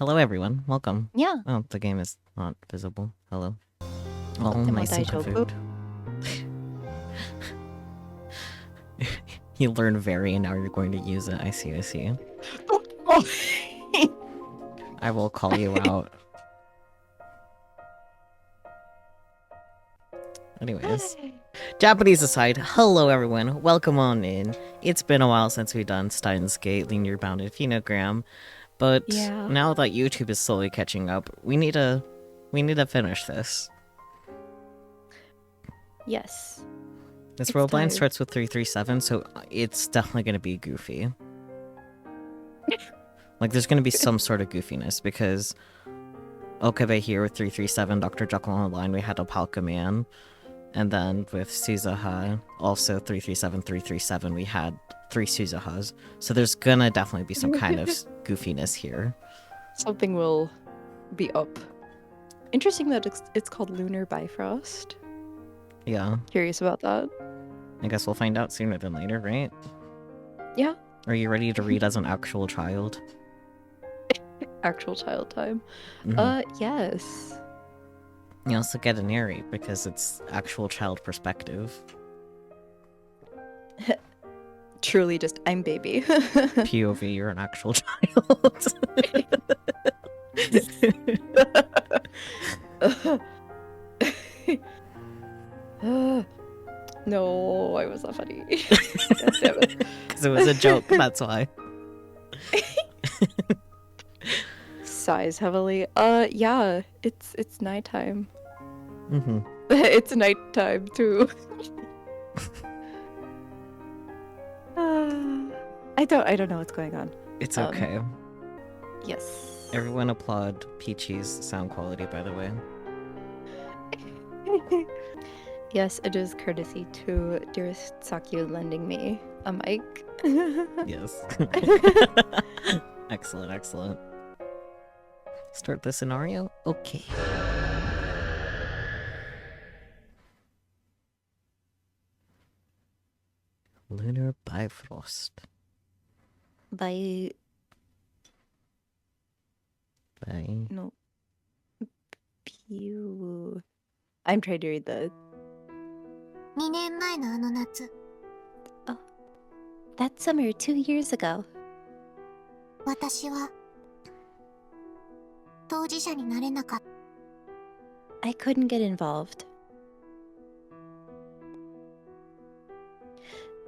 Hello, everyone. Welcome. Yeah. Oh, the game is not visible. Hello. Well, でも nice and 大丈夫 food. You learned very, and now you're going to use it. I see, I see. I will call you out. Anyways. Japanese aside, hello everyone. Welcome on in. It's been a while since we've done Steins Gate, Linear Bounded Phenogram. But Yeah. now that YouTube is slowly catching up, we need to finish this. Yes. This It's world line time. starts with 337, so it's definitely going to be goofy. Like, there's going to be some sort of goofiness, because Okabe here with 337, Dr. Jekyll on the line, we had Opalka Man. And then with Suzuha, also 337, we had 3 Suzuhas. So there's gonna definitely be some kind of goofiness here. Something will be up. Interesting that it's called Lunar Bifröst. Yeah. Curious about that. I guess we'll find out sooner than later, right? Yeah. Are you ready to read as an actual child? Actual child time. Yes. You also get to narrate because it's actual child perspective. Truly just, I'm baby. POV, you're an actual child. No, I was not funny. God damn it. Because it was a joke, that's why. Sighs heavily. Yeah, it's nighttime. Mm-hmm. It's nighttime too. I don't know what's going on. It's okay. Yes. Everyone applaud Peachy's sound quality, by the way. Yes, it is courtesy to dearest Sakyu lending me a mic. Yes. Excellent, excellent. Start the scenario? Okay. Lunar Bifröst. No. Pew. I'm trying to read the... 2年前のあの夏 That summer 2 years ago. 私は当事者になれなかった I couldn't get involved.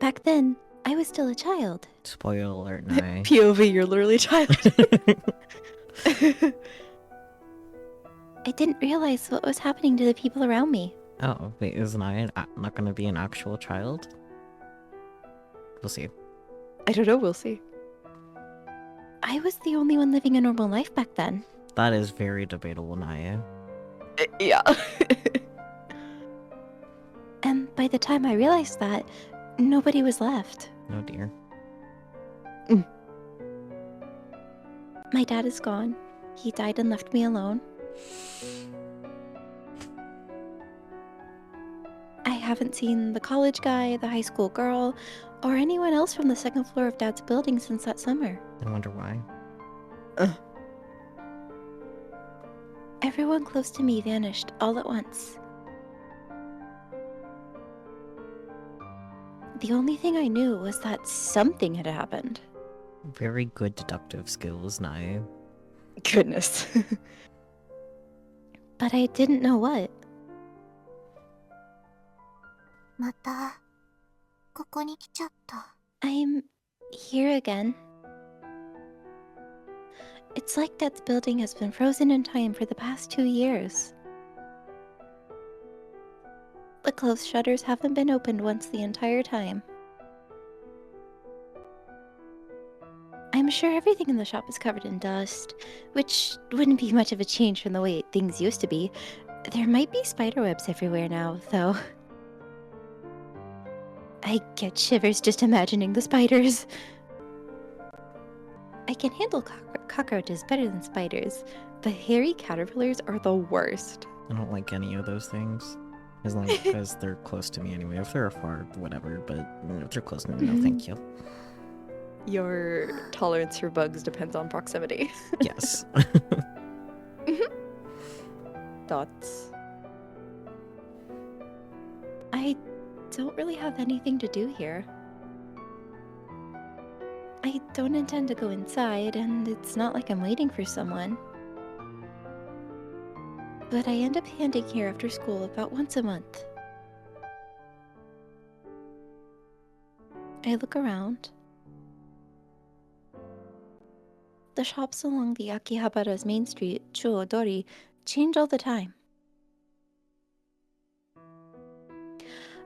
Back then, I was still a child. Spoiler alert, Nai. POV, you're literally a child. I didn't realize what was happening to the people around me. Oh, wait, is Nai not gonna be an actual child? We'll see. I don't know, we'll see. I was the only one living a normal life back then. That is very debatable, Naya. Yeah. And by the time I realized that, nobody was left. Oh dear. My dad is gone. He died and left me alone. I haven't seen the college guy, the high school girl, or anyone else from the second floor of Dad's building since that summer. I wonder why. Everyone close to me vanished all at once. The only thing I knew was that something had happened. Very good deductive skills, Naya. Goodness. But I didn't know what. またここに来ちゃった I'm here again. It's like Dad's building has been frozen in time for the past 2 years. The closed shutters haven't been opened once the entire time. I'm sure everything in the shop is covered in dust, which wouldn't be much of a change from the way things used to be. There might be spiderwebs everywhere now, though. I get shivers just imagining the spiders. I can handle cockroaches better than spiders, but hairy caterpillars are the worst. I don't like any of those things. As long as they're close to me anyway. If they're far, whatever, but if they're close to me, no thank you. Your tolerance for bugs depends on proximity. Yes. Thoughts? I don't really have anything to do here. I don't intend to go inside, and it's not like I'm waiting for someone. But I end up handing here after school about once a month. I look around. The shops along the Akihabara's main street, Chuodori, change all the time.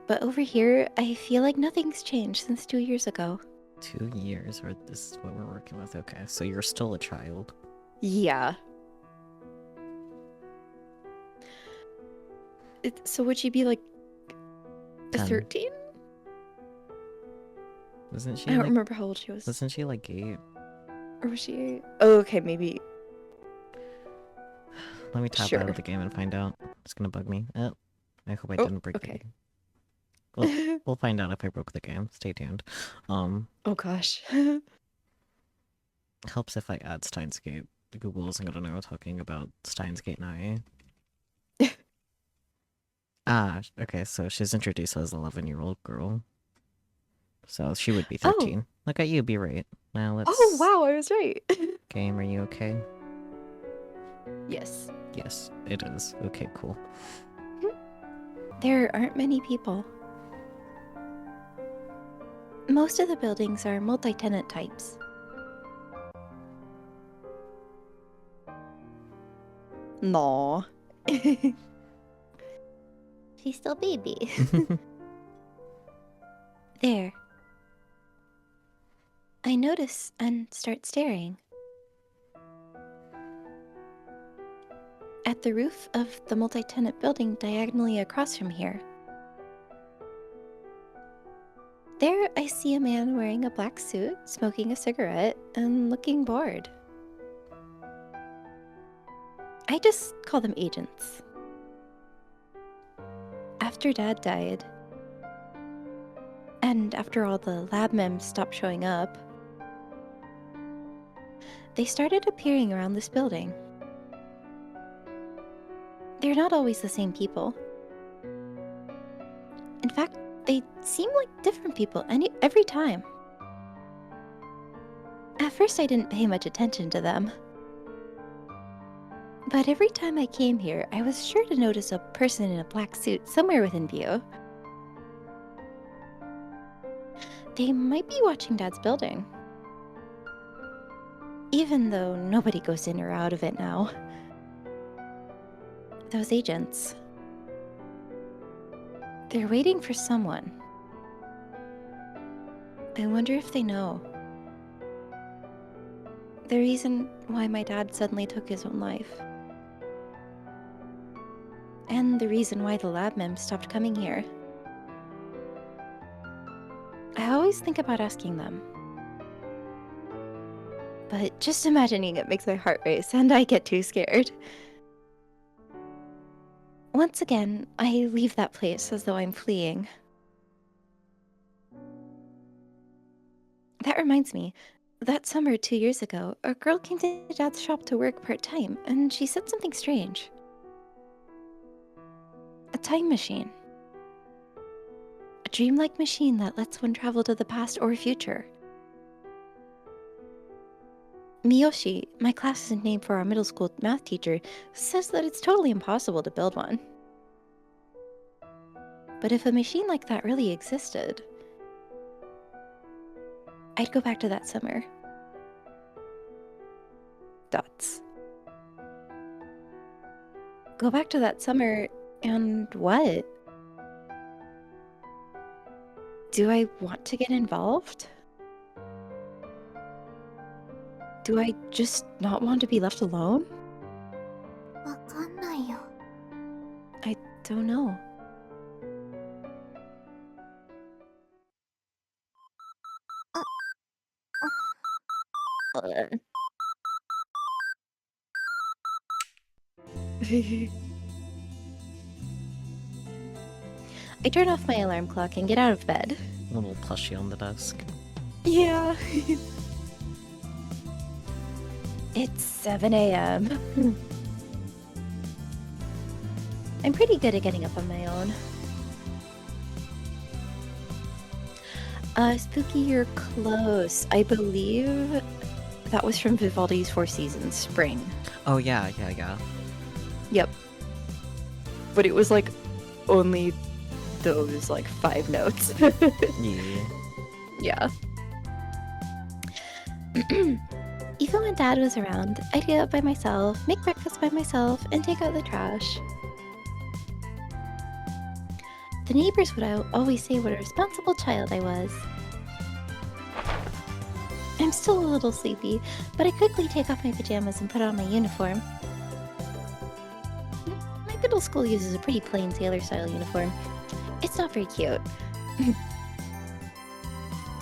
But over here, I feel like nothing's changed since 2 years ago. 2 years, or this is what we're working with. Okay, so you're still a child. Yeah. So would she be like 10. 13? Wasn't she I don't like, remember how old she was. wasn't she like 8? Or was she 8? Oh, okay, maybe. Let me tap Sure. out of the game and find out. It's gonna bug me. Oh, I hope I Oh, didn't break the okay. game. Well, we'll find out if I broke the game. Stay tuned. Oh gosh. Helps if I add Steins Gate. Google isn't gonna know talking about Steins Gate now. Okay, so she's introduced as an 11-year-old girl. So she would be 13. Look at you, be right. Now let's... Oh wow, I was right. Game, are you okay? Yes. Yes, it is. Okay, cool. There aren't many people. Most of the buildings are multi-tenant types. No. She's still baby. There. I notice and start staring. At the roof of the multi-tenant building diagonally across from here. There I see a man wearing a black suit, smoking a cigarette, and looking bored. I just call them agents. After Dad died, and after all the lab mems stopped showing up, they started appearing around this building. They're not always the same people. In fact, they seem like different people every time. At first I didn't pay much attention to them. But every time I came here, I was sure to notice a person in a black suit somewhere within view. They might be watching Dad's building. Even though nobody goes in or out of it now. Those agents. They're waiting for someone. I wonder if they know. The reason why my dad suddenly took his own life. And the reason why the lab mem stopped coming here. I always think about asking them. But just imagining it makes my heart race and I get too scared. Once again, I leave that place as though I'm fleeing. That reminds me, that summer 2 years ago, a girl came to Dad's shop to work part-time, and she said something strange. A time machine. A dreamlike machine that lets one travel to the past or future. Miyoshi, my class's name for our middle school math teacher, says that it's totally impossible to build one. But if a machine like that really existed, I'd go back to that summer. Dots. Go back to that summer, and what? Do I want to get involved? Do I just not want to be left alone? わかんないよ。 I don't know. I turn off my alarm clock and get out of bed. A little plushie on the desk. Yeah. It's 7 a.m. I'm pretty good at getting up on my own. Spooky, you're close. I believe that was from Vivaldi's Four Seasons, Spring. Oh, yeah. Yep. But it was like only those like 5 notes. Yeah. Yeah. Even when Dad was around, I'd get up by myself, make breakfast by myself, and take out the trash. The neighbors would always say what a responsible child I was. I'm still a little sleepy, but I quickly take off my pajamas and put on my uniform. My middle school uses a pretty plain sailor-style uniform. It's not very cute.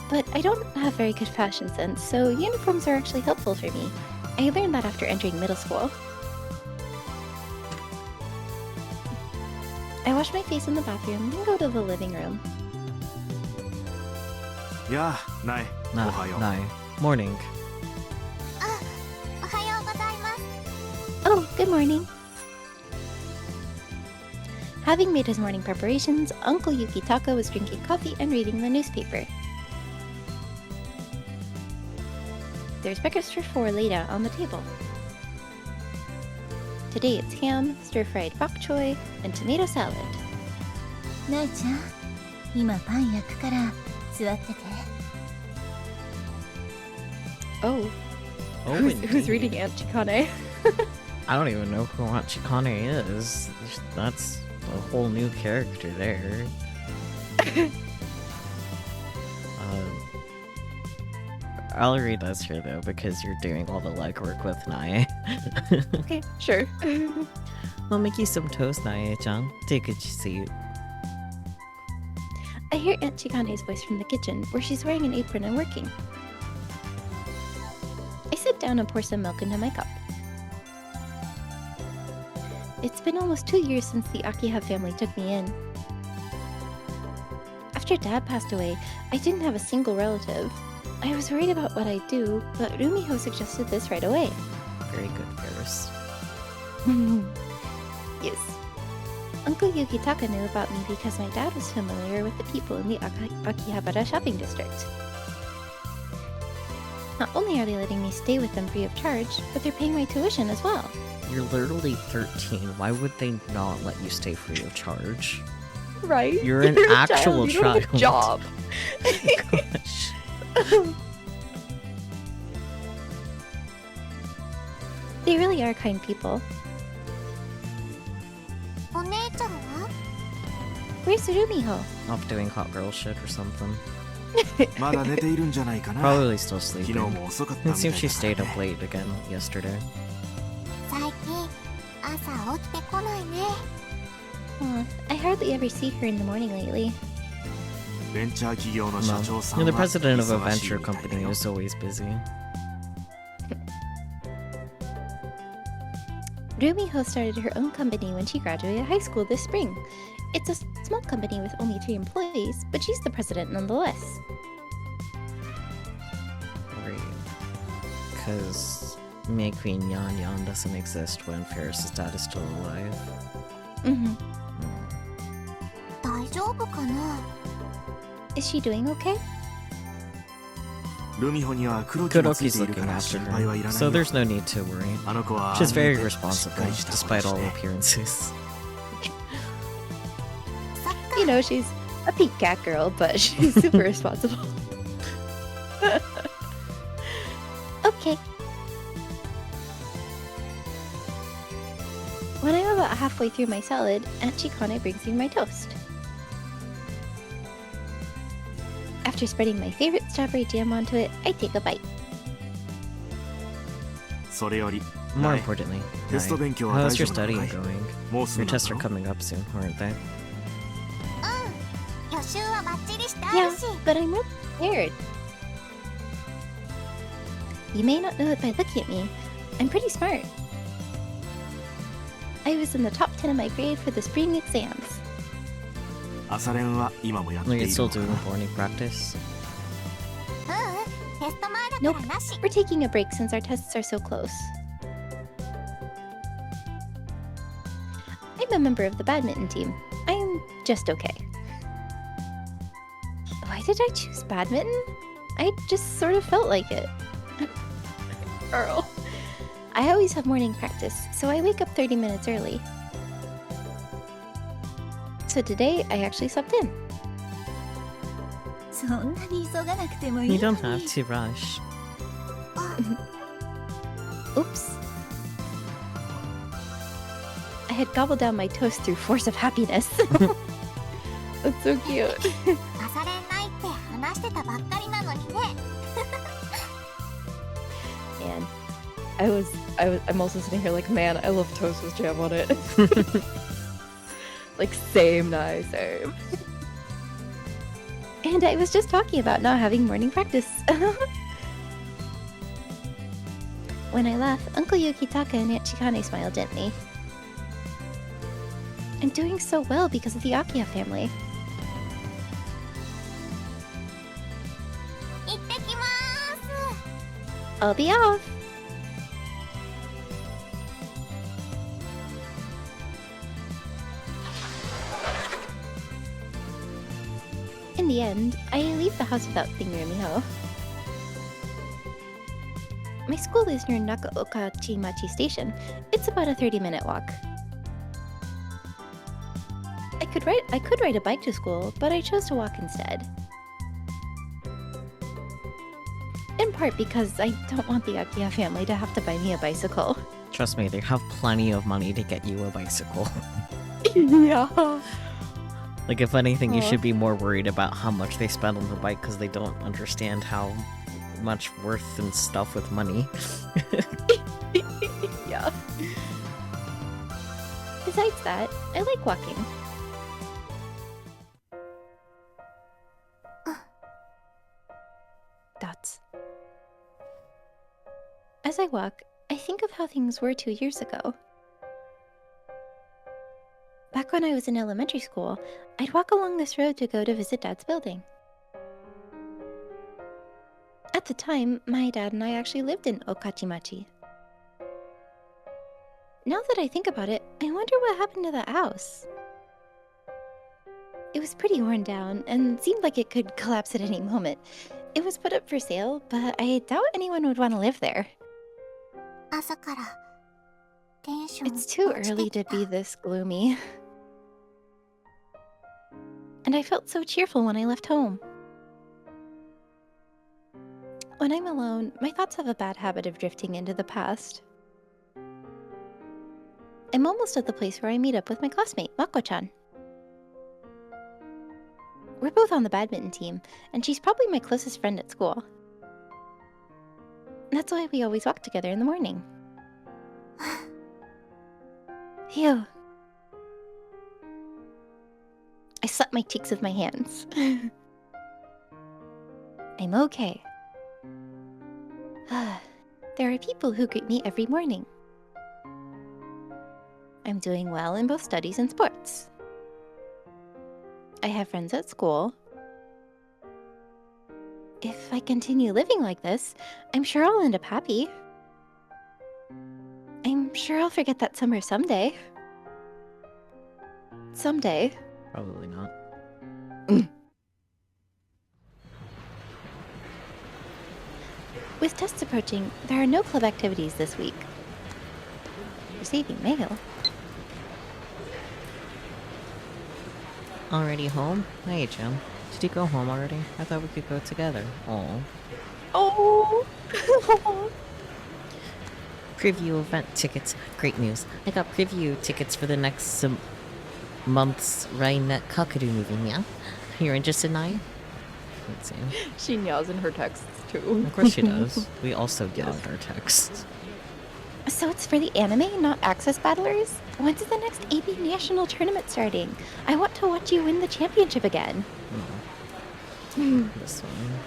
But I don't have very good fashion sense, so uniforms are actually helpful for me. I learned that after entering middle school. I wash my face in the bathroom, then go to the living room. Yeah, Nai. Ohayo. Nai. Morning. おはようございます。 Oh, good morning. Having made his morning preparations, Uncle Yukitaka was drinking coffee and reading the newspaper. There's breakfast for 4 laid out on the table. Today it's ham, stir-fried bok choy, and tomato salad. ナイちゃん、今パン焼くから座ってて。 Oh. Oh, Who's indeed. reading Aunt Chikane? I don't even know who Aunt Chikane is. That's a whole new character there. I'll read this here though because you're doing all the legwork with Nae. Okay, sure. I'll make you some toast, Nae-chan. Take a seat. I hear Aunt Chikane's voice from the kitchen, where she's wearing an apron and working. I sit down and pour some milk into my cup. It's been almost 2 years since the Akiha family took me in. After Dad passed away, I didn't have a single relative. I was worried about what I'd do, but Rumiho suggested this right away. Very good, Ferris. Yes. Uncle Yukitaka knew about me because my dad was familiar with the people in the Akihabara shopping district. Not only are they letting me stay with them free of charge, but they're paying my tuition as well. You're literally 13. Why would they not let you stay free of charge? Right? You're an a actual You don't have a child. job. Gosh. They really are kind people. お姉ちゃんは？ Where's Rumiho? Off doing hot girl shit or something. まだ寝ているんじゃないかな。 Probably still 昨日 sleeping. も遅かったみ It たい seems だ she から stayed up ね。 late again yesterday. 最近朝起きてこないね。 I hardly ever see her in the morning lately. ベンチャー企業の社 Well, 長さん you're は the president of a 忙しい venture みたいだ company よ。 who's always busy. Rumiho started her own company when she graduated high school this spring. It's a small company with only 3 employees, but she's the president nonetheless. Right. Because Mei Queen Yan Yan doesn't exist when Ferris's dad is still alive. Mm-hmm. 大丈夫かな？ Is she doing okay? ルミホには黒木もつい Kuroki's ているか looking ら after 心配はいら her, ない so よ。 there's no need to worry. あの子は She's very ああ見えて responsible, しっかりした子 despite でし all て appearances. そっか。 You know, she's a pink cat girl, but she's super responsible. Okay. When I'm about halfway through my salad, Aunt Chikane brings me my toast. After spreading my favorite strawberry jam onto it, I take a bite. それより More ナイ importantly, テスト Nai, 勉強は how's 大丈 your 夫なの studying かい？ going? もうすぐ Your な tests are の？ coming up soon, aren't they? 予習はバッチリしてあ Yeah, るし。 but I'm not prepared. You may not know it by looking at me. I'm pretty smart. I was in the top 10 of my grade for the spring exams. 朝練は今もやって Like い it's る still のか doing な？ morning practice. ううん、テスト前だ Nope. からなし。 We're taking a break since our tests are so close. I'm a member of the badminton team. I'm just okay. Why did I choose badminton? I just sort of felt like it. Earl. I always have morning practice, so I wake up 30 minutes early. So today, I actually slept in. そんなに急がなくてもい You いの don't に。 have to rush. Oops. I had gobbled down my toast through force of happiness. That's so cute. 朝練ないって話してたばっかりなのにね。 Man, I'm also sitting here like, man, I love toast with jam on it. Like, same, same. And I was just talking about not having morning practice. When I laugh, Uncle Yukitaka and Aunt Chikane smile gently. I'm doing so well because of the Akiya family. 行ってきまーす。 I'll be off. In the end, I leave the house without thinking Miho. My school is near Nakaokachimachi Station. It's about a 30-minute walk. I could ride a bike to school, but I chose to walk instead. In part because I don't want the Akiya family to have to buy me a bicycle. Trust me, they have plenty of money to get you a bicycle. Yeah. Like, if anything, you Aw. should be more worried about how much they spend on the bike because they don't understand how much worth and stuff with money. Yeah. Besides that, I like walking. Dots. As I walk, I think of how things were 2 years ago. Back when I was in elementary school, I'd walk along this road to go to visit Dad's building. At the time, my dad and I actually lived in Okachimachi. Now that I think about it, I wonder what happened to that house. It was pretty worn down and seemed like it could collapse at any moment. It was put up for sale, but I doubt anyone would want to live there. 朝からテンション It's too 落ち early て to きた。 be this gloomy. And I felt so cheerful when I left home. When I'm alone, my thoughts have a bad habit of drifting into the past. I'm almost at the place where I meet up with my classmate, Mako-chan. We're both on the badminton team, and she's probably my closest friend at school. That's why we always walk together in the morning. Phew. I slapped my cheeks with my hands. I'm okay. There are people who greet me every morning. I'm doing well in both studies and sports. I have friends at school. If I continue living like this, I'm sure I'll end up happy. I'm sure I'll forget that summer someday. Someday. Probably not. With tests approaching, there are no club activities this week. Receiving mail. Already home? Hey, Jim. Did you go home already? I thought we could go together. Oh. Oh! Preview event tickets. Great news. I got preview tickets for the next month's Rainet Kakadu movie, yeah? You're interested, Nai? Let's see. She yells in her texts too. Of course she does. We also yell at our texts. So it's for the anime, not Access Battlers? When's the next AB National Tournament starting? I want to watch you win the championship again. No. This one.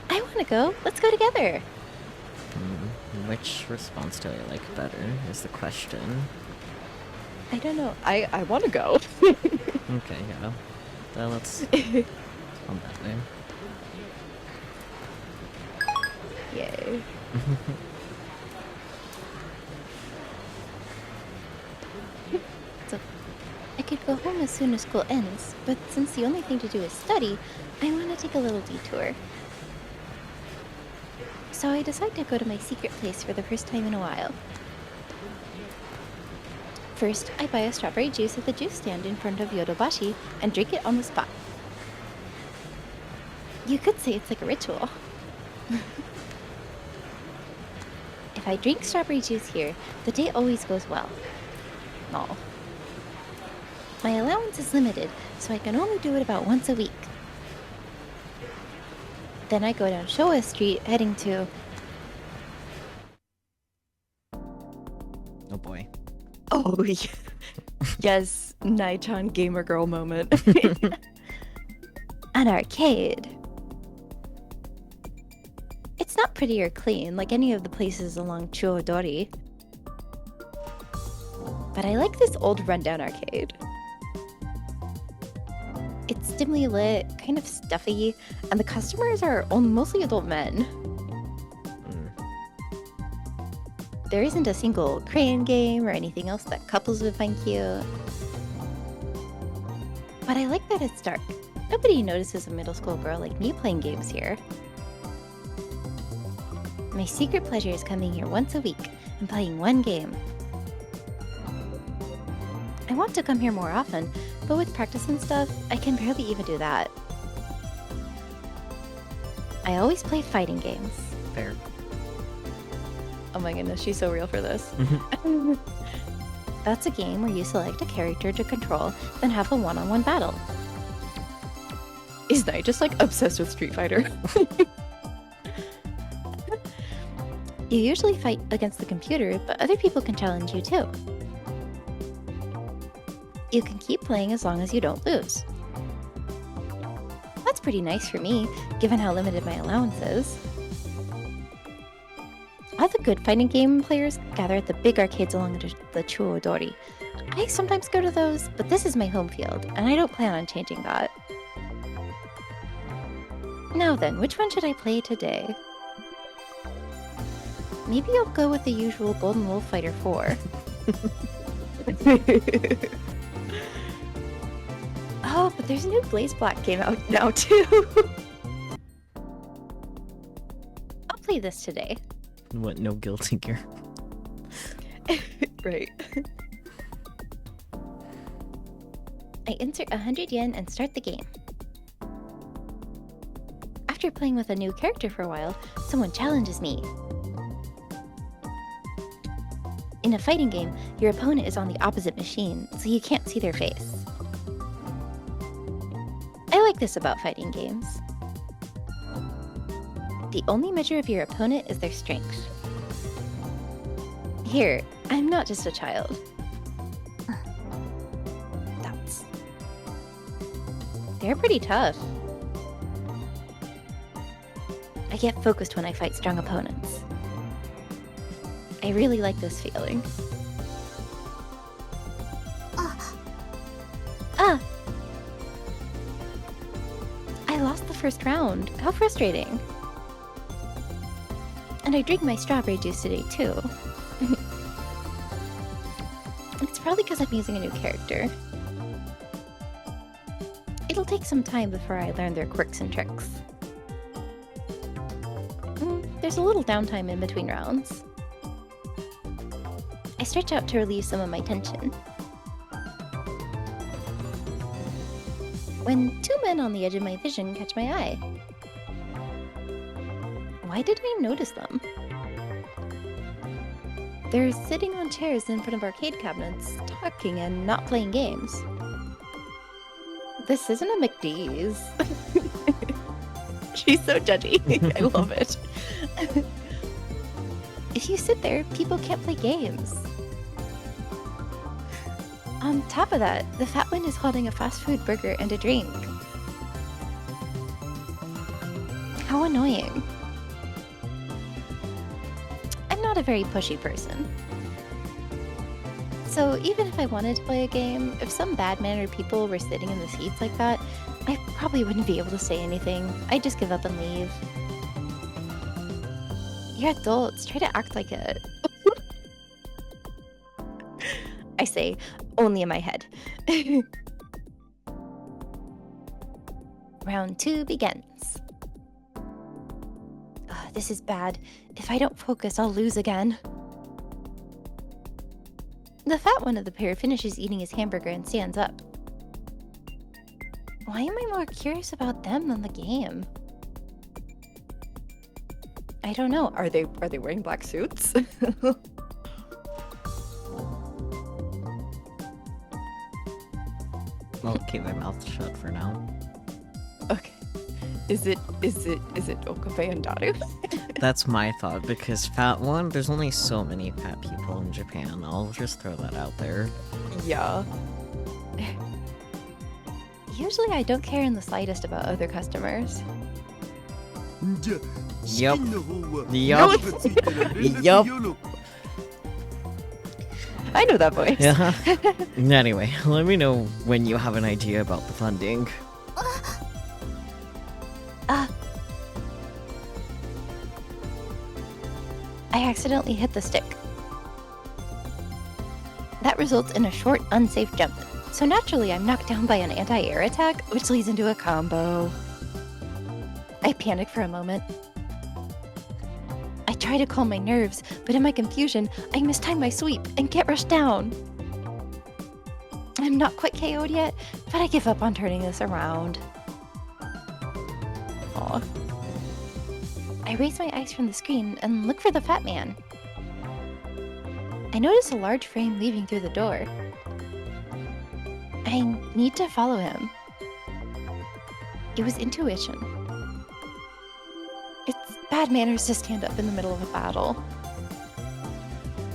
I want to go. Let's go together. Which response do I like better is the question. I don't know. I want to go. Okay, yeah. Then let's on that way. Yay. So, I could go home as soon as school ends, but since the only thing to do is study, I want to take a little detour. So I decide to go to my secret place for the first time in a while. First, I buy a strawberry juice at the juice stand in front of Yodobashi and drink it on the spot. You could say it's like a ritual. If I drink strawberry juice here, the day always goes well. No. My allowance is limited, so I can only do it about once a week. Then I go down Showa Street, heading to... Oh boy. Oh, yes, Nai-chan gamer girl moment. An arcade. It's not pretty or clean like any of the places along Chuodori. But I like this old rundown arcade. It's dimly lit, kind of stuffy, and the customers are mostly adult men. There isn't a single crane game or anything else that couples would find cute. But I like that it's dark. Nobody notices a middle school girl like me playing games here. My secret pleasure is coming here once a week and playing one game. I want to come here more often, but with practice and stuff, I can barely even do that. I always play fighting games. Fair. Oh my goodness, she's so real for this. That's a game where you select a character to control, then have a one-on-one battle. Is Nai just like obsessed with Street Fighter? You usually fight against the computer, but other people can challenge you too. You can keep playing as long as you don't lose. That's pretty nice for me, given how limited my allowance is. All the good fighting game players gather at the big arcades along the Chuodori. I sometimes go to those, but this is my home field, and I don't plan on changing that. Now then, which one should I play today? Maybe I'll go with the usual Golden Wolf Fighter 4. Oh, but there's a new Blaze Black game out now too. I'll play this today. What, no guilty gear? Right. I insert 100 yen and start the game. After playing with a new character for a while, someone challenges me. In a fighting game, your opponent is on the opposite machine, so you can't see their face. I like this about fighting games. The only measure of your opponent is their strength. Here, I'm not just a child. They're pretty tough. I get focused when I fight strong opponents. I really like this feeling. Ah! I lost the first round. How frustrating. And I drink my strawberry juice today, too. It's probably because I'm using a new character. It'll take some time before I learn their quirks and tricks. There's a little downtime in between rounds. I stretch out to relieve some of my tension. When two men on the edge of my vision catch my eye. Why didn't I notice them? They're sitting on chairs in front of arcade cabinets, talking and not playing games. This isn't a McDee's. She's so judgy. I love it. If you sit there, people can't play games. On top of that, the fat one is holding a fast food burger and a drink. How annoying. I'm not a very pushy person. So even if I wanted to play a game, if some bad-mannered people were sitting in the seats like that, I probably wouldn't be able to say anything. I'd just give up and leave. You're adults. Try to act like it. I say, only in my head. Round 2 begins. Ugh, this is bad. If I don't focus, I'll lose again. The fat one of the pair finishes eating his hamburger and stands up. Why am I more curious about them than the game? I don't know. Are they wearing black suits? I'll keep my mouth shut for now. Okay. Is it Okabe and Daru? That's my thought, because fat one, there's only so many fat people in Japan. I'll just throw that out there. Yeah. Usually I don't care in the slightest about other customers. Yup. Yup. Yup. I know that voice. Yeah. Anyway, let me know when you have an idea about the funding. I accidentally hit the stick. That results in a short, unsafe jump. So naturally, I'm knocked down by an anti-air attack, which leads into a combo. I panic for a moment. I try to calm my nerves, but in my confusion, I mistime my sweep and get rushed down. I'm not quite KO'd yet, but I give up on turning this around. Aw. I raise my eyes from the screen and look for the fat man. I notice a large frame leaving through the door. I need to follow him. It was intuition. It's bad manners to stand up in the middle of a battle.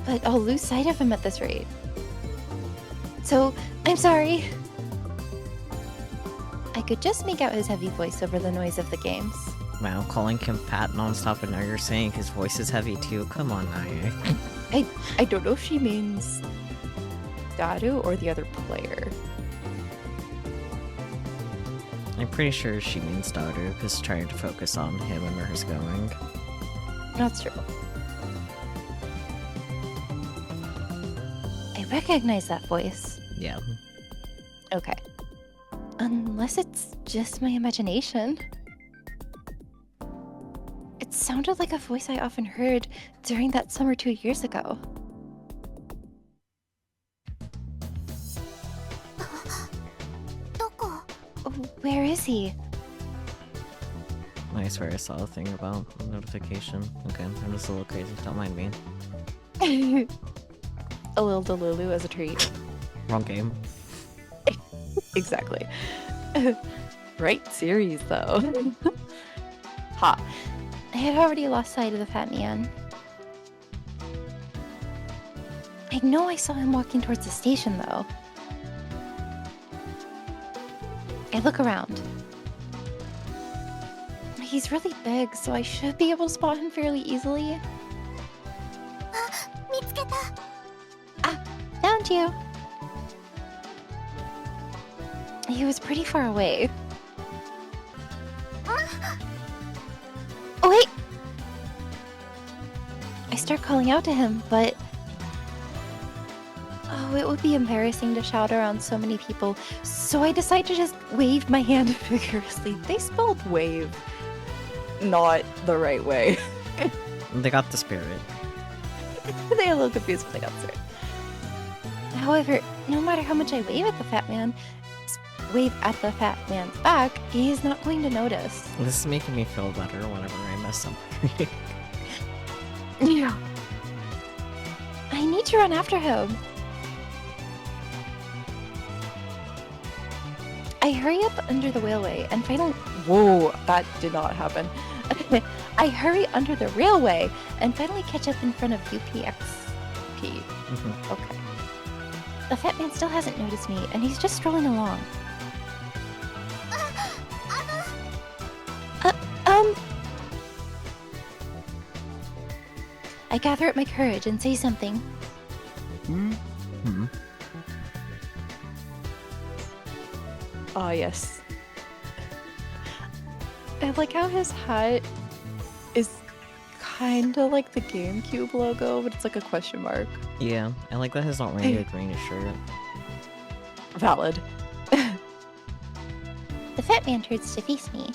But I'll lose sight of him at this rate. So, I'm sorry. I could just make out his heavy voice over the noise of the games. Wow, calling him fat nonstop, and now you're saying his voice is heavy too? Come on, Nae. I don't know if she means Daru or the other player. I'm pretty sure she means Daru, because trying to focus on him and where he's going. That's true. I recognize that voice. Yeah. Okay. Unless it's just my imagination. It sounded like a voice I often heard during that summer 2 years ago. Where is he? I swear I saw a thing about a notification. Okay, I'm just a little crazy, don't mind me. A little Delulu as a treat. Wrong game. Exactly. Right series, though. Ha. I had already lost sight of the fat man. I know I saw him walking towards the station, though. I look around. He's really big, so I should be able to spot him fairly easily. Ah, found you! He was pretty far away. Oh, wait! I start calling out to him, but... Oh, it would be embarrassing to shout around so many people, so I decide to just wave my hand vigorously. They spelled wave not the right way. They got the spirit. They're a little confused, but they got the spirit. However, no matter how much I wave at the fat man's back, he is not going to notice. This is making me feel better whenever I mess something. Yeah. I need to run after him. I hurry up under the railway and finally... Whoa, that did not happen. I hurry under the railway and finally catch up in front of UPXP. Okay. The fat man still hasn't noticed me, and he's just strolling along. I gather up my courage and say something. Ah, yes. I like how his hat is kinda like the GameCube logo, but it's like a question mark. Yeah, I like that he's not wearing a greenish shirt. Valid. The fat man turns to face me.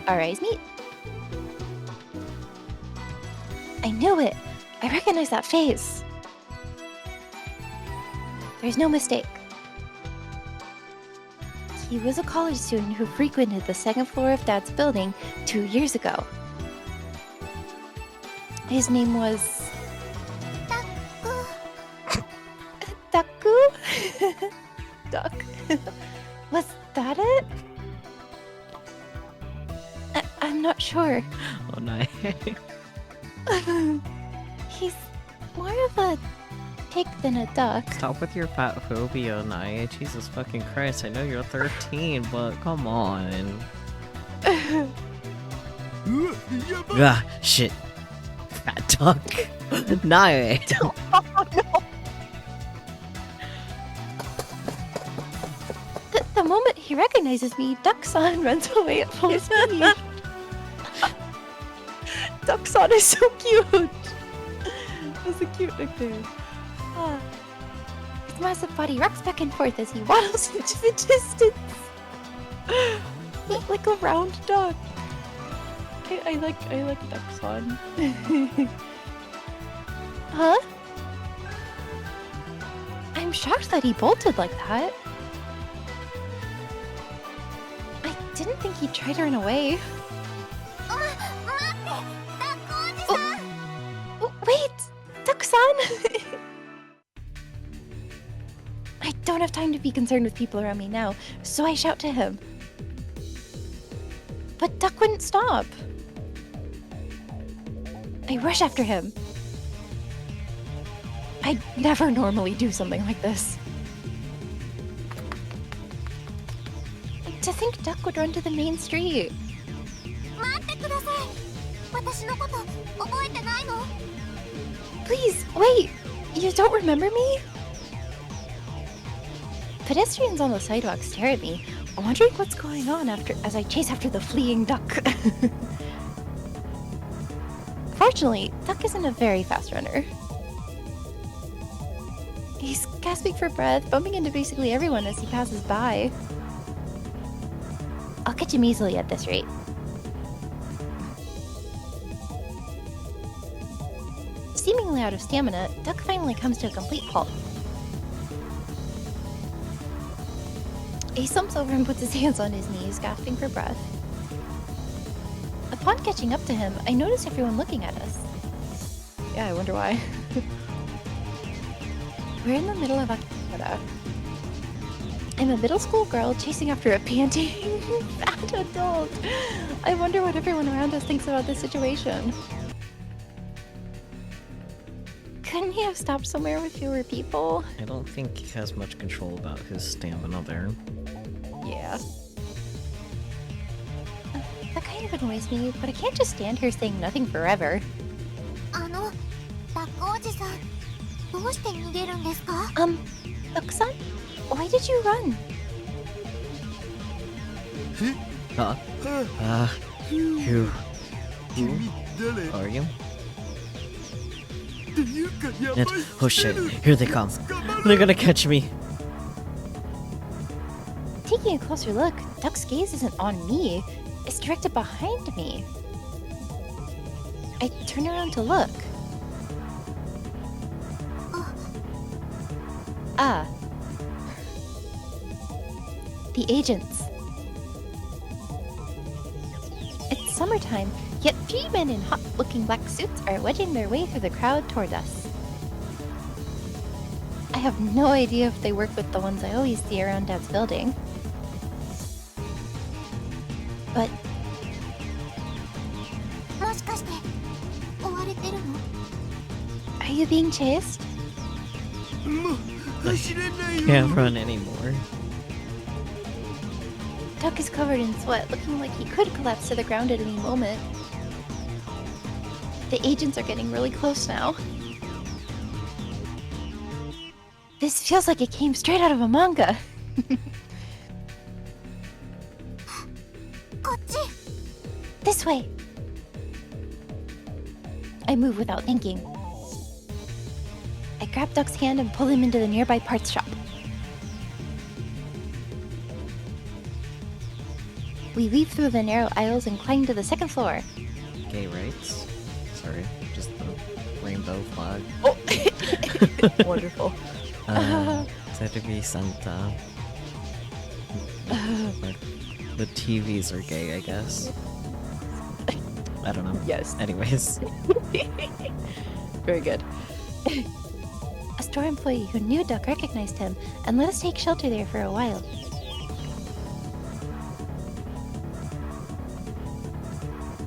Our eyes meet. I knew it! I recognize that face! There's no mistake. He was a college student who frequented the second floor of Dad's building 2 years ago. His name was... Daku? Duck. Was that it? I'm not sure. Oh no. He's more of a pig than a duck. Stop with your fat phobia, Naya. Jesus fucking Christ, I know you're 13, but come on. Ah, shit. Fat duck. Naya. The moment he recognizes me, Duck-san runs away at full speed. Duck-san is so cute! That's a cute nickname. Ah. His massive body rocks back and forth as he waddles into the distance. Like a round duck. I like Duck-san. Huh? I'm shocked that he bolted like that. I didn't think he'd try to run away. Oh, wait! Duck-san! I don't have time to be concerned with people around me now, so I shout to him. But Duck wouldn't stop. I rush after him. I'd never normally do something like this. To think Duck would run to the main street. Please, wait! You don't remember me? Pedestrians on the sidewalk stare at me, wondering what's going on as I chase after the fleeing duck. Fortunately, Duck isn't a very fast runner. He's gasping for breath, bumping into basically everyone as he passes by. I'll catch him easily at this rate. Seemingly out of stamina, Duck finally comes to a complete halt. He slumps over and puts his hands on his knees, gasping for breath. Upon catching up to him, I notice everyone looking at us. Yeah, I wonder why. We're in the middle of Akihabara. I'm a middle school girl chasing after a panting fat adult. I wonder what everyone around us thinks about this situation. Couldn't he have stopped somewhere with fewer people? I don't think he has much control about his stamina there. Yeah. That kind of annoys me, but I can't just stand here saying nothing forever. Duck-san? Why did you run? Huh? Who are you? Oh shit, here they come. They're gonna catch me. Taking a closer look, Duck's gaze isn't on me. It's directed behind me. I turn around to look. Ah. The agents. It's summertime, yet 3 men in hot-looking black suits are wedging their way through the crowd toward us. I have no idea if they work with the ones I always see around Dad's building. But... Are you being chased? Can't run anymore. Duck is covered in sweat, looking like he could collapse to the ground at any moment. The agents are getting really close now. This feels like it came straight out of a manga. This way! I move without thinking. I grab Duck's hand and pull him into the nearby parts shop. We weave through the narrow aisles and climb to the second floor. Gay rights? Sorry, just the rainbow flag. Oh! Wonderful. Said to be Santa. But the TVs are gay, I guess. I don't know. Yes. Anyways. Very good. A store employee who knew Duck recognized him and let us take shelter there for a while.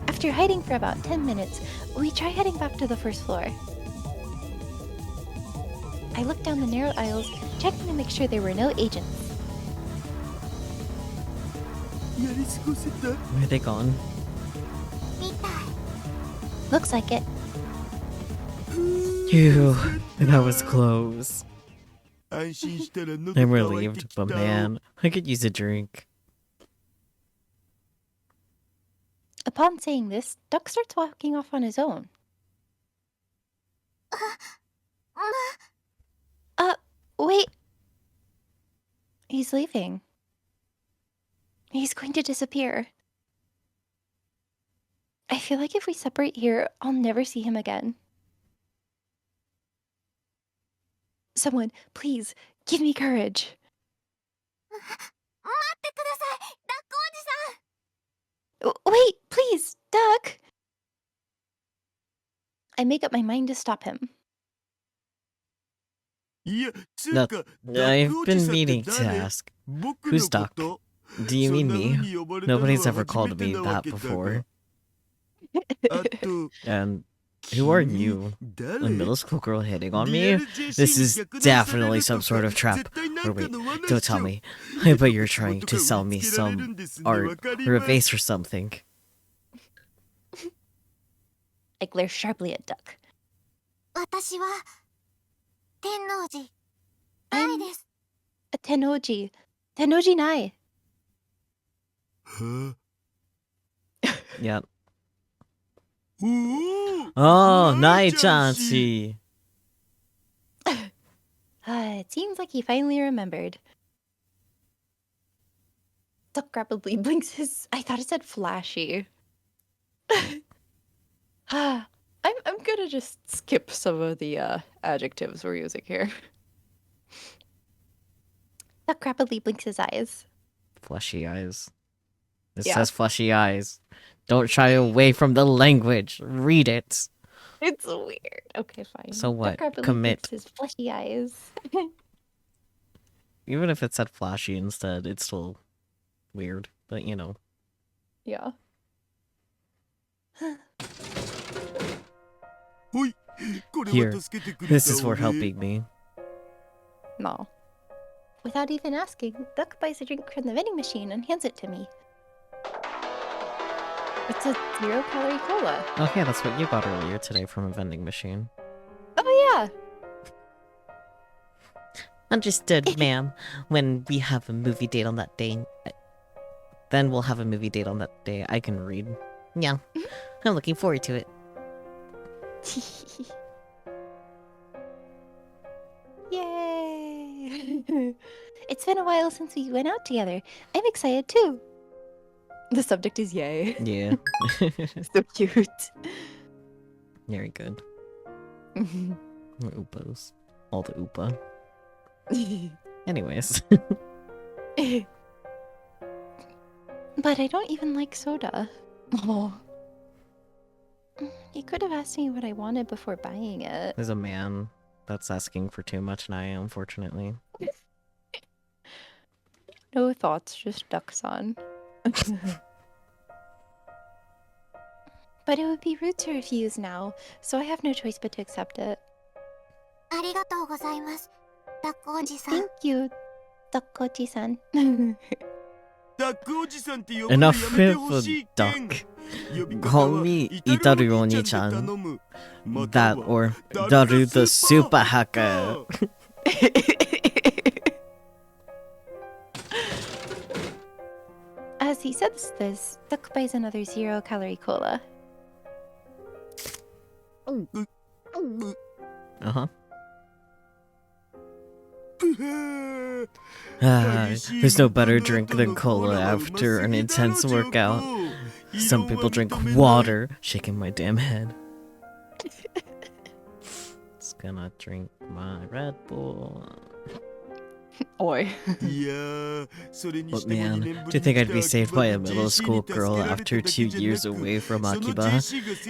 After hiding for about 10 minutes, we try heading back to the first floor. I looked down the narrow aisles, checking to make sure there were no agents. Where are they gone? Looks like it. Phew, that was close. I'm I'm relieved, but man, I could use a drink. Upon saying this, Duck starts walking off on his own. Wait. He's leaving. He's going to disappear. I feel like if we separate here, I'll never see him again. Someone, please, give me courage. Wait, please, Duck! I make up my mind to stop him. I've been meaning to ask. Who's Duck? Do you mean me? Nobody's ever called me that before. And who are you? A middle school girl hitting on me? This is definitely some sort of trap. Or wait, don't tell me. I bet you're trying to sell me some art or a vase or something. I glare sharply at Duck. I'm a Tennoji. Tennoji Nai. Yep. Oh, Nai-chan-chi. It seems like he finally remembered. Duck rapidly blinks his... I thought it said flashy. I'm gonna just skip some of the adjectives we're using here. Duck rapidly blinks his eyes. Fleshy eyes. It Yeah. says fleshy eyes. Don't shy away from the language. Read it. It's weird. Okay, fine. So what? Duck rapidly Commit. blinks his fleshy eyes. Even if it said flashy instead, it's still weird. But you know. Yeah. Here, this is for helping me. No. Without even asking, Duck buys a drink from the vending machine and hands it to me. It's a 0-calorie cola. Oh yeah, that's what you got earlier today from a vending machine. Oh yeah. Understood, ma'am. When we have a movie date on that day, then we'll have a movie date on that day. I can read. Yeah, I'm looking forward to it. Yay! It's been a while since we went out together. I'm excited too. The subject is yay. Yeah. So cute. Very good. Oopos. All the oopa. Anyways. But I don't even like soda. Oh. You could have asked me what I wanted before buying it. There's a man that's asking for too much now, unfortunately. No thoughts, just ducks on. But it would be rude to refuse now, so I have no choice but to accept it. Thank you, Dakkoji-san. Enough with the duck. Call me Itaru Oni-chan. That or Daru the Super Hacker. As he says this, Duck buys another 0-calorie cola. Uh-huh. There's no better drink than cola after an intense workout. Some people drink water. Shaking my damn head. Just gonna drink my Red Bull. Oi. But man, do you think I'd be saved by a middle school girl after 2 years away from Akiba?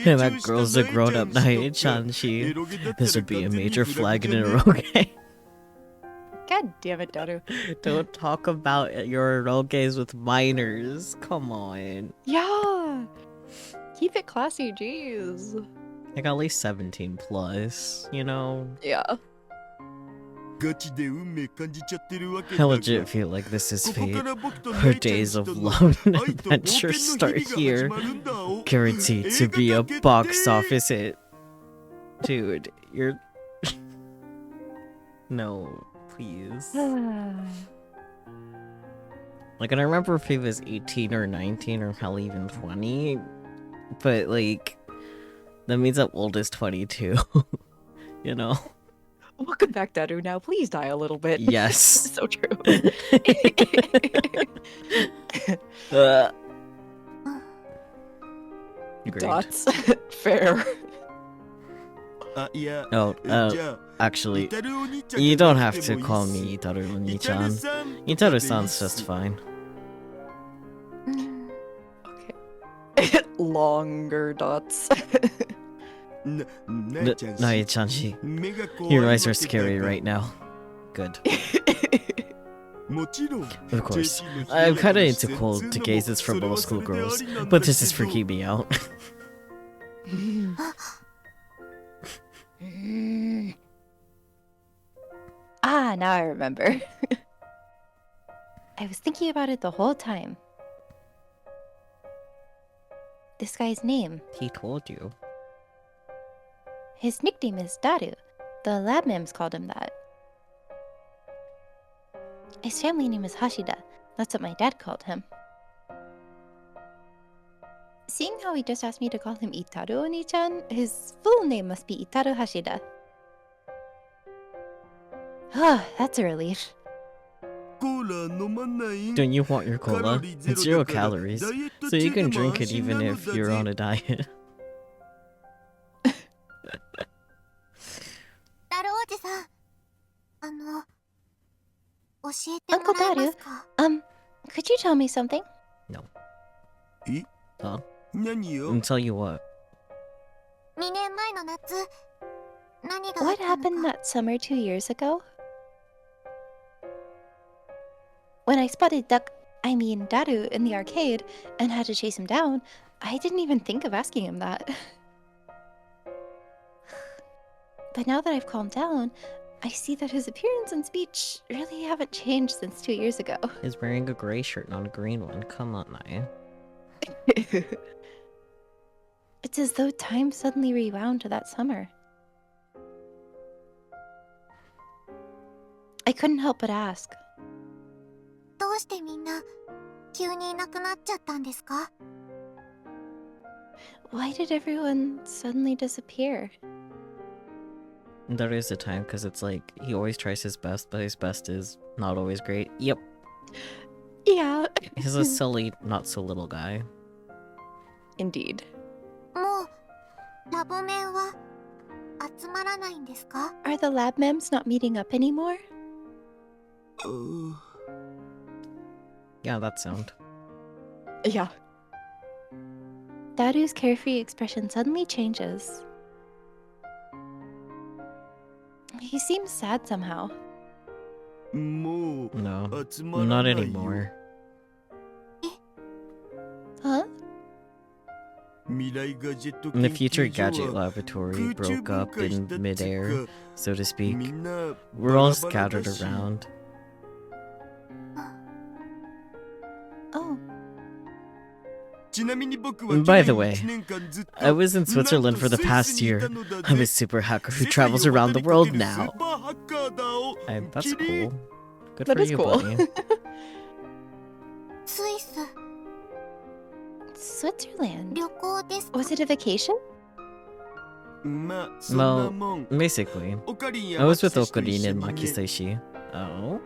And that girl's a grown-up Nae-chan-shi. This would be a major flag in an eroge. God damn it, Daru. Don't talk about your eroges with minors. Come on. Yeah. Keep it classy, jeez. Like at least 17 plus, you know? Yeah. I legit feel like this is fate. Her days of love and adventure start here. Guaranteed to be a box office hit. Dude, you're... No, please. Like, I don't remember if he was 18 or 19 or hell even 20. But, like, that means I'm old as 22. You know? Welcome back, Daru. Now, please die a little bit. Yes. So true. Agreed. Dots. Fair. Actually, you don't have to call me Itaru Oni-chan. Itaru sounds just fine. Okay. Longer dots. Nae-chan-shi, your eyes are scary right now. Good. Of course, I'm kinda into cold gazes from middle school girls, but this is freaking me out. Ah, now I remember. I was thinking about it the whole time. This guy's name. He told you. His nickname is Daru. The lab mems called him that. His family name is Hashida. That's what my dad called him. Seeing how he just asked me to call him Itaru Oni-chan, his full name must be Itaru Hashida. Ah, that's a relief. Don't you want your cola? It's 0 calories, so you can drink it even if you're on a diet. Uncle Daru, could you tell me something? No. Huh? And tell you what. What happened that summer 2 years ago? When I spotted Daru in the arcade and had to chase him down, I didn't even think of asking him that. But now that I've calmed down, I see that his appearance and speech really haven't changed since 2 years ago. He's wearing a gray shirt, not a green one. Come on, Naya. It's as though time suddenly rewound to that summer. I couldn't help but ask. Why did everyone suddenly disappear? There is a time, because it's like, he always tries his best, but his best is not always great. Yep. Yeah. He's a silly, not so little guy. Indeed. Are the lab mems not meeting up anymore? Yeah, that sound. Yeah. Daru's carefree expression suddenly changes. He seems sad somehow. No, not anymore. Huh? The future gadget laboratory broke up in midair, so to speak. We're all scattered around. Oh. By the way, I was in Switzerland for the past year. I'm a super hacker who travels around the world now. That's cool. Good That for is you, cool. buddy. Switzerland. 旅行ですか？ Was it a vacation? まあそんなもん Basically. オカリンや I was マ with キセシと一 Okarine 緒 and にね Makiseshi. Oh?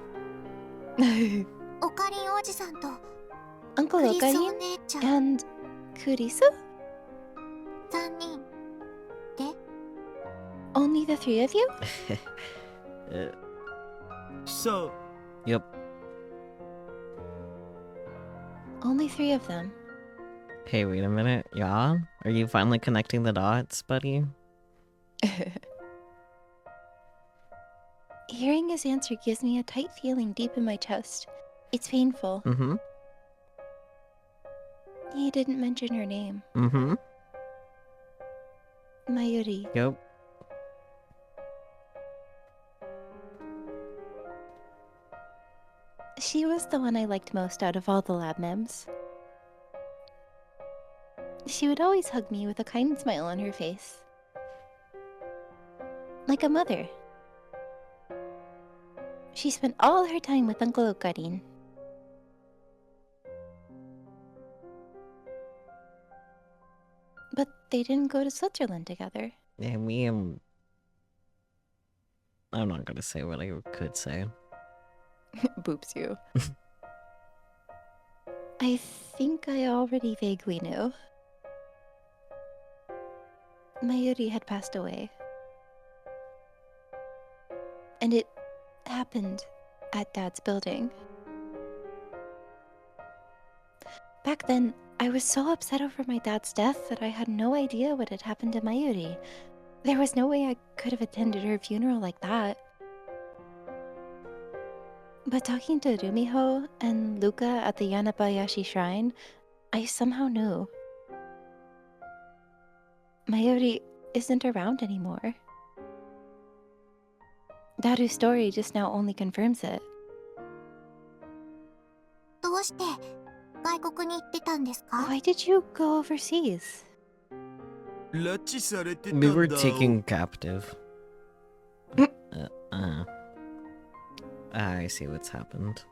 オカリンおじさんと Uncle クリスお Okarine 姉ちゃん and Kurisu? 3人で Only the three of you? So Yep. Only three of them. Hey, wait a minute. Yeah? Are you finally connecting the dots, buddy? Hearing his answer gives me a tight feeling deep in my chest. It's painful. Mm-hmm. He didn't mention her name. Mm-hmm. Mayuri. Yep. She was the one I liked most out of all the lab mems. She would always hug me with a kind smile on her face. Like a mother. She spent all her time with Uncle Okarine. But they didn't go to Switzerland together. Yeah, I'm not gonna say what I could say. Boops you. I think I already vaguely knew. Mayuri had passed away. And it happened at Dad's building. Back then, I was so upset over my dad's death that I had no idea what had happened to Mayuri. There was no way I could have attended her funeral like that. But talking to Rumiho and Luca at the Yanabayashi shrine, I somehow knew. Mayuri isn't around anymore. Daru's story just now only confirms it. どうして外国に行ってたんですか？ Why did you go overseas? 拉致されてたん We だ were taken captive. I see what's happened.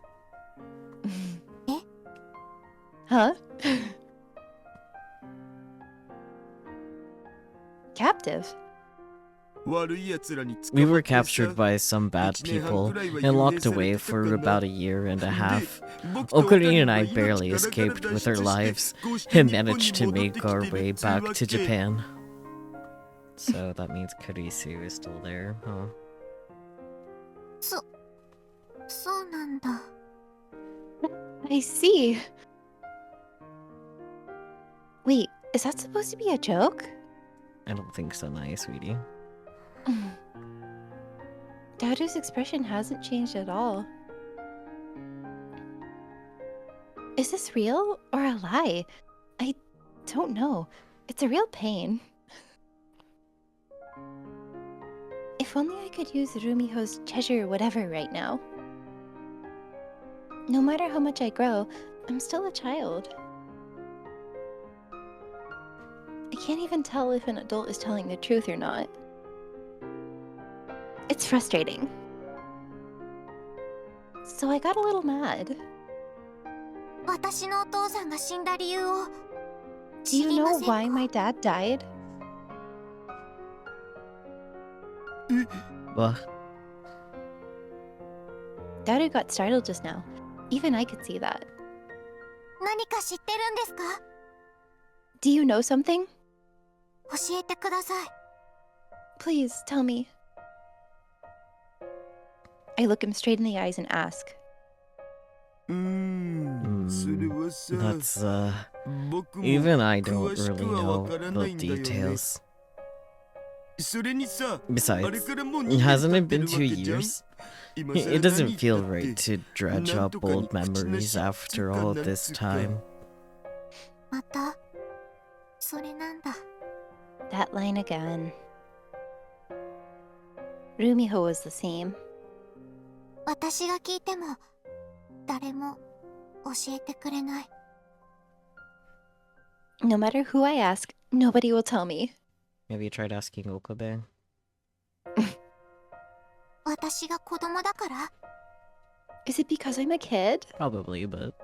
Huh? Captive? 悪い奴らに捕 We ま were ってさ captured by some bad 1年半 people くらいは and 幽閉 locked され away てたか for な about a year and a で half. 僕とオカリ Okarine ン and は I 命 barely からがら escaped 脱 with 出 our して lives こうして and 日本に managed to 戻っ make てき our てる way っつうわ back け to Japan. So that means Kurisu is still there, huh? そうなんだ。 I see. Wait, is that supposed to be a joke? I don't think so, nice, sweetie. Daru's expression hasn't changed at all. Is this real or a lie? I don't know. It's a real pain. If only I could use Rumiho's Cheshire whatever right now. No matter how much I grow, I'm still a child. I can't even tell if an adult is telling the truth or not. It's frustrating. So I got a little mad. 私のお父さんが死んだ理由を Do 知 you りま know せんか？ why my dad died? Well, Daru got startled just now. Even I could see that. 何か知ってるんですか？ Do you know something? 教えてください。 Please tell me. I look him straight in the eyes and ask. それはさ that's, 僕も even I don't 詳し really くはわ know からな the いんだよね details. それにさあれ Besides, からもう2年 hasn't 経 it ってる been わ 2けじゃん years? 今 It 更何 doesn't 言 feel ったっ right て to dredge なん up とかに old 口な memories し after つか all なん this つうか time. またそれなんだ。 That line again. Rumiho was the same. 私が聞いても誰も教えてくれない。 No matter who I ask, nobody will tell me. Have you tried asking Okabe? 私が子供だから Is it because I'm a kid? Probably, but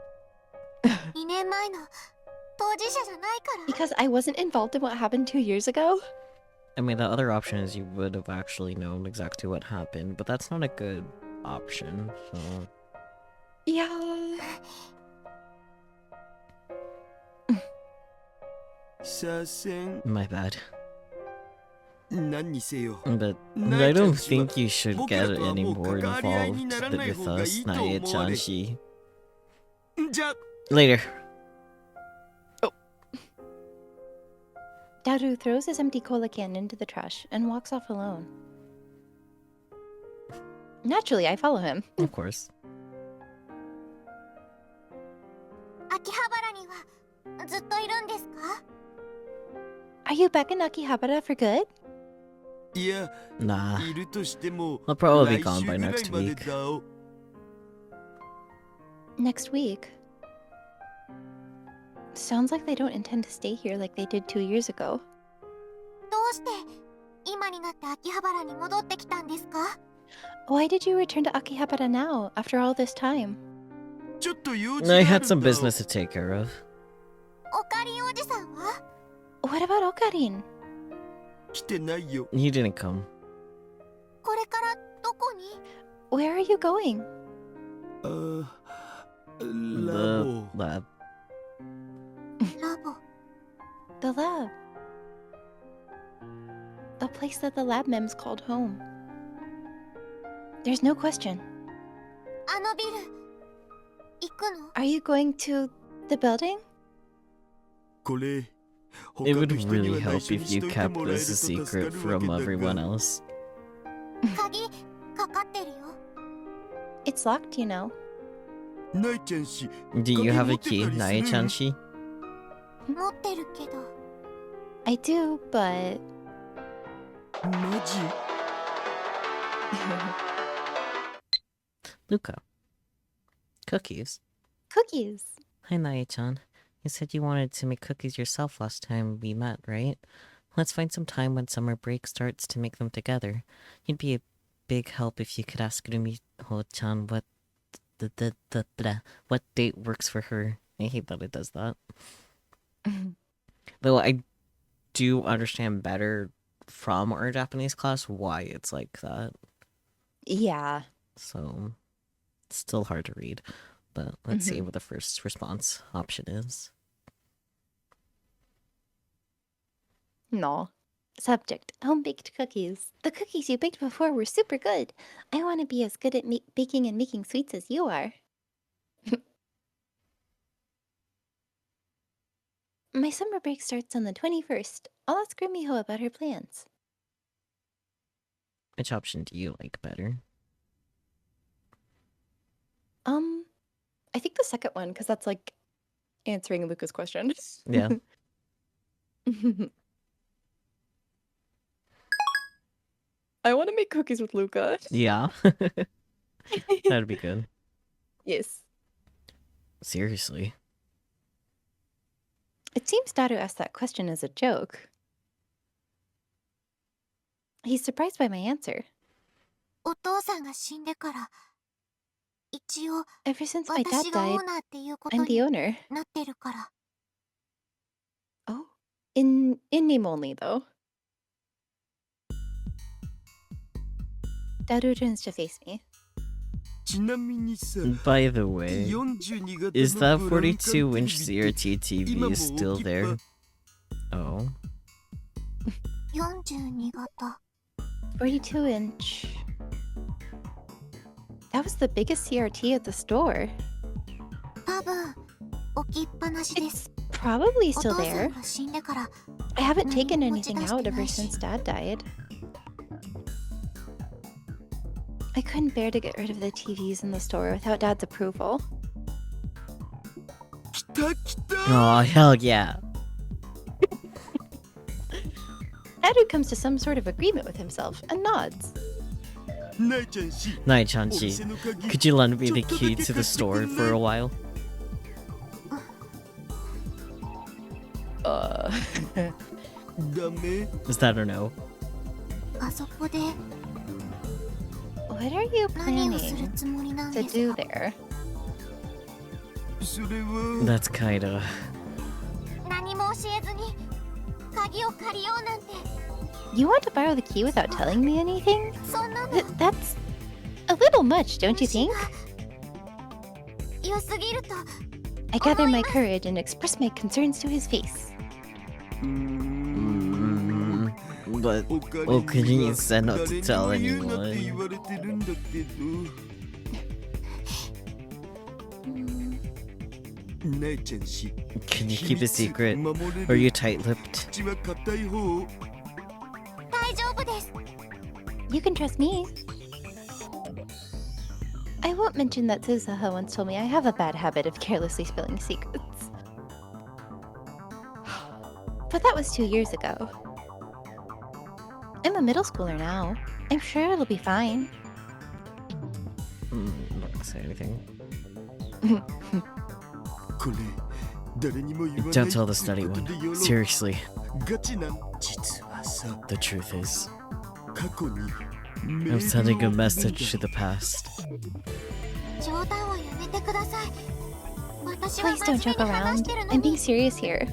2年前の Because I wasn't involved in what happened 2 years ago? I mean, the other option is you would have actually known exactly what happened, but that's not a good option, so... Yeah. 車線 My bad. 何にせよ But ナ I イちゃん don't ちは think you should 僕 get らとは any もう more 関わり合いに involved ならない with 方がい us, いと思われ Nae-chan-shi. じゃ Later. Daru throws his empty cola can into the trash and walks off alone. Naturally, I follow him. Of course. 秋葉原にはずっといるんですか？ Are you back in Akihabara for good? いや Nah. いるとしても I'll probably be 来 gone 週 by ぐらい next まで week. だお Next week? Sounds like they don't intend to stay here like they did 2 years ago. どうして今になって秋葉原に戻ってきたんですか？ Why did you return to Akihabara now, after all this time? ちょっと用事が I あ had る some んだお business to take care of. オカリンおじさんは？ What about Okarin? 来てないよ He didn't come. これからどこに？ Where are you going? あラ The ボ lab. ラボ。 The lab. The place that the lab mems called home. There's no question. あのビル行くの？ Are you going to the building? これ It would 他の人に really は help 内緒に if し you といて kept もらえる this と a 助か secret るわけ from だ everyone が else. 鍵かかってるよ。 It's locked, you know. ナイちゃんし Do you have a 鍵 key, 持ってたりする？ Nae-chan-shi? 持ってるけど。 I do, but マジ Luca. Cookies. cookies. Hi, Nae-chan. You said you wanted to make cookies yourself last time we met, right? Let's find some time when summer break starts to make them together. It'd be a big help if you could ask Rumiho-chan what date works for her. I hate that it does that. Though I do understand better from our Japanese class why it's like that. Yeah. So, it's still hard to read. But let's see what the first response option is. No. Subject: home-baked cookies. The cookies you baked before were super good. I want to be as good at baking and making sweets as you are. My summer break starts on the 21st. I'll ask Rumiho about her plans. Which option do you like better? I think the second one, because that's like answering Luca's question. Yeah. I want to make cookies with Luca. Yeah. That'd be good. Yes. Seriously. It seems Daru asked that question as a joke. He's surprised by my answer. お父さんが死んでから一応 Ever since my dad 私がオ died, ーナーっていうこと I'm the に owner. なってるから。 Oh. In name only, though. Daru turns to face me. ちなみにさ By the way, 42型 is の that ブラウン管 42-inch テレビって CRT 今 TV も still 置きっぱ there? Oh. 42型。 42-inch. That was the biggest CRT at the store. 多分置きっぱなしです。 Probably お still 父さ there. んが死んでから I haven't taken Mm, anything what's out the ever best since Dad died. I couldn't bear to get rid of the TVs in the store without Dad's approval. 来た来た Oh, hell yeah. Daru comes to some sort of agreement with himself and nods. ナイちゃんし Nae-chan-shi, お店の鍵 could you lend me the key to the store for a while?ダメ Is that a no? あそこで What are you 何をする planning つもりなん to です do か？ there? それは That's kinda... 何も教えずに鍵を借りようなんて You want to borrow the key without telling me anything? そんなの That's a little much, don't you think? 良すぎると I gather my courage and express my concerns to his face. But お Okarin said not to tell 誰にも言うなって言 anyone. われてるんだけど姉ちゃんし Can you keep a secret? 守れ Or る are you tight-lipped? 口は硬い方大丈夫です You can trust me. I won't mention that Susaha once told me I have a bad habit of carelessly spilling secrets. But that was 2 years ago. I'm a middle schooler now. I'm sure it'll be fine. I'm not gonna say anything. これ誰にも言わない Don't tell the study こと one. でよろ Seriously, ガチなん実はさ the truth is, 過去に I'm sending a message to the past. 冗談はやめてください私は Please 真 don't 面 joke 目に話し around. てるの I'm に being serious here.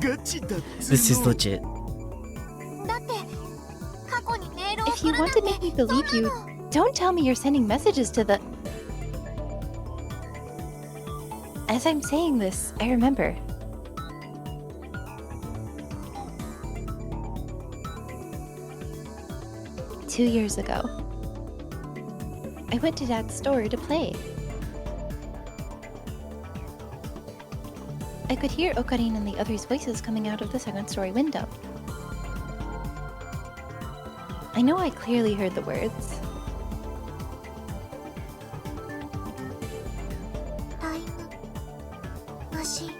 ガチだっつ This is の legit. だって過去にメールを If 送 you るなん want て to make me そん believe な you, の don't tell me you're sending messages to the... As I'm saying this, I remember. Two years ago, I went to Dad's store to play. I could hear Okarin and the others' voices coming out of the second-story window. I know I clearly heard the words. タイムマシン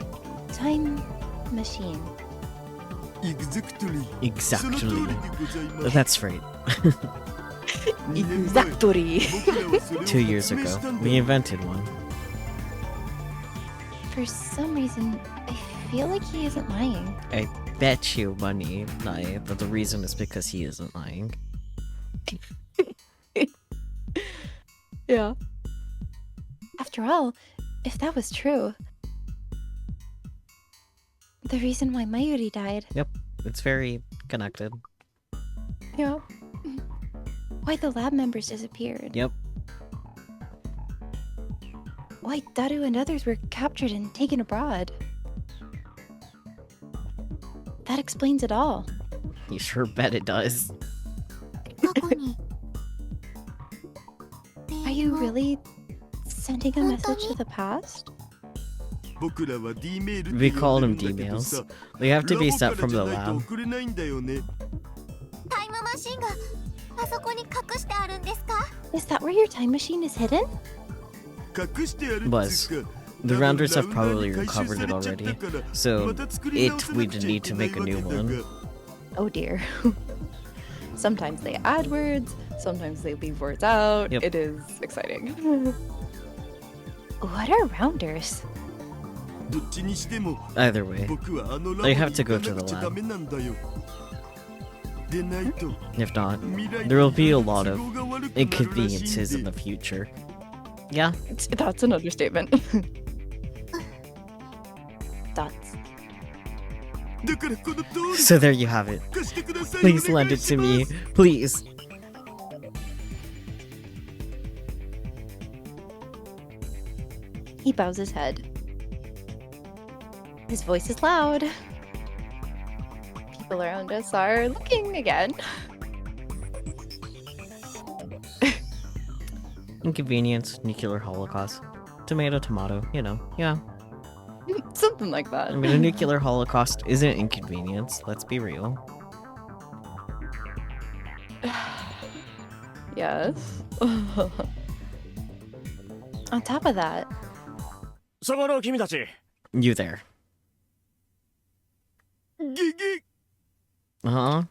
Time machine. Exactly Exactly. その通りでございます That's right. 2年前 Exactly. 僕らはそれを 2 years 発明 ago, したんだ we invented one. For some reason, I feel like he isn't lying. I bet you money, Nai, that the reason is because he isn't lying. Yeah. After all, if that was true, the reason why Mayuri died, It's very connected. yeah, why the lab members disappeared, Yep. why Daru and others were captured and taken abroad. That explains it all. You sure bet it does. 過去に Are you really sending a message to the past? 僕らは D メールって We 呼 call ん them でるんだけど D-mails. さ They have to be ラボ sent から from じゃ the ないと lab. 送れないんだよねタイムマシンがあそこに隠してあるんですか Is that where your time machine is hidden? 隠してやるっ Was. つうか The 多分 rounders have ラウンダー probably に回収 recovered さ it れちゃった already. から So また作り it 直さ we なく would ちゃい need け to ない make a わけ new だ one. が Oh dear. Sometimes they add words, sometimes they leave words out. Yep. It is exciting. What are rounders? どっちにしても Either way, 僕はあのラボ They に have to 行 go か to な the くちゃ lab. ダメなんだよでないと if not, 未来 there will be a に lot of 都合が悪くなるらしいん inconveniences in で the future. Yeah, That's an understatement. Thoughts. だからこの通り so there you have it. 貸してください Please お願 lend い it し to ま me. す Please. He bows his head. His voice is loud. People around us are looking again. Inconvenience, nuclear holocaust. Tomato, tomato, you know, yeah. Something like that. I mean, a nuclear holocaust isn't inconvenience, let's be real. Yes. On top of that, そこの君たち You there. ゲゲ Uh-huh.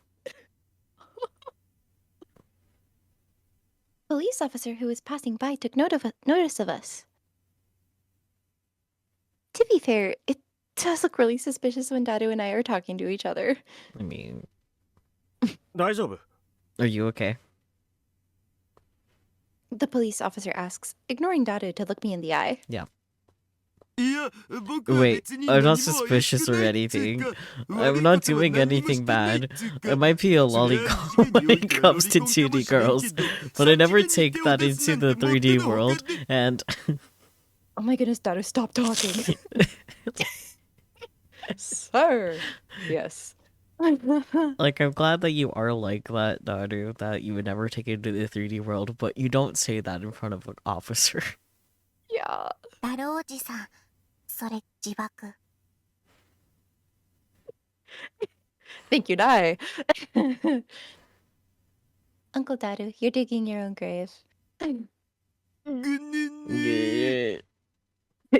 police officer who was passing by took notice of us. To be fair, it does look really suspicious when Dadu and I are talking to each other. I mean, 大丈夫 are you okay? The police officer asks, ignoring Dadu to look me in the eye. Wait, I'm not suspicious or anything. I'm not doing anything bad. I might be a lollipop when it comes to 2D girls, but I never take that into the 3D world, and... Oh my goodness, Daru, stop talking. Sir. Yes. Like, I'm glad that you are like that, Naru, that you would never take it into the 3D world, but you don't say that in front of an officer. Yeah. ダルおじさん、それ自爆。Thank you, Dai. Uncle Daru, you're digging your own grave.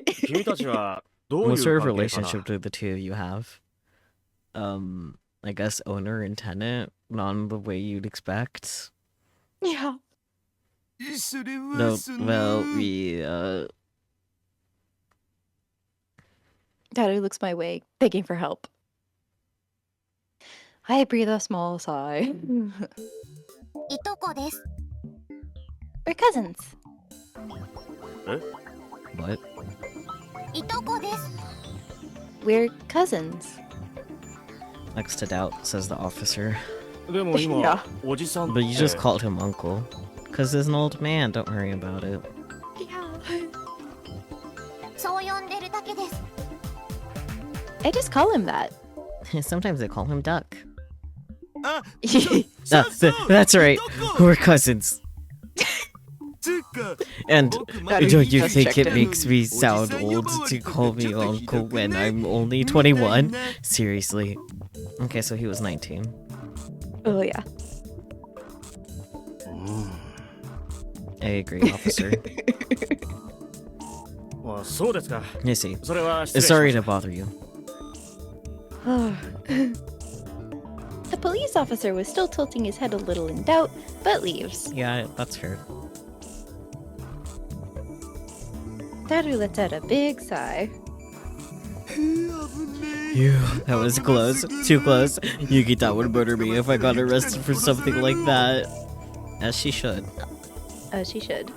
君たちはどうい What う sort of 関係かな relationship do the two of you have? I guess owner and tenant, not in the way you'd expect. Yeah. No, well, we, Daru looks my way, begging for help. I breathe a small sigh. いとこです。 We're cousins. what? いとこです。 We're cousins. Next to doubt, says the officer. でも今、 Yeah. おじさんっ But you て just called him uncle. Cause he's an old man, don't worry about it. Yeah. そう呼んでるだけです。 I just call him that. Sometimes they call him Duck. あ、 That's right. We're cousins. つうか And 僕 That ま is- don't you just think checked it in. makes me sound old to call me uncle when I'm only 21? Seriously. Okay, so he was 19. Oh, yeah. I agree, officer. あ、そうですか。 You see. それは失礼し Sorry ま to bother you. The police officer was still tilting his head a little in doubt, but leaves. Yeah, that's fair. Daru lets out a big sigh. Phew, that was close. Too close. Yukita would murder me if I got arrested for something like that. As she should. As she should.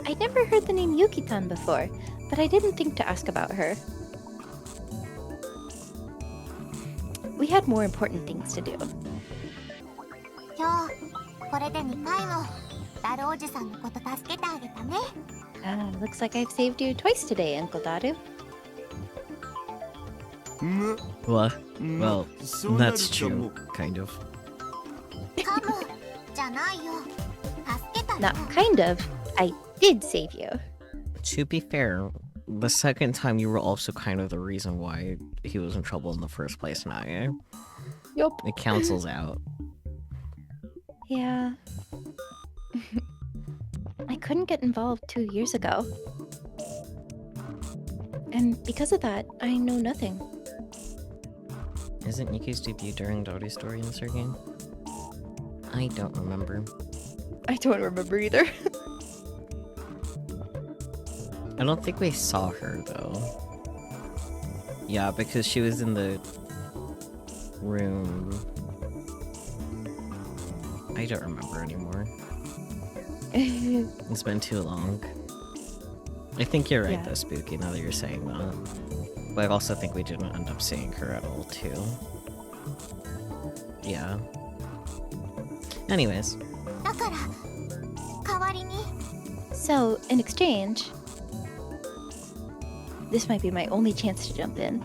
I'd never heard the name Yuki-tan before, but I didn't think to ask about her. We had more important things to do. 今日これで2回もダルおじさんのこと助けてあげたね。 Looks like I've saved you twice today, Uncle Daru. ま What? ま Well, そうなる that's かも true. Kind of. カムじゃないよ。助けたよ。 Not kind of. I did save you. To be fair, the second time you were also kind of the reason why he was in trouble in the first place now, yeah? Yup. It cancels out. Yeah. I couldn't get involved 2 years ago. And because of that, I know nothing. Isn't Yuki's debut during Dori's story in this game? I don't remember. I don't remember either. I don't think we saw her, though. Yeah, because she was in the room. I don't remember anymore. It's been too long. I think you're right, Yeah. though, Spooky, now that you're saying that. But I also think we didn't end up seeing her at all, too. Yeah. Anyways. だから代わりに So, in exchange, this might be my only chance to jump in.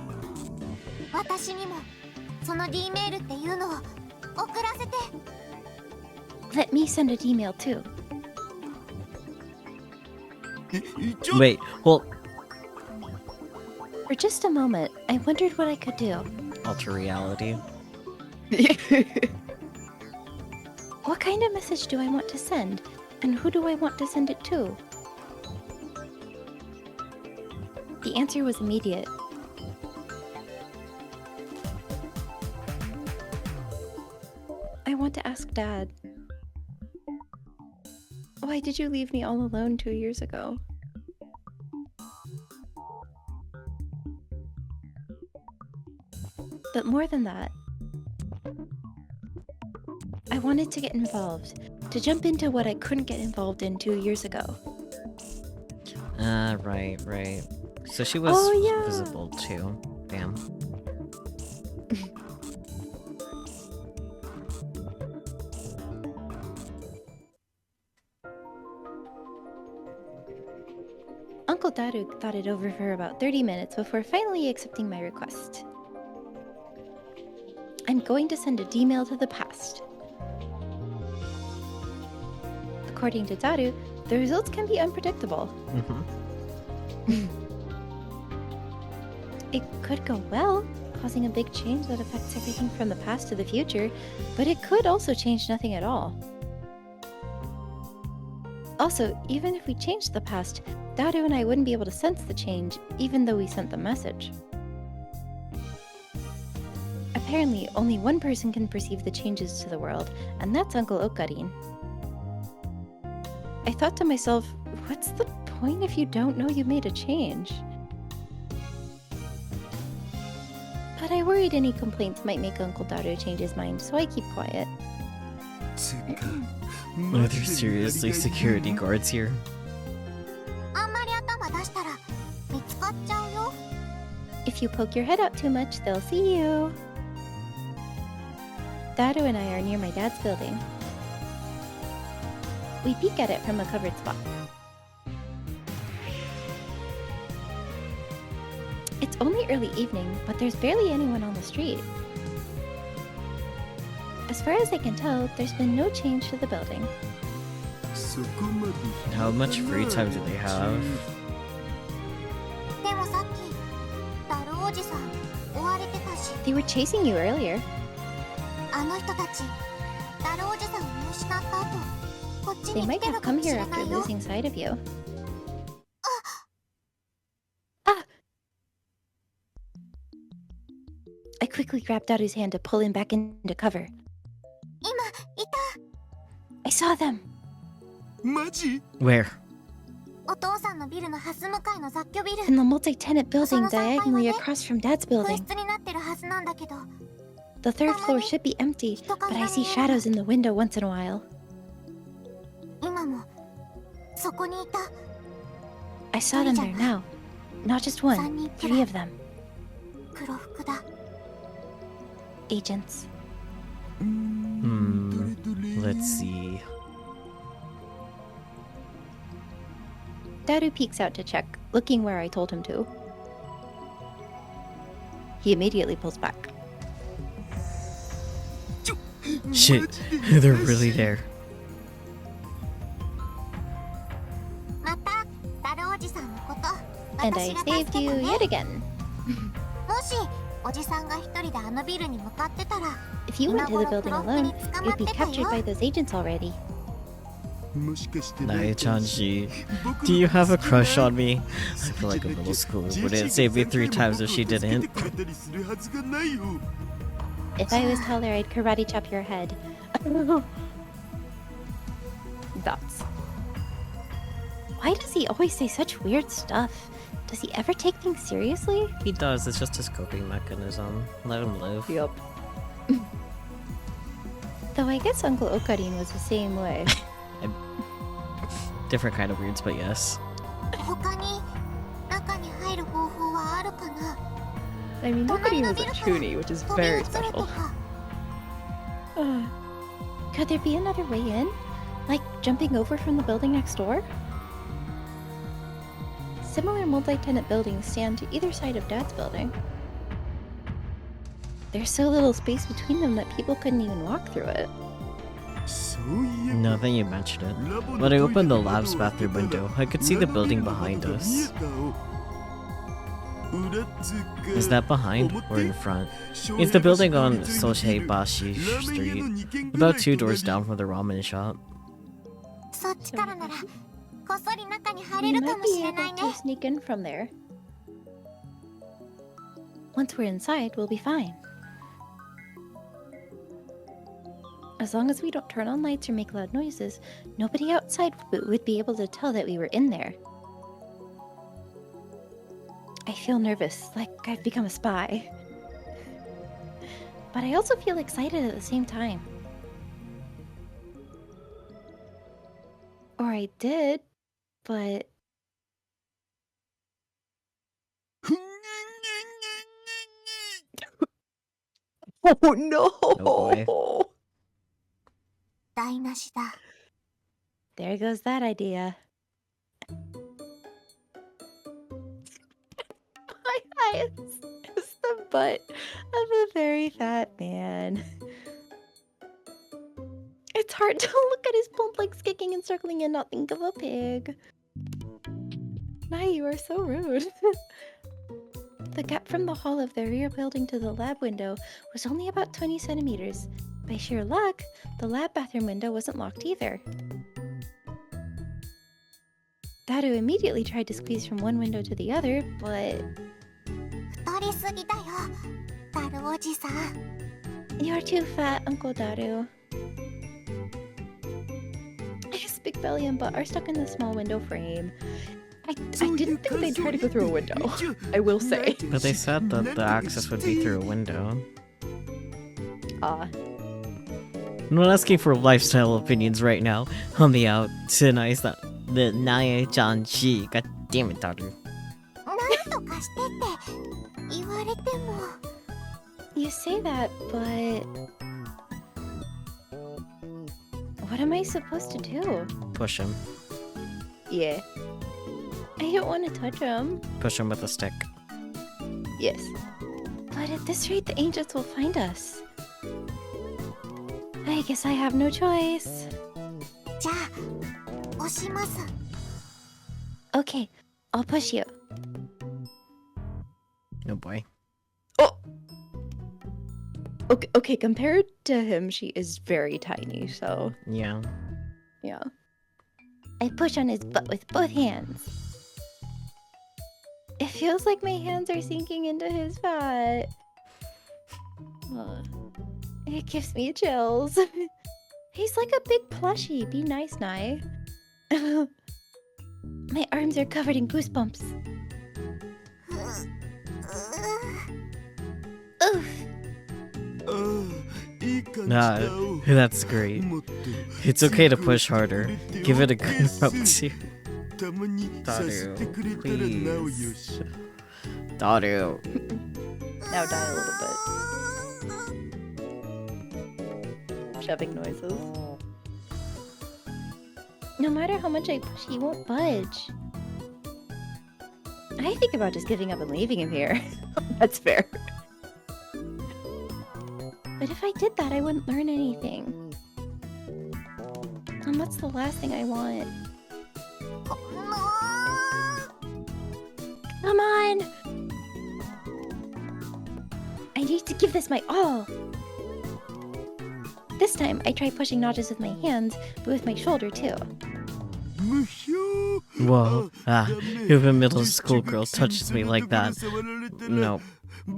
私にもその D メールっていうのを送らせて。 Let me send an email too. ちょ Wait, well, For just a moment, I wondered what I could do. alter reality. What kind of message do I want to send? And who do I want to send it to? The answer was immediate. I want to ask Dad. Why did you leave me all alone 2 years ago? But more than that, I wanted to get involved, to jump into what I couldn't get involved in 2 years ago. Right. So she was visible too. Damn. Uncle Daru thought it over for about 30 minutes before finally accepting my request. I'm going to send a D-mail to the past. According to Daru, the results can be unpredictable. It could go well, causing a big change that affects everything from the past to the future, but it could also change nothing at all. Also, even if we changed the past, Daru and I wouldn't be able to sense the change, even though we sent the message. Apparently, only one person can perceive the changes to the world, and that's Uncle Okarin. I thought to myself, what's the point if you don't know you made a change? But I worried any complaints might make Uncle Daru change his mind, so I keep quiet. Are there seriously security guards here? あんまり頭出したら見つかっちゃうよ。 If you poke your head out too much, they'll see you. Daru and I are near my dad's building. We peek at it from a covered spot. It's only early evening, but there's barely anyone on the street. As far as I can tell, there's been no change to the building. How much free time do they have? でもさっきダルおじさん追われてたし、 They were chasing you earlier. あの人たちダルおじさんを見失った後、こっち They に might 来て have るか come もし here れ after ないよ。 losing sight of you. I quickly grabbed Daru's hand to pull him back into cover. 今いた。 I saw them! マジ？ Where? お父さんのビルのハス向かいの雑居ビル。 In the multi-tenant building diagonally across from Dad's 空 building. 室になってるはずなんだけど、 The third floor should be empty, but I see shadows in the window once in a while. 今もそこにいた。 I saw them there now. Not just one, 3 of them. 黒服だ。 Agents. Let's see. Daru peeks out to check, looking where I told him to. He immediately pulls back. Shit, they're really there. またダルおじさんのこと。 And I 私が助 saved けた you ね。 yet again. もしおじさんが一人であのビルに向かってたら、 If you went to the building alone, you'd be 捕まってた captured よ。 by those agents already. もしかして Nae-chanji, do you have a crush on me? I feel like a middle schooler. Would it save me 3 times if she didn't? If I was taller, I'd karate chop your head. Thoughts. Why does he always say such weird stuff? Does he ever take things seriously? He does, it's just his coping mechanism. Let him live. Yup. Though I guess Uncle Okarin was the same way. Different kind of weirds, but yes. 他に中に入る方法はあるかな。 I mean, 隣 nobody の was ビ a ルから toonie, which is 飛び very 移ると special. か。 Could there be another way in? Like jumping over from the building next door? Similar multi-tenant buildings stand to either side of Dad's building. There's so little space between them that people couldn't even walk through it. Now that you mention it. When I opened the lab's bathroom window, I could see the building behind us. Is that behind or in front? It's the building on Sosheibashi Street, about 2 doors down from the ramen shop. そっちからならこっそり中に入 We れるか might もし be れない able ね。 to sneak in from there. Once we're inside, we'll be fine. As long as we don't turn on lights or make loud noises, nobody outside would be able to tell that we were in there. I feel nervous, like I've become a spy. But I also feel excited at the same time. Or I did, but Oh no! Oh, 台無しだ。 There goes that idea. My eyes is the butt of a very fat man. It's hard to look at his plump legs kicking and circling and not think of a pig. Mai, you are so rude. The gap from the hall of the rear building to the lab window was only about 20 centimeters. By sheer luck, the lab bathroom window wasn't locked either. Daru immediately tried to squeeze from one window to the other, but 太りすぎだよ、ダルおじさん。 you're too fat, Uncle Daru. His big belly and butt are stuck in the small window frame. I didn't think they'd try to go through a window, I will say. But they said that the access would be through a window. Ah. I'm not asking for lifestyle opinions right now. On the out, tonight that the Nae-chan she. God damn it, Daru. なんとかしてって言われても。 You say that, but what am I supposed to do? Push him. Yeah. I don't want to touch him. Push him with a stick. Yes. But at this rate, the agents will find us. I guess I have no choice. じゃあ押します。 Okay, I'll push you. Oh boy. Oh! Okay, compared to him, she is very tiny, so Yeah. yeah. I push on his butt with both hands. It feels like my hands are sinking into his fat. It gives me chills. He's like a big plushie. Be nice, Nai. My arms are covered in goosebumps. Oof. Nah, that's great. It's okay to push harder. Give it a good rub too. Daru, please. Daru. Now die a little bit. Shoving noises. No matter how much I push, he won't budge. I think about just giving up and leaving him here. That's fair. But if I did that, I wouldn't learn anything. And that's the last thing I want. Come on! I need to give this my all! This time, I try pushing not just with my hands, but with my shoulder too. Whoa. If a middle school girl touches me like that. No. I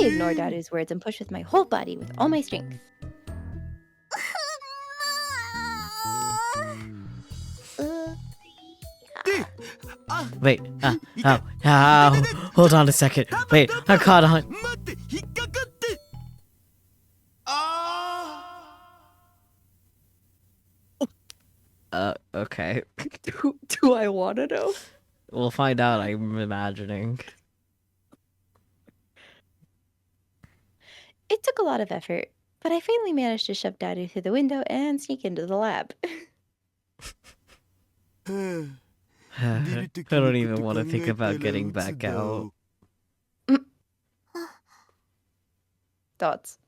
ignore Daru's words and push with my whole body with all my strength. Wait. Ow. Hold on a second. Wait, I caught on. Okay. Do I want to know? We'll find out, I'm imagining. It took a lot of effort, but I finally managed to shove Daru through the window and sneak into the lab. I don't even want to think about getting back out. Thoughts?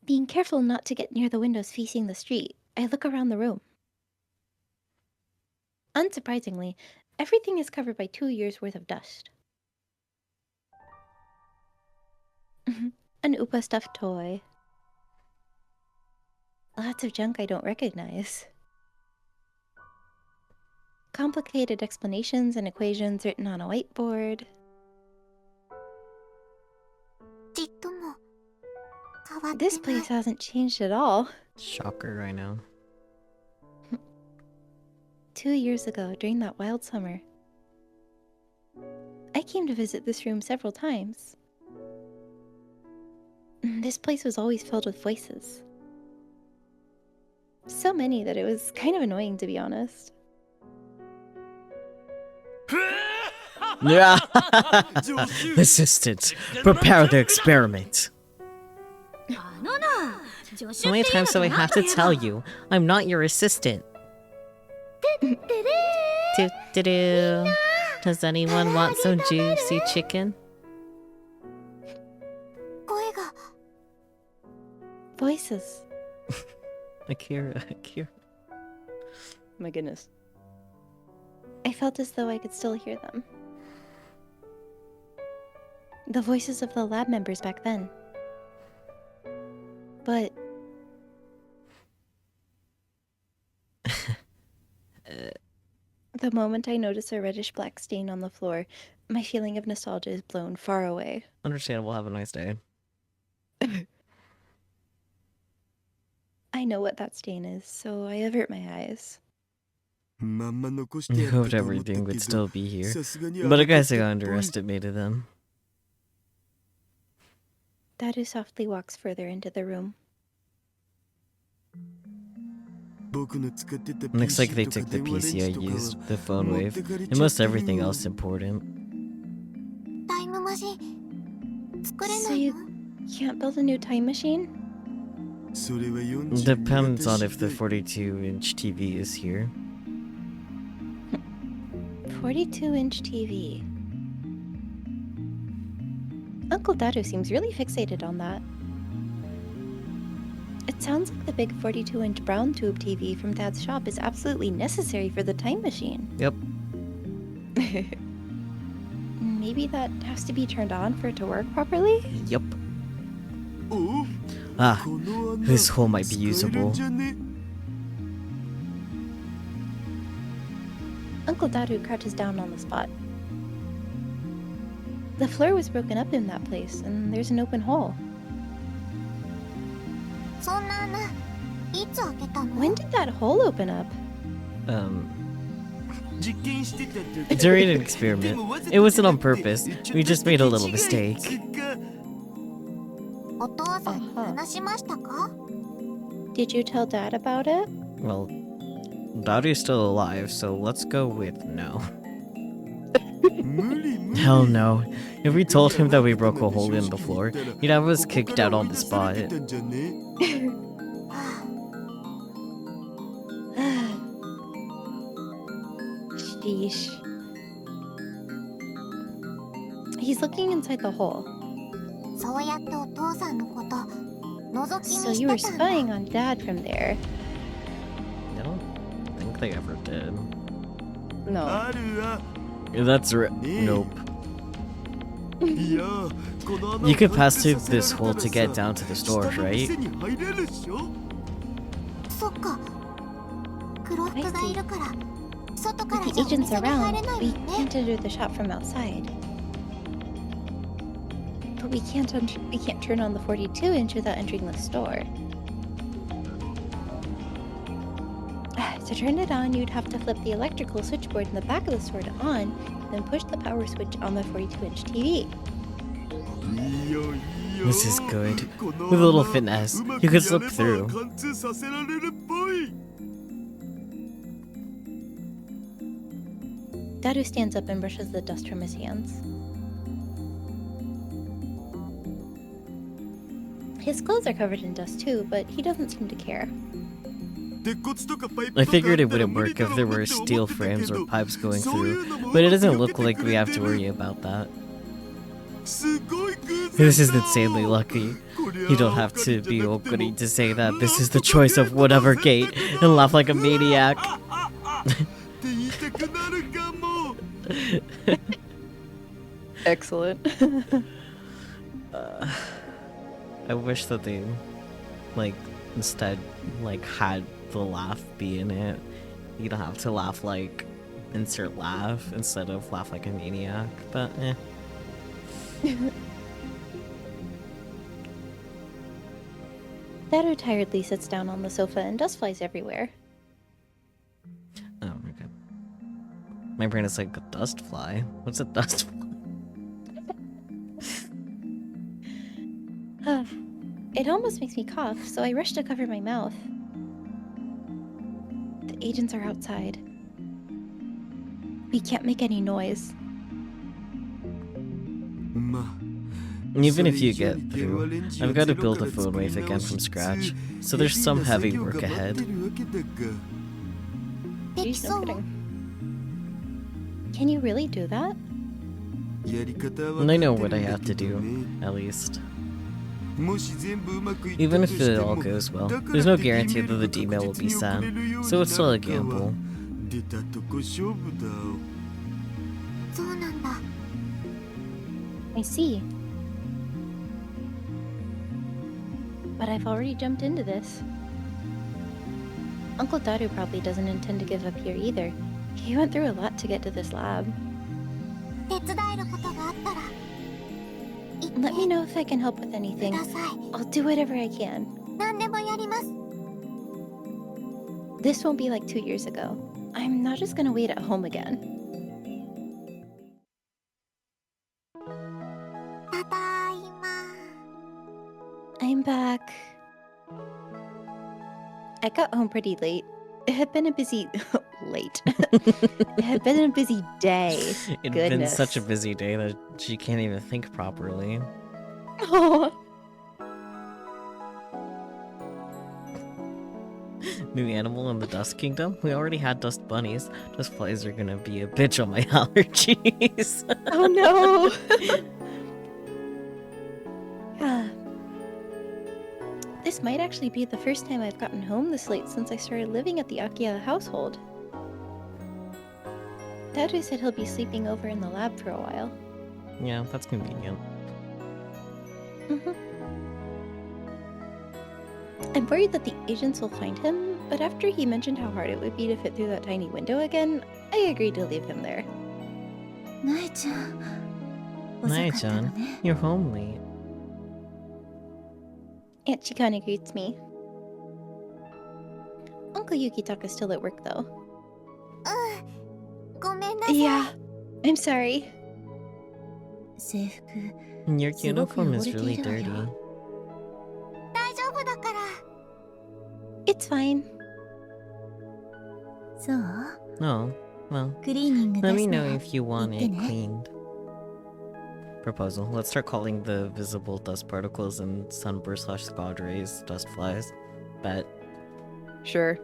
Being careful not to get near the windows facing the street, I look around the room. Unsurprisingly, everything is covered by 2 years' worth of dust. An Upa stuffed toy. Lots of junk I don't recognize. Complicated explanations and equations written on a whiteboard. ちっとも変わって This ない。 place hasn't changed at all. Shocker right now. 2 years ago, during that wild summer, I came to visit this room several times. This place was always filled with voices. So many that it was kind of annoying, to be honest. Yeah. Assistant, prepare the experiment. How many times do I have to tell you? I'm not your assistant. Do-do-do. Does anyone want some juicy chicken? 声が Voices. Akira. My goodness. I felt as though I could still hear them. The voices of the lab members back then. But... the moment I notice a reddish-black stain on the floor, my feeling of nostalgia is blown far away. Understandable, have a nice day. I know what that stain is, so I avert my eyes. I hoped everything would still be here, but I guess I underestimated them. Daru softly walks further into the room. Looks like they took the PC I used, the phone wave, and most everything else important. タイムマシン作れな So い you の can't build a new time machine? Depends on if the 42-inch TV is here. 42-inch TV. Uncle Daru seems really fixated on that. It sounds like the big 42-inch brown tube TV from Dad's shop is absolutely necessary for the time machine. Yep. Maybe that has to be turned on for it to work properly? Yep. Ah, this hole might be usable. Uncle Daru crouches down on the spot. The floor was broken up in that place, and there's an open hole. そんな穴いつ開けたの When did that hole open up? During an experiment. It wasn't on purpose. We just made a little mistake. お父さんに話しましたか Did you tell Dad about it? Well, Daru's still alive, so let's go with no. Hell no. If we told him that we broke a hole in the floor, he'd have us kicked out on the spot. Sheesh. He's looking inside the hole. そうやってお父さんのこと覗き So 見 you were してたんだ spying on Dad from there. I don't think they ever did. No. That's nope. You could pass through this hole to get down to the stores, right? そっか黒服がいるから外から With じ the ゃお agents 店に入れ around, ない we もんね can't enter the shop from outside. But we can't turn on the 42-inch without entering the store. To turn it on, you'd have to flip the electrical switchboard in the back of the store to on, then push the power switch on the 42-inch TV. This is good. With a little finesse, you could slip through. Daru stands up and brushes the dust from his hands. His clothes are covered in dust too, but he doesn't seem to care. I figured it wouldn't work if there were steel frames or pipes going through, but it doesn't look like we have to worry about that. This is insanely lucky. You don't have to be Okuri to say that this is the choice of whatever gate and laugh like a maniac. Excellent. I wish that they, instead, had the laugh be in it. You don't have to laugh like insert laugh instead of laugh like a maniac, but eh. Daru tiredly sits down on the sofa and dust flies everywhere. Oh, okay. My brain is like, a dust fly? What's a dust fly? It almost makes me cough, so I rush to cover my mouth. The agents are outside. We can't make any noise. Even if you get through, I've got to build a phone wave again from scratch, so there's some heavy work ahead. でき Jeez, そ no う？ kidding. Can you really do that? And I know what I have to do, at least. Even if it all goes well, there's no guarantee that the D-mail will be sent, so it's still a gamble. そうなんだ。 I see. But I've already jumped into this. Uncle Daru probably doesn't intend to give up here either. He went through a lot to get to this lab. 手伝えることがあったら言って Let me know if I can help with く anything. ださい。 I'll do whatever I can. 何でもやります。 This won't be like 2 years ago. I'm not just gonna wait at home again. ただいま。 I'm back. I got home pretty late. It had been a busy... late. It had been a busy day. It'd been Goodness. such a busy day that she can't even think properly. Oh, New animal in the Dust Kingdom? We already had dust bunnies. Dust flies are gonna be a bitch on my allergies. oh no! Ah. This might actually be the first time I've gotten home this late since I started living at the Akiya household. Daru said he'll be sleeping over in the lab for a while. Yeah, that's convenient. I'm worried that the agents will find him, but after he mentioned how hard it would be to fit through that tiny window again, I agreed to leave him there. なえちゃん。遅かったのね。 You're home late. Aunt Chikane greets me. Uncle Yukitaka's still at work though. ごめんなさい。 Yeah, I'm sorry. 制服 Your すごく uniform 汚 is れて really いるわ dirty. よ。大丈夫だから。 It's fine. そう？ Oh, well, クリーニング let 出 me す know の if you want 言って it ね。 cleaned. Proposal. Let's start calling the visible dust particles and sunburst/squad rays dust flies. Bet. Sure.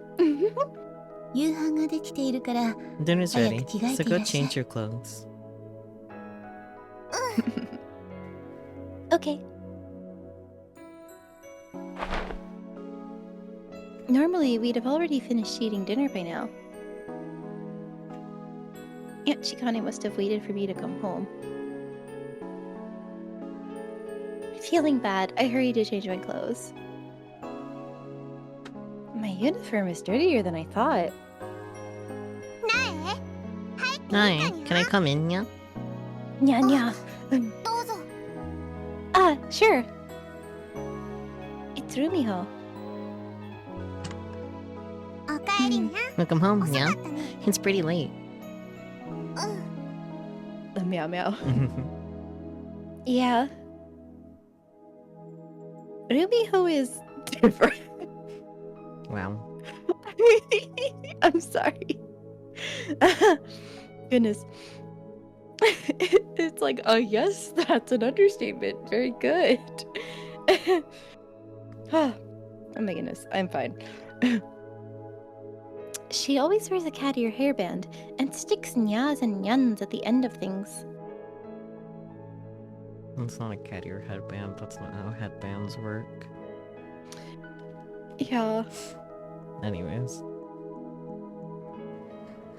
夕飯ができているから Dinner's 早 ready, く着替え so てい go らっしゃい。 change your clothes. Okay. Normally, we'd have already finished eating dinner by now. Aunt Chikane must have waited for me to come home. Feeling bad, I hurried to change my clothes. My uniform is dirtier than I thought. なえ、入っていい Hi, かに can I な。 come in, yeah? Nya nya. どうぞ。 Ah, sure. It's Rumiho. おかえりな。 Welcome home, 遅か yeah? ったね。 It's pretty late. うん。 Meow meow. Yeah. Rumiho is different. Wow. I'm sorry. Goodness. It's like, oh yes, that's an understatement. Very good. Oh my goodness, I'm fine. She always wears a cat ear hairband and sticks nyas and nyans at the end of things. That's not a cat ear headband. That's not how headbands work. Yeah. Anyways.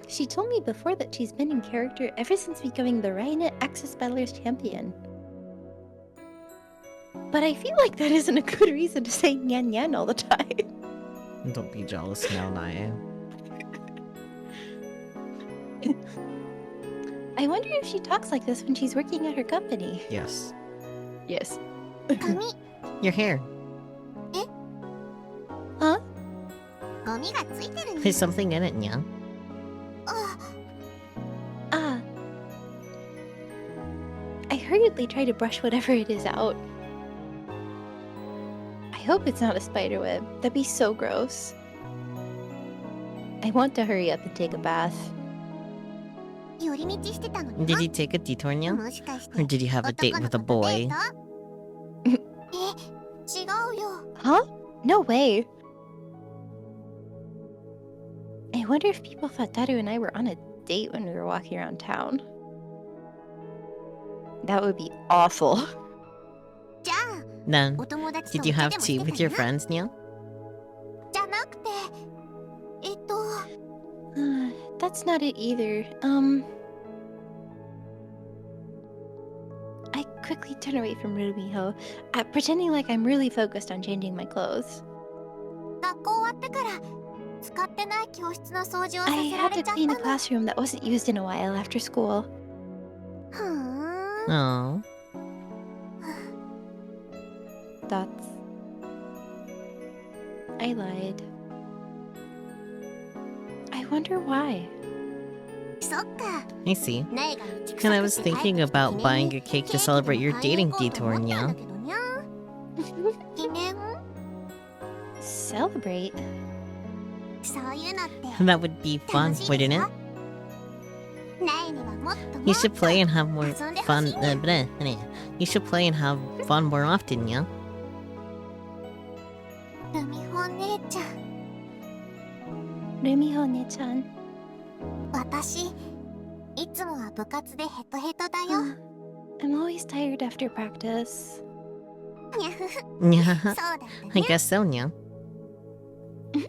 She told me before that she's been in character ever since becoming the Rainet Axis Battlers champion. But I feel like that isn't a good reason to say nyan nyan all the time. Don't be jealous now, Nae. I wonder if she talks like this when she's working at her company. Yes. Yes. 髪、 Your hair. Huh? ゴミがついてるね。 There's something in it, yeah? あ、 Ah. I hurriedly try to brush whatever it is out. I hope it's not a spider web. That'd be so gross. I want to hurry up and take a bath. 寄り道してたのに Did な you take a detour, Nya? もしかして Or did you have a date 男の with a 子とデ boy? ート違うよ Huh? No way. I wonder if people thought Daru and I were on a date when we were walking around town. That would be awful. じゃあ Then, お友達と did you お茶 have でも tea して with た your の friends, Nya? じゃなくてThat's not it either. I quickly turn away from Rumiho, pretending like I'm really focused on changing my clothes. 学校終わってから使ってない教室の掃除をさ I せら had れ to ちゃった clean a の classroom that wasn't used in a while after school. ふーん Oh. That's... I lied. I wonder why. そっか I see. 苗が道 And I 草 was 食って帰って thinking きた about 記念 buying に a cake ケ to ーキでも celebrate your 買い dating に行こうと detour, 思ったん Nya. だけどにゃ記念 Celebrate? そういうのって That would be 楽 fun, しいで wouldn't し it? ょ苗にはもっとも You っ should と play and have more 遊んでほ fun. しいにゃ You should play and have fun more often, Nya. ルミホ姉ちゃん Rumiho ne-chan. 私いつもは部活でヘトヘトだよ I'm always tired after practice. にゃふふ Yeah, そうだった I ね guess so, Nya.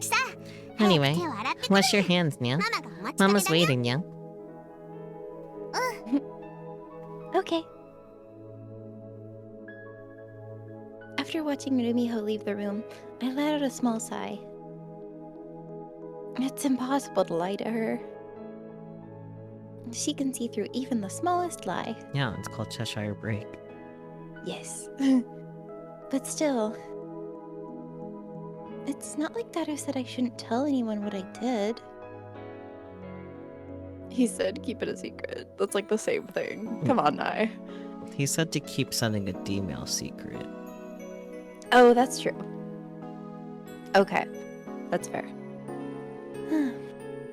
さあ Anyway, 早く手を洗ってくれ wash your hands, Nya. ママがお待ちかね Mama's だよ waiting, Nya. Okay. After watching Rumiho leave the room, I let out a small sigh. It's impossible to lie to her. She can see through even the smallest lie. Yeah, it's called Cheshire Break. Yes. But still, it's not like Daru said I shouldn't tell anyone what I did. He said keep it a secret. That's like the same thing. Come on, Nai. He said to keep sending a D-mail secret. Oh, that's true. Okay. That's fair.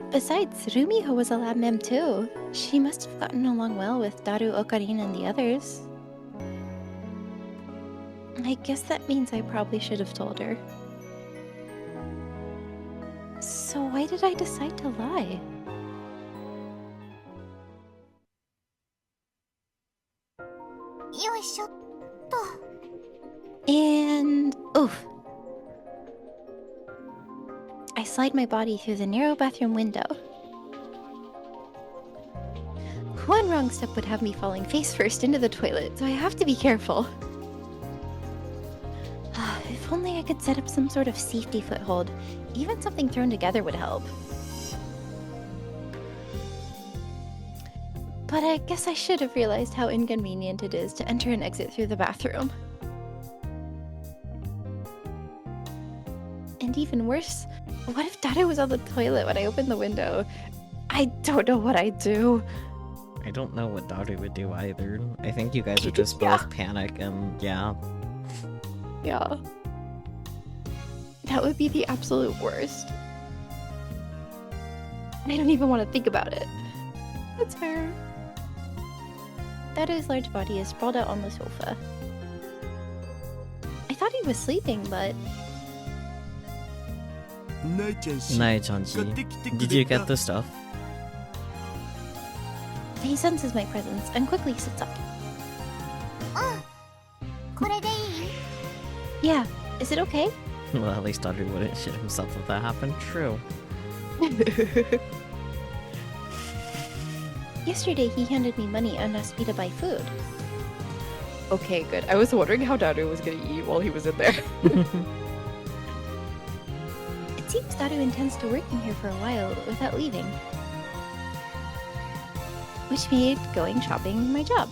Besides, Rumiho was a lab mem too. She must have gotten along well with Daru, Okarin, and the others. I guess that means I probably should have told her. So why did I decide to lie? And oof. I slide my body through the narrow bathroom window. One wrong step would have me falling face first into the toilet, so I have to be careful. If only I could set up some sort of safety foothold. Even something thrown together would help. But I guess I should have realized how inconvenient it is to enter and exit through the bathroom. And even worse, what if Daru was on the toilet when I opened the window? I don't know what I'd do. I don't know what Daru would do either. I think you guys would just both panic and yeah. Yeah. That would be the absolute worst. I don't even want to think about it. That's fair. Daru's large body is sprawled out on the sofa. I thought he was sleeping, but... Nai-chan-ji, did you get the stuff? He senses my presence and quickly sits up. Yeah, is it okay? Well, at least Daru wouldn't shit himself if that happened. True. Yesterday he handed me money and asked me to buy food. Okay, good. I was wondering how Daru was gonna eat while he was in there. It seems Daru intends to work in here for a while without leaving. Which made going shopping my job.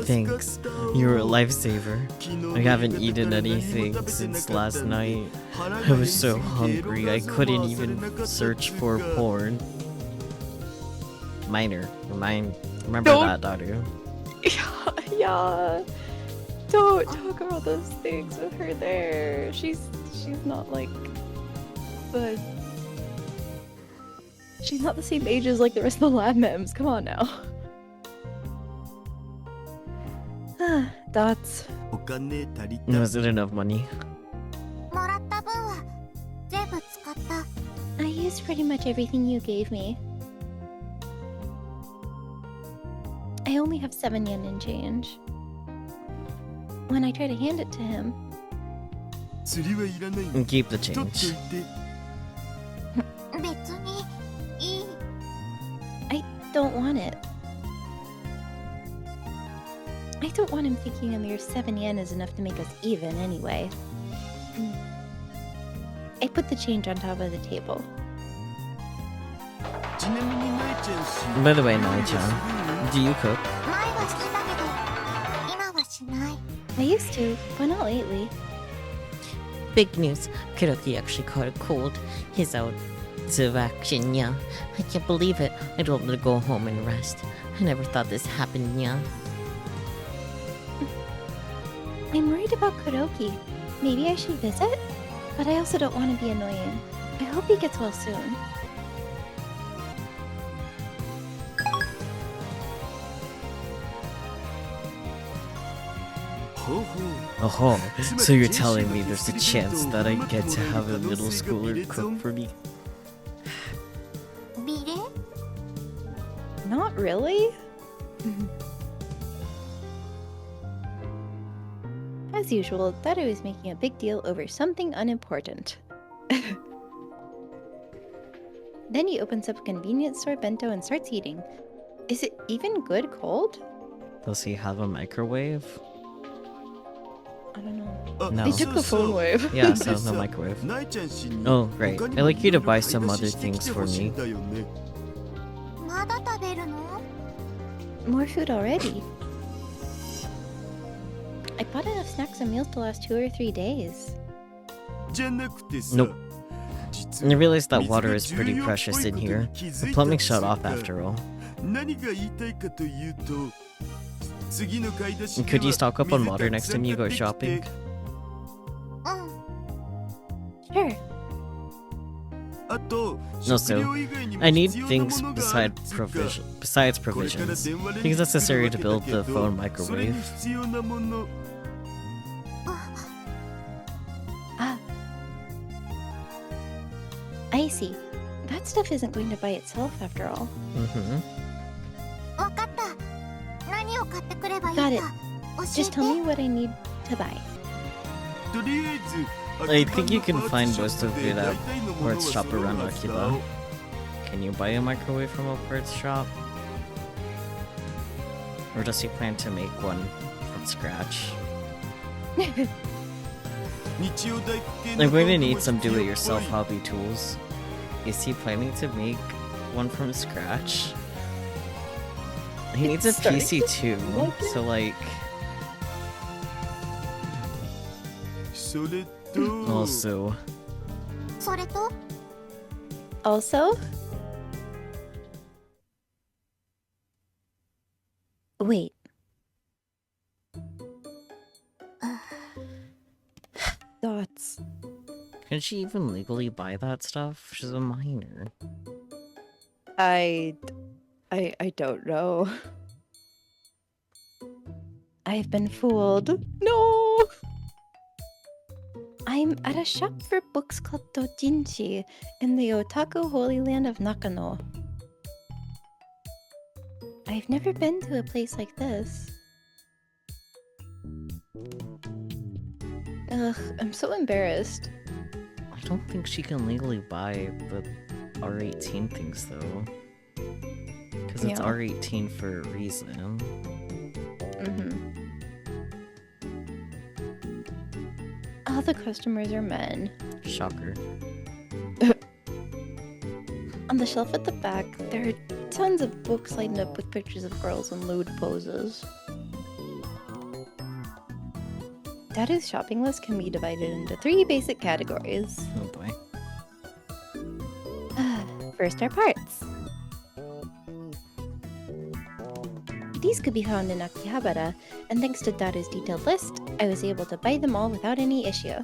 Thanks. You're a lifesaver. I haven't eaten anything since last night. I was so hungry I couldn't even search for porn. Remember that, Daru. Yeah. Don't talk about those things with her there. She's not like the... She's not the same age as like the rest of the lab mems. Come on now. Dots. お金足りた Was it enough money? もらった分は全部使った。 I used pretty much everything you gave me. I only have 7 yen in change. When I try to hand it to him, 釣りはいらないんだ And keep the 取っとい change. て別にいい。 I don't want it. I don't want him thinking a mere 7 yen is enough to make us even anyway. I put the change on top of the table. ちなみにナイちゃんし By the way, Nai-chan, do you cook? 前はしてたけど今はしない。 I used to, but not lately. Big news. Kuroki actually caught a cold. He's out of action, yeah. I can't believe it. I told him to go home and rest. I never thought this happened, yeah. I'm worried about Kuroki. Maybe I should visit? But I also don't want to be annoying. I hope he gets well soon. Oh, so you're telling me there's a chance that I get to have a middle schooler cook for me? ビレ Not really. As usual, thought I was making a big deal over something unimportant. Then he opens up a convenience store bento and starts eating. Is it even good cold? Does he have a microwave? I don't know. あ No. They took the phone wave. Yeah, so no microwave. ナイちゃんしに Oh, great. 他に I'd like you to も buy いろいろ some 買い出 other ししてき things て for ほしい me. んだよね まだ食べるの？ More food already. I bought enough snacks and meals to last 2 or 3 days. じゃなくてさ Nope. 実 And I は realized that 水 water が is 重 pretty 要っぽい precious in ことに here. 気づ The いた plumbing りす shut る off か after all. 何が言いたいかというと次の買い出し Could you に stock は up on 水 water たく next さん time you 買 go ってきて shopping? うん。 Sure. あと Also, 食料以外にも I need 必要な things ものがある besides っつうか besides これから provisions. 電話連 Things 絡する necessary わ to けだ build け the ど phone それに microwave. 必要なもの Ah. I see. That stuff isn't going to buy itself after all. Mm-hmm. わかった。何を買ってくればいい Got か it. 教え Just て。 tell me what I need to buy. とりあえず I think you can 秋葉 find のパー most ツショ of ップで it at 大体のものは parts shop 揃う around はずだ Akiba. Can you buy a microwave from a parts shop? Or does he plan to make one from scratch? 日曜大工系の I'm going to 道具 need も some 必要っぽい do-it-yourself hobby tools. Is he planning to make one from scratch? He needs a It's starting PC too, so like それと also それと Also? Wait. Dots. can she even legally buy that stuff? She's a minor. I don't know. I've been fooled. No! I'm at a shop for books called Dojinshi in the Otaku Holy Land of Nakano. I've never been to a place like this. Ugh, I'm so embarrassed. I don't think she can legally buy the R18 things though. Because it's Yeah. R18 for a reason. Mm-hmm. All the customers are men. Shocker. On the shelf at the back, there are tons of books lined up with pictures of girls in lewd poses. Daru's shopping list can be divided into 3 basic categories. Oh boy. First are parts. These could be found in Akihabara, and thanks to Daru's detailed list, I was able to buy them all without any issue.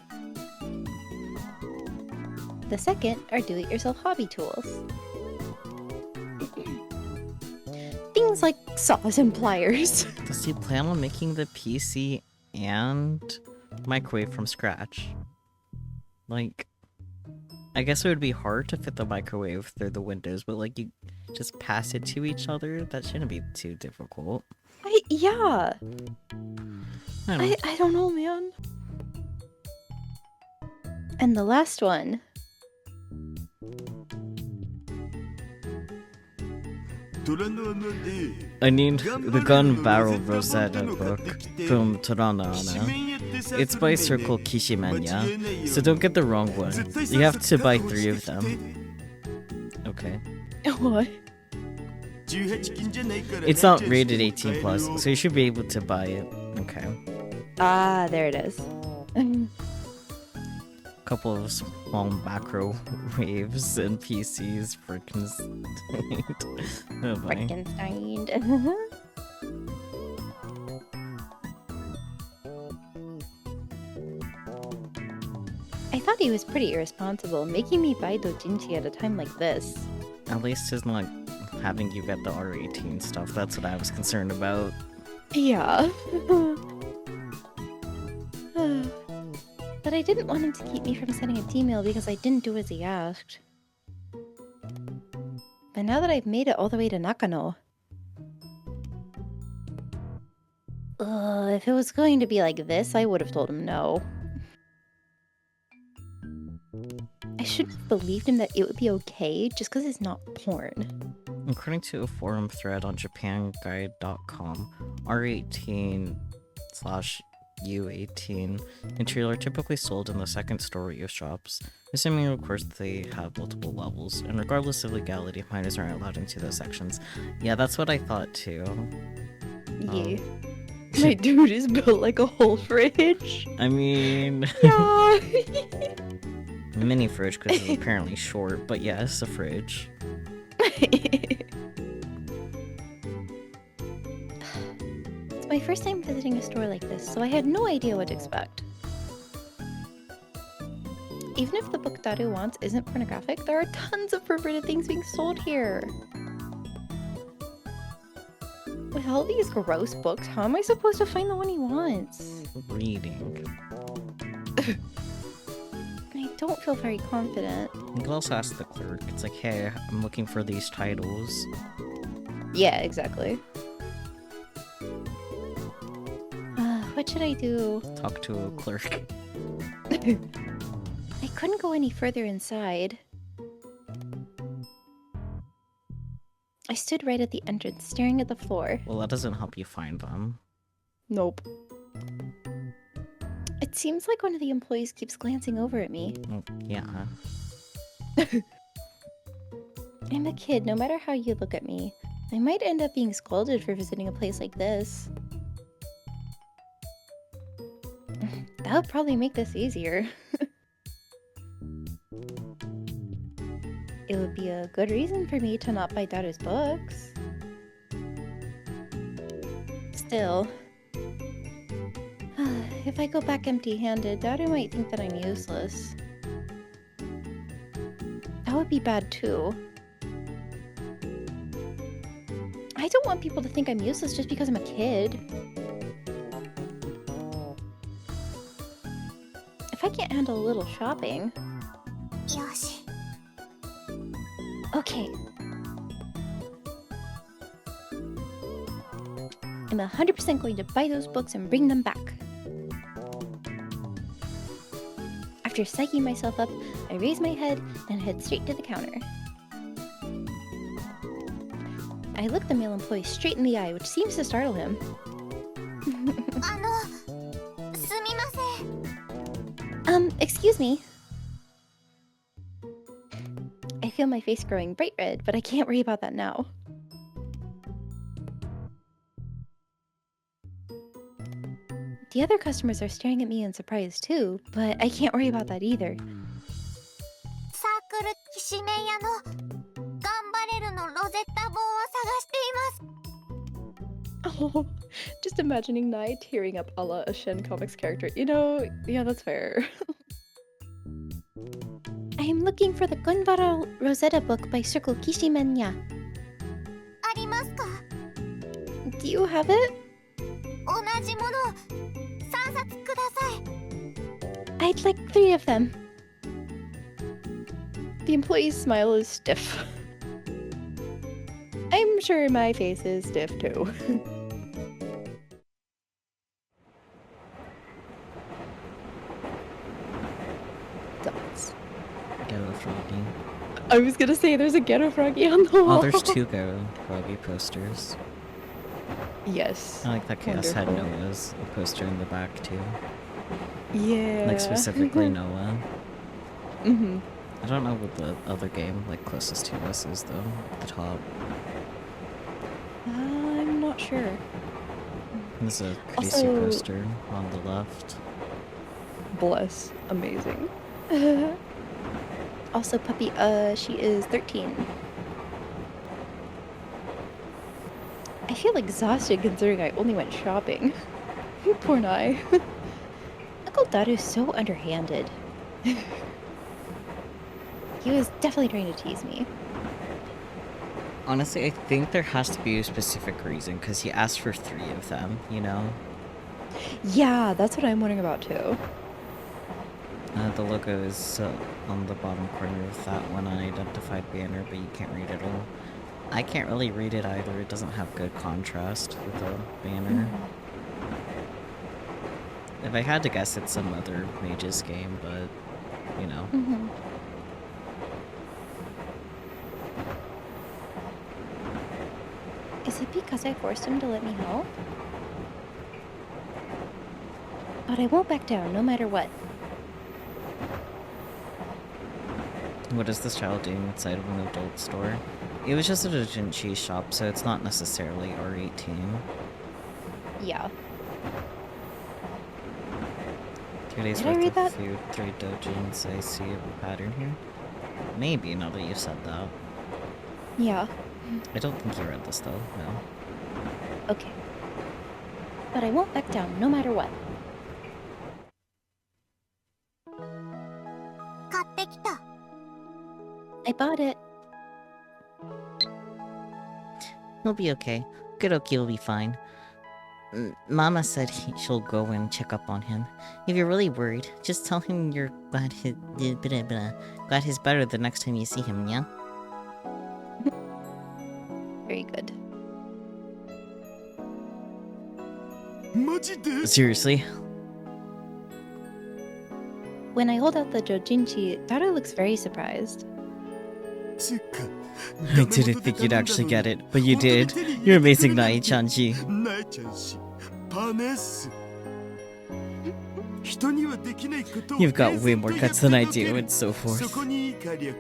The second are do-it-yourself hobby tools. sounds like saws and pliers. Does he plan on making the PC and microwave from scratch? Like, I guess it would be hard to fit the microwave through the windows, but like you just pass it to each other. That shouldn't be too difficult. Yeah. I don't know. I don't know, man. And the last one. I need the Gun Barrel Rosetta book from Toranana. It's by Circle Kishimenya, so don't get the wrong one. You have to buy 3 of them. Okay. What? It's not rated 18 plus, so you should be able to buy it. Okay. Ah, there it is. Couple of small macro waves and PCs for oh boy. Frankenstein. I thought he was pretty irresponsible, making me buy dojinshi at a time like this. At least he's not having you get the R18 stuff. That's what I was concerned about. Yeah. But I didn't want him to keep me from sending a T-mail because I didn't do as he asked. But now that I've made it all the way to Nakano... if it was going to be like this, I would have told him no. I shouldn't have believed him that it would be okay just because it's not porn. According to a forum thread on japanguide.com, R18/U18 material are typically sold in the second story of shops, assuming of course they have multiple levels, and regardless of legality, minors aren't allowed into those sections. Yeah, that's what I thought too. Yeah. My dude is built like a whole fridge. I mean... Yeah. Mini fridge because it's apparently short, but yes, a fridge. It's my first time visiting a store like this, so I had no idea what to expect. Even if the book Daru wants isn't pornographic, there are tons of perverted things being sold here. With all these gross books, how am I supposed to find the one he wants? Reading. I don't feel very confident. You can also ask the clerk. It's like, hey, I'm looking for these titles. Yeah, exactly. What should I do? Talk to a clerk. I couldn't go any further inside. I stood right at the entrance, staring at the floor. Well, that doesn't help you find them. Nope. It seems like one of the employees keeps glancing over at me. Oh, yeah. I'm a kid, no matter how you look at me. I might end up being scolded for visiting a place like this. That would probably make this easier. It would be a good reason for me to not buy Daru's books. Still, if I go back empty-handed, Daru might think that I'm useless. That would be bad too. I don't want people to think I'm useless just because I'm a kid. If I can't handle a little shopping... Yoshi. Okay. I'm 100% going to buy those books and bring them back. After psyching myself up, I raise my head and head straight to the counter. I look the male employee straight in the eye, which seems to startle him. すみません。 Excuse me. I feel my face growing bright red, but I can't worry about that now. The other customers are staring at me in surprise too, but I can't worry about that either. サークルきしめん屋の頑張れるのロゼッタ本を探しています。 Oh, just imagining Nai tearing up a la a Shen Comics character. You know, yeah, that's fair. I am looking for the Gunbara Rosetta book by Circle Kishimenya. ありますか？ Do you have it? 同じものを3冊ください。 I'd like 3 of them. The employee's smile is stiff. I'm sure my face is stiff too. Dots. Ghetto Froggy. I was gonna say there's a Ghetto Froggy on the wall. Oh, there's 2 Ghetto Froggy posters. Yes. I like that Chaos had Wonderful. Noah's poster in the back too. Yeah. Like specifically Noah. Mm-hmm. I don't know what the other game like closest to us is though. At the top. I'm not sure. There's a Creasy Also- poster on the left. Bless. Amazing. Also, puppy, she is 13. I feel exhausted considering I only went shopping. Poor Nai. Uncle Daru's so underhanded. He was definitely trying to tease me. Honestly, I think there has to be a specific reason because he asked for 3 of them, you know? Yeah, that's what I'm wondering about too. The logo is on the bottom corner of that one unidentified banner, but you can't read it all. I can't really read it either. It doesn't have good contrast with the banner. If I had to guess, it's some other mage's game, but, you know. Mm-hmm. Is it because I forced him to let me help? But I won't back down, no matter what. What is this child doing outside of an adult store? It was just a doujinshi shop, so it's not necessarily R18. Yeah. 2 days Did I worth read of that? food, 3 dojins. I see a pattern here. Maybe, now that you said that. Yeah. I don't think you read this though, no. Okay. But I won't back down, no matter what. 買ってきた。 I bought it. He'll be okay. Kuroki will be fine. Mama said she'll go and check up on him. If you're really worried, just tell him you're glad he's better the next time you see him, yeah? Very good. マジで Seriously? When I hold out the dojinshi, Daru looks very surprised. つうか I didn't think you'd actually get it, but you did. You're amazing, Nai-chanji. ナイちゃんしパネス人にはできないことを You've got way more guts than I do, and so そ forth. こにいい火力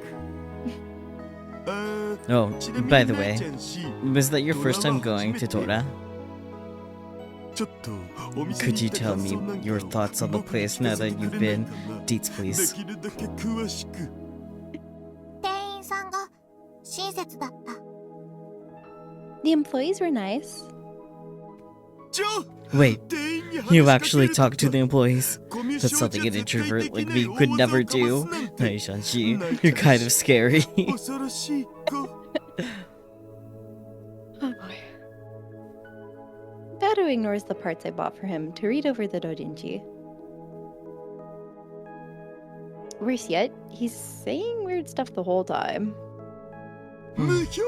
Oh, ちなみに by the ナイ way, ちゃんし was that your first time going to Dora? ちょっとお店 Could に you 行った tell 感 me 想なんか your を thoughts on the 僕に place 聞 now かせ that て you've くれない been? かな Deets, で please. きるだけ詳しく店員さんが親切だった。 The employees were nice. ちょ Wait, 店員に you 話しかけ actually る talk to the とか employees? コミュ That's 障 something じゃ an 絶対 introvert でき like ない me could 大 never 技を do. かますなんて Nai-chanji, ナイ you're ちゃん kind of scary. 恐ろしい子 Oh boy. Daru ignores the parts I bought for him to read over the dojinshi. Worse yet, he's saying weird stuff the whole time. 無評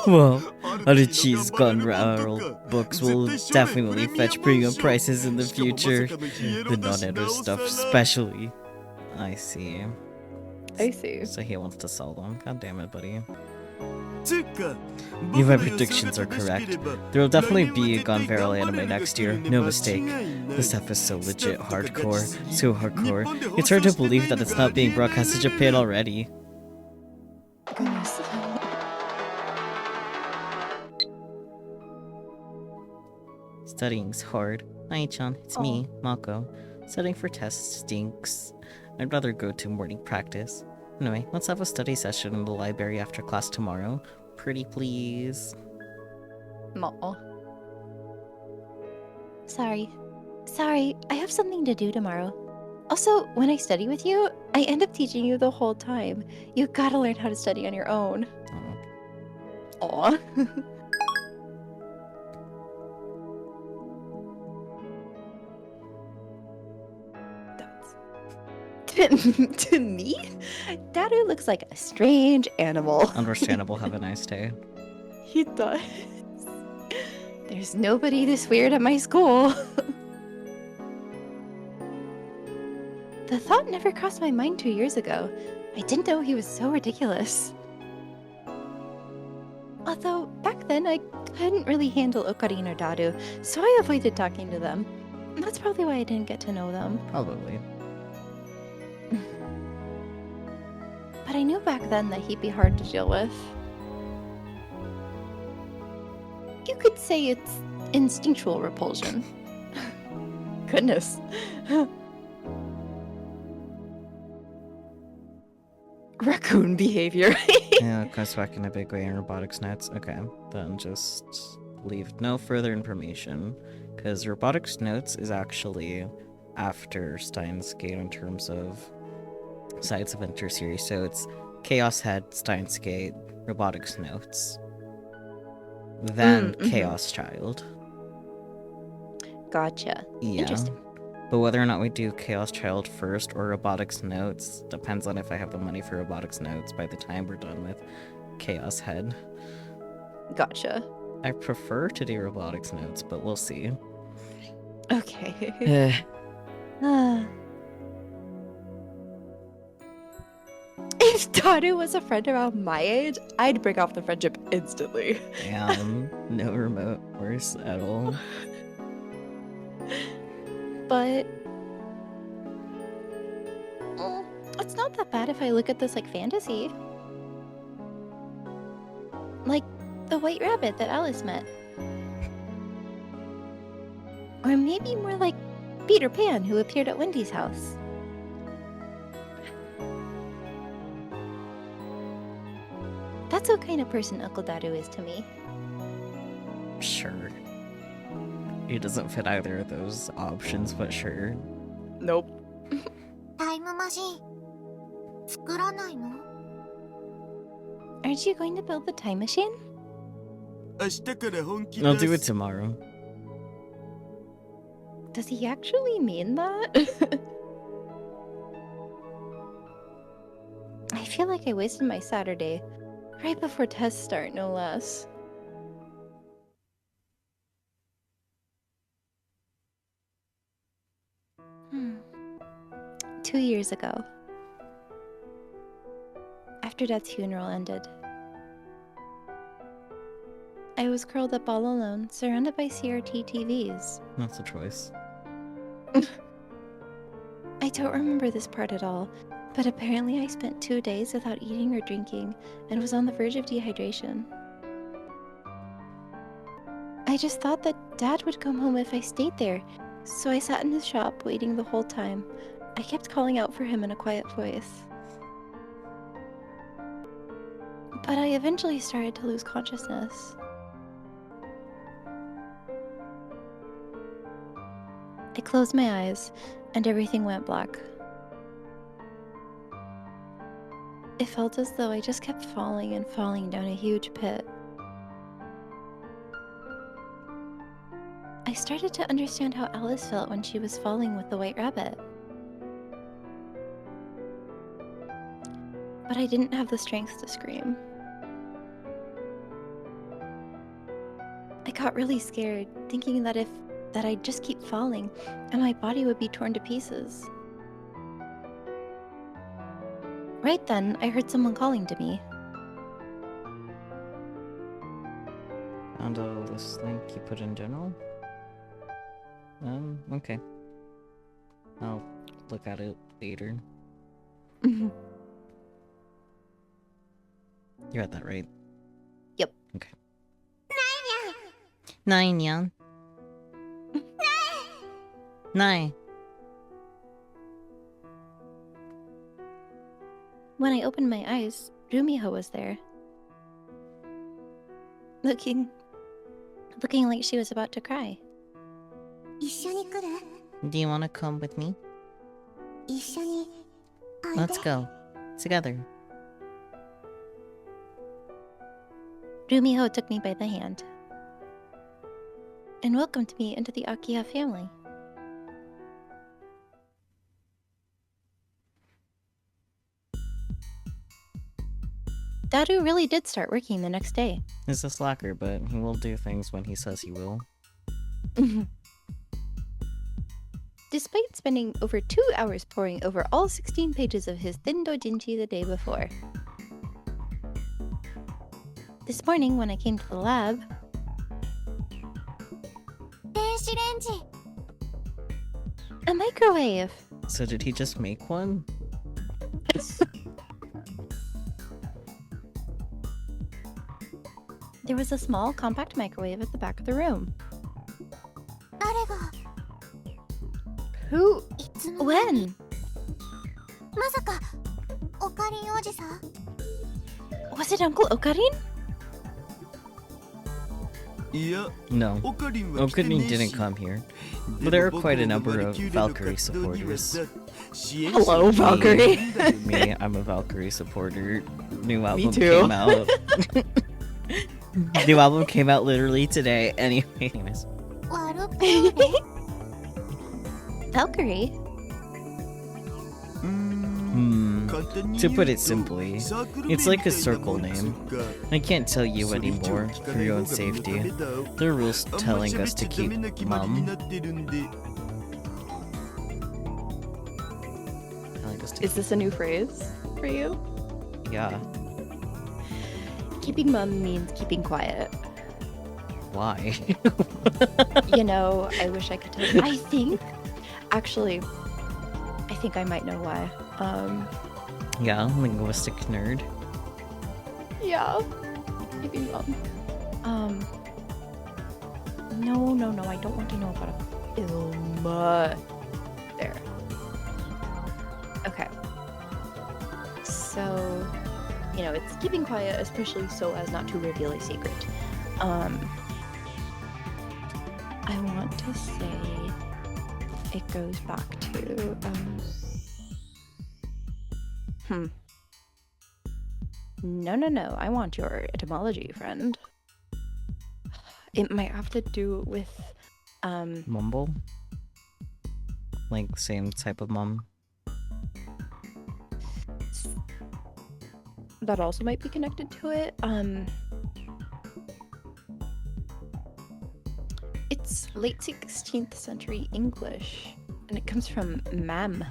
Well, other cheese gone viral books will definitely fetch premium prices in the future. The non-editor stuff especially. I see. I see. So he wants to sell them. God damn it, buddy. つうか If my predictions are correct, there will definitely be a Gone Viral anime next year, no mistake. This stuff is so legit hardcore, so hardcore. It's hard to believe that it's not being broadcast to Japan already. Goodness. Studying's hard. Nai-chan, it's me, Mako. Studying for tests stinks. I'd rather go to morning practice. Anyway, let's have a study session in the library after class tomorrow. Pretty please. Aw. Sorry. Sorry, I have something to do tomorrow. Also, when I study with you, I end up teaching you the whole time. You gotta learn how to study on your own. Oh. Aw. To me, Dadu looks like a strange animal. Understandable. Have a nice day. He does. There's nobody this weird at my school. The thought never crossed my mind 2 years ago. I didn't know he was so ridiculous. Although, back then, I couldn't really handle Okarin or Dadu, so I avoided talking to them. That's probably why I didn't get to know them. Probably. But I knew back then that he'd be hard to deal with. You could say it's instinctual repulsion. Goodness. Raccoon behavior. Yeah, it goes back in a big way in robotics notes. Okay, then just leave no further information, because robotics notes is actually after Steins Gate in terms of sides of inter-series. So it's Chaos Head, Steins Gate, robotics notes, then Chaos Child. Gotcha. Yeah. Interesting. But whether or not we do Chaos Child first or Robotics Notes depends on if I have the money for Robotics Notes by the time we're done with Chaos Head. Gotcha. I prefer to do Robotics Notes, but we'll see. Okay. If Dadu was a friend around my age, I'd break off the friendship instantly. Damn, no remote worse at all. But it's not that bad if I look at this like fantasy. Like the white rabbit that Alice met. Or maybe more like Peter Pan who appeared at Wendy's house. That's what kind of person Uncle Dadu is to me. Sure. He doesn't fit either of those options, but sure. Nope. タイムマシン作らないの？ Aren't you going to build the time machine? 明日から本気 I'll do で it す。 tomorrow. Does he actually mean that? I feel like I wasted my Saturday. Right before tests start, no less. Hmm. 2 years ago. After Dad's funeral ended. I was curled up all alone, surrounded by CRT TVs. That's a choice. I don't remember this part at all, but apparently I spent 2 days without eating or drinking and was on the verge of dehydration. I just thought that Dad would come home if I stayed there, so I sat in his shop waiting the whole time. I kept calling out for him in a quiet voice. But I eventually started to lose consciousness. I closed my eyes, and everything went black. It felt as though I just kept falling and falling down a huge pit. I started to understand how Alice felt when she was falling with the white rabbit. But I didn't have the strength to scream. I got really scared, thinking that I'd just keep falling and my body would be torn to pieces. Right then, I heard someone calling to me. Found a list link you put in general? Okay. I'll look at it later. You got that right? Yep. Okay. ないにゃん。ない。 When I opened my eyes, Rumiho was there. Looking like she was about to cry. 一緒に来る？ Do you want to come with me? 一緒においで。 Let's go. Together. Rumiho took me by the hand and welcomed me into the Akiha family. Dadu really did start working the next day. He's a slacker, but he will do things when he says he will. Despite spending over 2 hours poring over all 16 pages of his thin doujinshi the day before. This morning, when I came to the lab, 電子レンジ a microwave! So did he just make one? There was a small, compact microwave at the back of the room. 誰が Who? いつの間に When? まさかオカリンおじさん Was it Uncle Okarin? いや No. オカリンは来てね Okanin えし didn't come here. で But there も are quite a 僕を number 割り of 切れる Valkyrie 活動には supporters. さ支援 Hello, 者がい Valkyrie. るんだよ Me, I'm a Valkyrie supporter. New album too. came out. New album came out literally today. Anyways. 悪くない Valkyrie? うーん Hmm. 簡単に To 言 put う it と simply, サークル it's like a 名みたいな circle もんっつう name. か I can't tell you それ以上 anymore 聞か for ない your 方 own が身のた safety. めだ There are rules あんま telling 喋っ us ち to ゃダメ keep な決まりにな mum. ってるんで Telling us to Is this a new phrase for you? yeah. Keeping mum means keeping quiet. Why? You know, I wish I could tell you. I think, actually, I think I might know why. Yeah, linguistic nerd. Yeah. Keeping mum. No, I don't want to know about a film. There. Okay. So, you know, it's keeping quiet, especially so as not to reveal a secret. I want to say it goes back to, No, I want your etymology, friend. It might have to do with, Mumble? Like same type of mum? that also might be connected to it. It's late 16th century English, and it comes from mam,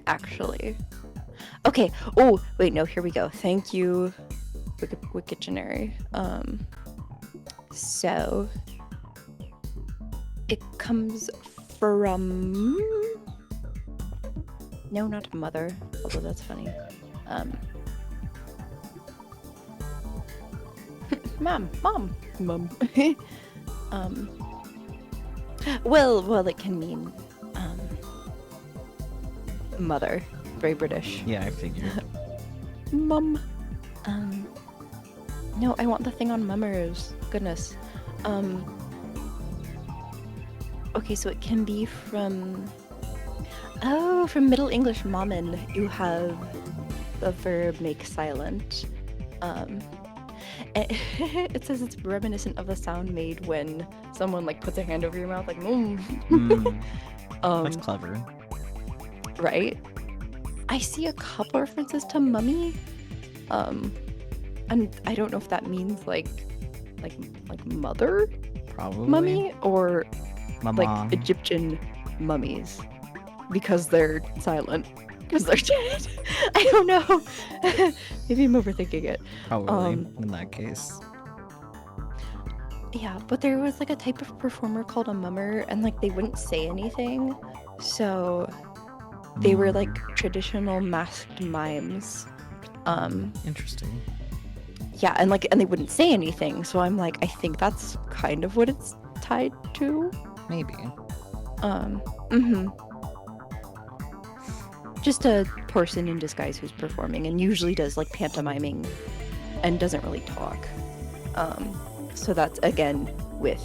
actually. Okay. Oh, wait, no, here we go. Thank you, Wiktionary. So it comes from... No, not mother, although that's funny. Mom. Well, it can mean mother. Very British. Yeah, I figured. Mum. No, I want the thing on mummers. Goodness. Okay, so it can be from... Oh, from Middle English mommen, you have the verb make silent. It says it's reminiscent of the sound made when someone like puts a hand over your mouth, like That's clever. Right? I see a couple references to mummy, and I don't know if that means like mother Probably. mummy or Mama. like Egyptian mummies because they're silent because they're dead. I don't know. Maybe I'm overthinking it. Probably in that case. Yeah, but there was like a type of performer called a mummer, and like they wouldn't say anything, so they were like traditional masked mimes. Interesting. Yeah, and they wouldn't say anything, so I'm like, I think that's kind of what it's tied to. Maybe. Just a person in disguise who's performing and usually does like pantomiming and doesn't really talk. So that's again with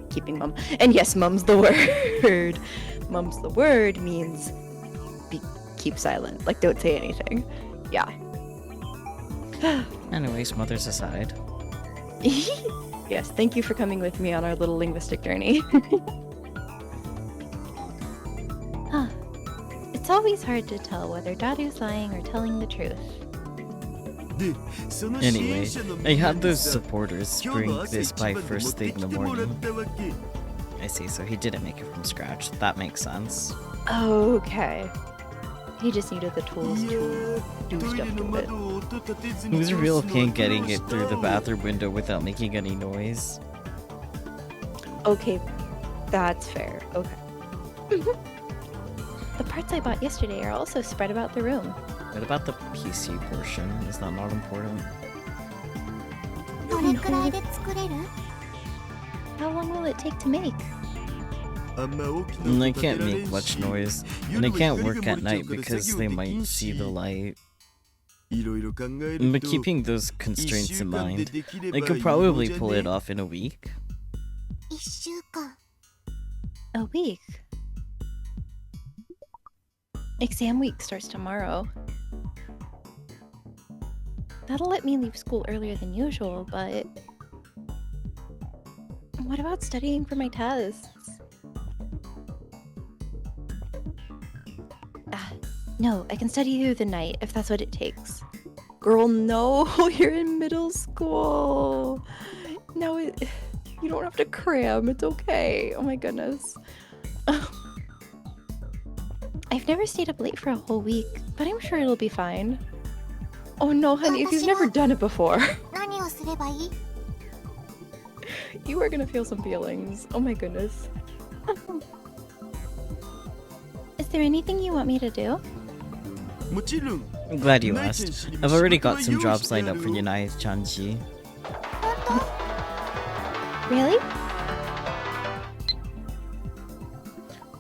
keeping mum. And yes, mum's the word. Mum's the word means keep silent. Like don't say anything. Yeah. Anyways, mothers aside. Yes, thank you for coming with me on our little linguistic journey. It's always hard to tell whether Dadu's lying or telling the truth. Anyway, I had those supporters bring this by first thing in the morning. I see, so he didn't make it from scratch. That makes sense. Okay. He just needed the tools to do stuff to it. It was a real pain getting it through the bathroom window without making any noise. Okay, that's fair. Okay. The parts I bought yesterday are also spread about the room. What about the PC portion? Is that not important? どれくらいで作れる？ How long will it take to make? And I can't make much noise, and I can't work at night because they might see the light. But keeping those constraints in mind, I could probably pull it off in a week. 1週間。 A week. Exam week starts tomorrow. That'll let me leave school earlier than usual, but... What about studying for my tests? No, I can study through the night if that's what it takes. Girl, no, you're in middle school. No, you don't have to cram. It's okay. Oh my goodness. I've never stayed up late for a whole week, but I'm sure it'll be fine. Oh no, honey, if you've never done it before, 何をすればいい？ you are gonna feel some feelings. Oh my goodness. Is there anything you want me to do? もちろん。 I'm glad you asked. I've already got some jobs lined up for Yanai-chanji. Really?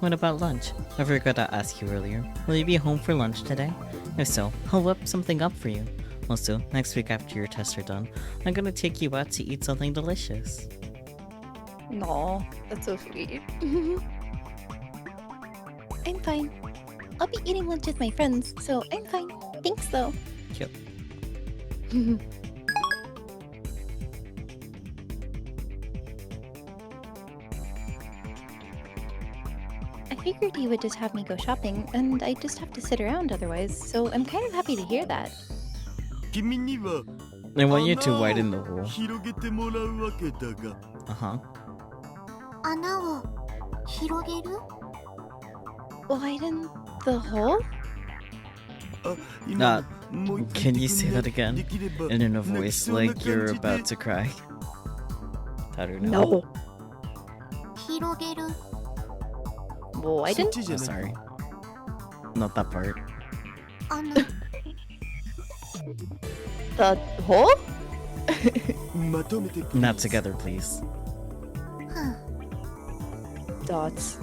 What about lunch? I forgot to ask you earlier. Will you be home for lunch today? If so, I'll whip something up for you. Also, next week after your tests are done, I'm gonna take you out to eat something delicious. No, that's so sweet. I'm fine. I'll be eating lunch with my friends, so I'm fine. Thanks, though. Cute. I figured you would just have me go shopping, and I'd just have to sit around otherwise, so I'm kind of happy to hear that. 君には I want you to widen the hole. 広げてもらうわけだが。 Uh-huh. 穴を広げる？ Widen the hole? あ、今 Can you say that again? できれば And in a voice like you're about to cry. I don't know. No. 広げる。 Well, I そっ didn't. ちじゃ I'm ない。 sorry. Not that part. 穴。 The hole? まとめて Not together, please. Dots.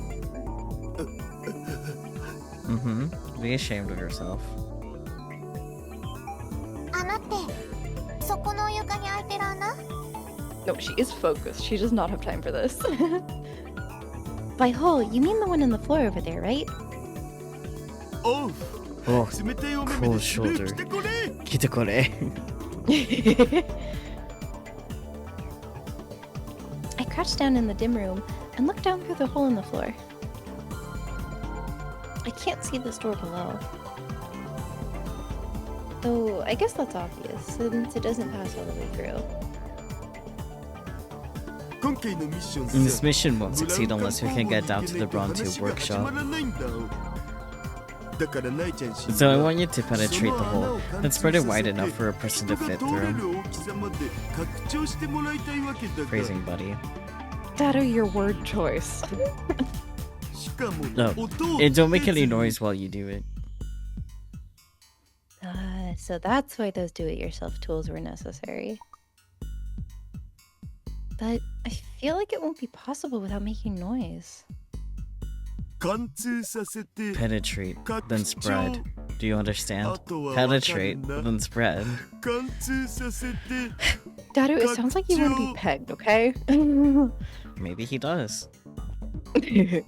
Mm-hmm. Be ashamed of yourself. 穴ってそこの床に開いてる穴？ No, she is focused. She does not have time for this. By hole, you mean the one on the floor over there, right? おう。 Oh, 冷たいお目目で cold shoulder. 来てこれ。 Kitakore. I crouched down in the dim room and looked down through the hole in the floor. I can't see this door below. Though, I guess that's obvious, since it doesn't pass all the way through. 今回のミッション And this mission won't succeed unless we can get down to the Bronze Tube workshop. So I want you to penetrate the hole and spread it wide enough for a person to fit through. Phrasing, buddy. That are your word choice. No, and don't make any noise while you do it. So that's why those do-it-yourself tools were necessary. But I feel like it won't be possible without making noise. Penetrate, then spread. Do you understand? Penetrate, then spread. Daru, it sounds like you want to be pegged, okay? Maybe he does. He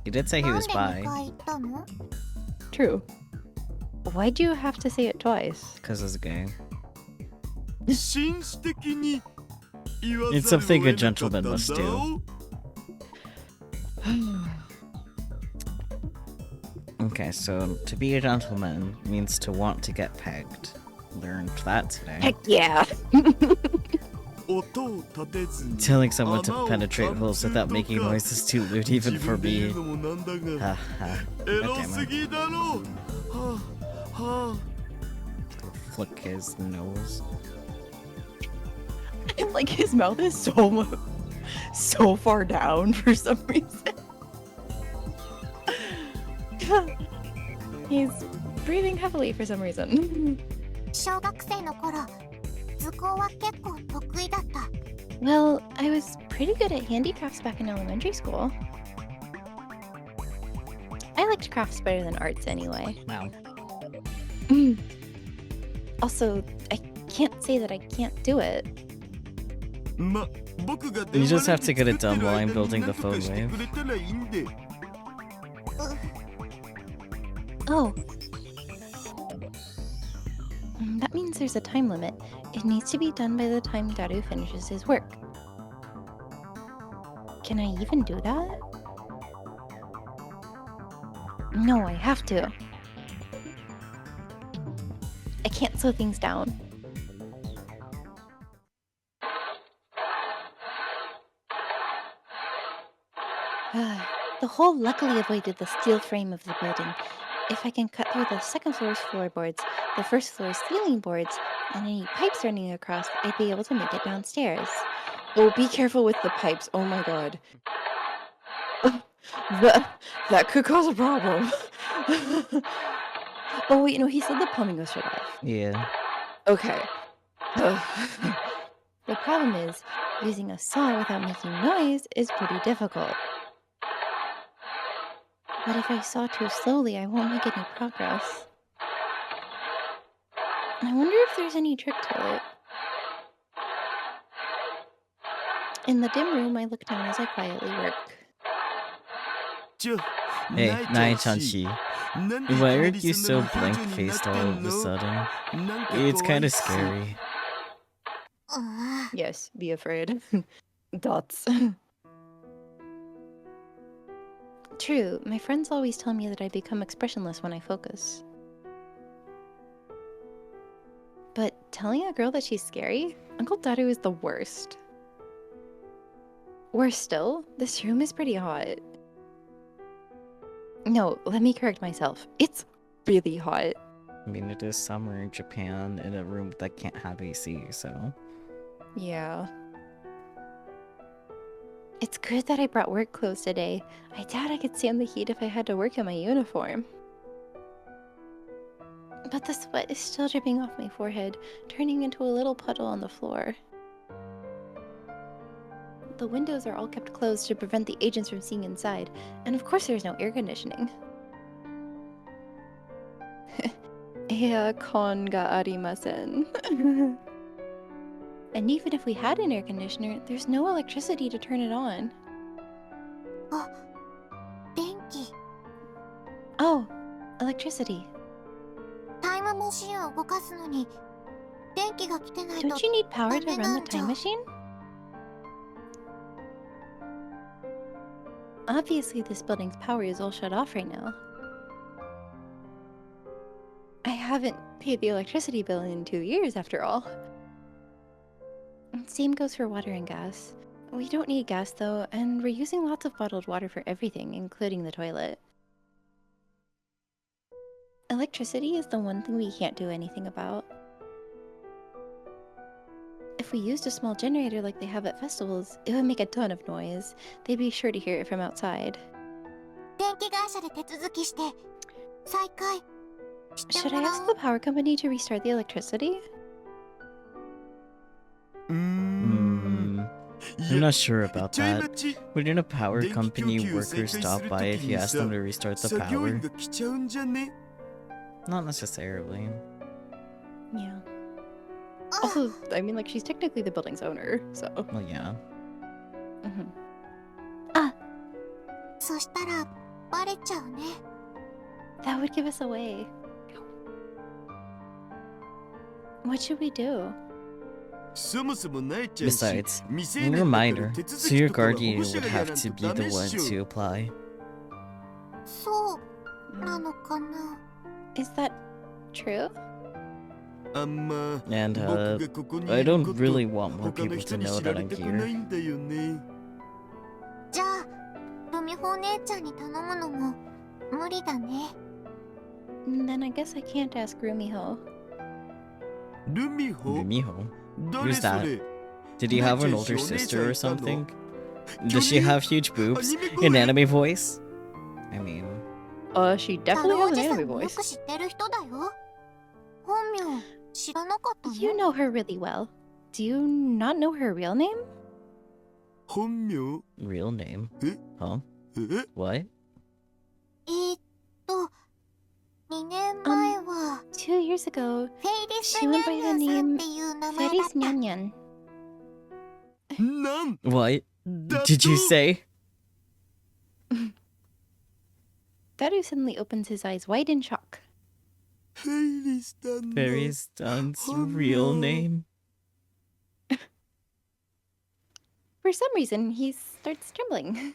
did say he was なんで bi, 2回言ったの？ True. Why'd you have to say it twice? because it's gay. 紳士的に言わ It's ざるを something a 得なかったん gentleman だ must do. Okay, so to be a gentleman means to want to get pegged. learned that today. Heck yeah. 音を立てずに Telling someone to 穴を penetrate 貫 holes 通 without と making か noise is too lewd even 自 for 分で言 me. うのもなんだ Ha が ha. エ God ロ damn す it. ぎだろはあはあ Flick his nose. Like his mouth is so far down for some reason. He's breathing heavily for some reason. 小学生の頃図工は結構得意だった Well, I was pretty good at handicrafts back in elementary school. I liked crafts better than arts anyway. Wow. Also, I can't say that I can't do it. ま僕が You just have to 電 get 話 it レン done ジ作ってる while 間 I'm に building な the んとか phone して wave. くれたらいいんで Oh. That means there's a time limit. It needs to be done by the time Daru finishes his work. Can I even do that? No, I have to. I can't slow things down. The hole luckily avoided the steel frame of the building. If I can cut through the second floor's floorboards, the first floor's ceiling boards, and any pipes running across, I'd be able to make it downstairs. Oh, be careful with the pipes. Oh my god. That could cause a problem. Oh wait, no, he said the plumbing was shut off. Yeah. Okay. The problem is, using a saw without making noise is pretty difficult. But if I saw too slowly, I won't make any progress. I wonder if there's any trick to it. In the dim room, I look down as I quietly work. ちょ Hey, ナイちゃんし Nai-chan-shi. なんでいき Why な are り you そん so な美女になっ blank-faced て all ん of a の sudden? なんか It's 可愛 kind い of し scary. うわ Yes, be afraid. Dots. True, my friends always tell me that I become expressionless when I focus. But telling a girl that she's scary? Uncle Daru is the worst. Worse still, this room is pretty hot. No, let me correct myself. It's really hot. I mean, it is summer in Japan in a room that can't have AC, so... Yeah. It's good that I brought work clothes today. I doubt I could stand the heat if I had to work in my uniform. But the sweat is still dripping off my forehead, turning into a little puddle on the floor. The windows are all kept closed to prevent the agents from seeing inside, and of course there's no air conditioning. Aircon ga arimasen. And even if we had an air conditioner, there's no electricity to turn it on. 電気 Oh, electricity. タイムマシンを動かすのに電気が来てないと Don't you need power to run the time machine? Obviously, this building's power is all shut off right now. I haven't paid the electricity bill in 2 years, after all. Same goes for water and gas. We don't need gas, though, and we're using lots of bottled water for everything, including the toilet. Electricity is the one thing we can't do anything about. If we used a small generator like they have at festivals, it would make a ton of noise. They'd be sure to hear it from outside. 電気会社で手続きして再開して Should も I ら ask お the う power company to restart the electricity? うーん I'm not sure about ちょい that. 待ち Wouldn't a power 電気供 company 給を再 worker 開す stop る by 時 if you に asked さ them to restart the 作業員 power? が来ちゃうんじゃね Not necessarily. Yeah. Also, I mean, like, she's technically the building's owner, so. Well, yeah. Ah, そしたらバレちゃうね that would give us away. What should we do? そもそもナイちゃんし Besides, 未成 you're 年 a だから minor, 手続 so き your とかは保 guardian 護者 would がや have らん to と be ダ the メっ one しょ to apply. そうなのかな Is that true? And I don't really want more people to know that I'm here. じゃあルミホ姉ちゃんに頼むのも無理だね。 Then I guess I can't ask Rumiho. ルミホ Miho? 誰 Who's そ that? れ Did he have an older sister or something? Does she have huge boobs? An anime voice? I mean, She 太 definitely 郎 has お an じさん anime もよ voice. く知ってる人だよ。本名知らなかったの？ You know her really well. Do you not know her real name? 本名 real name? Eh? Huh? え What? 2年前は 2 years ago, フェイリス she ニャ went by ン the ニャンさん name っていう名前だっ Fairies た。 Nyan Nyan. なん What だ did you と say? Daru suddenly opens his eyes wide in shock. フェイリスタンの Fairy Stun's real name? For some reason, he starts trembling.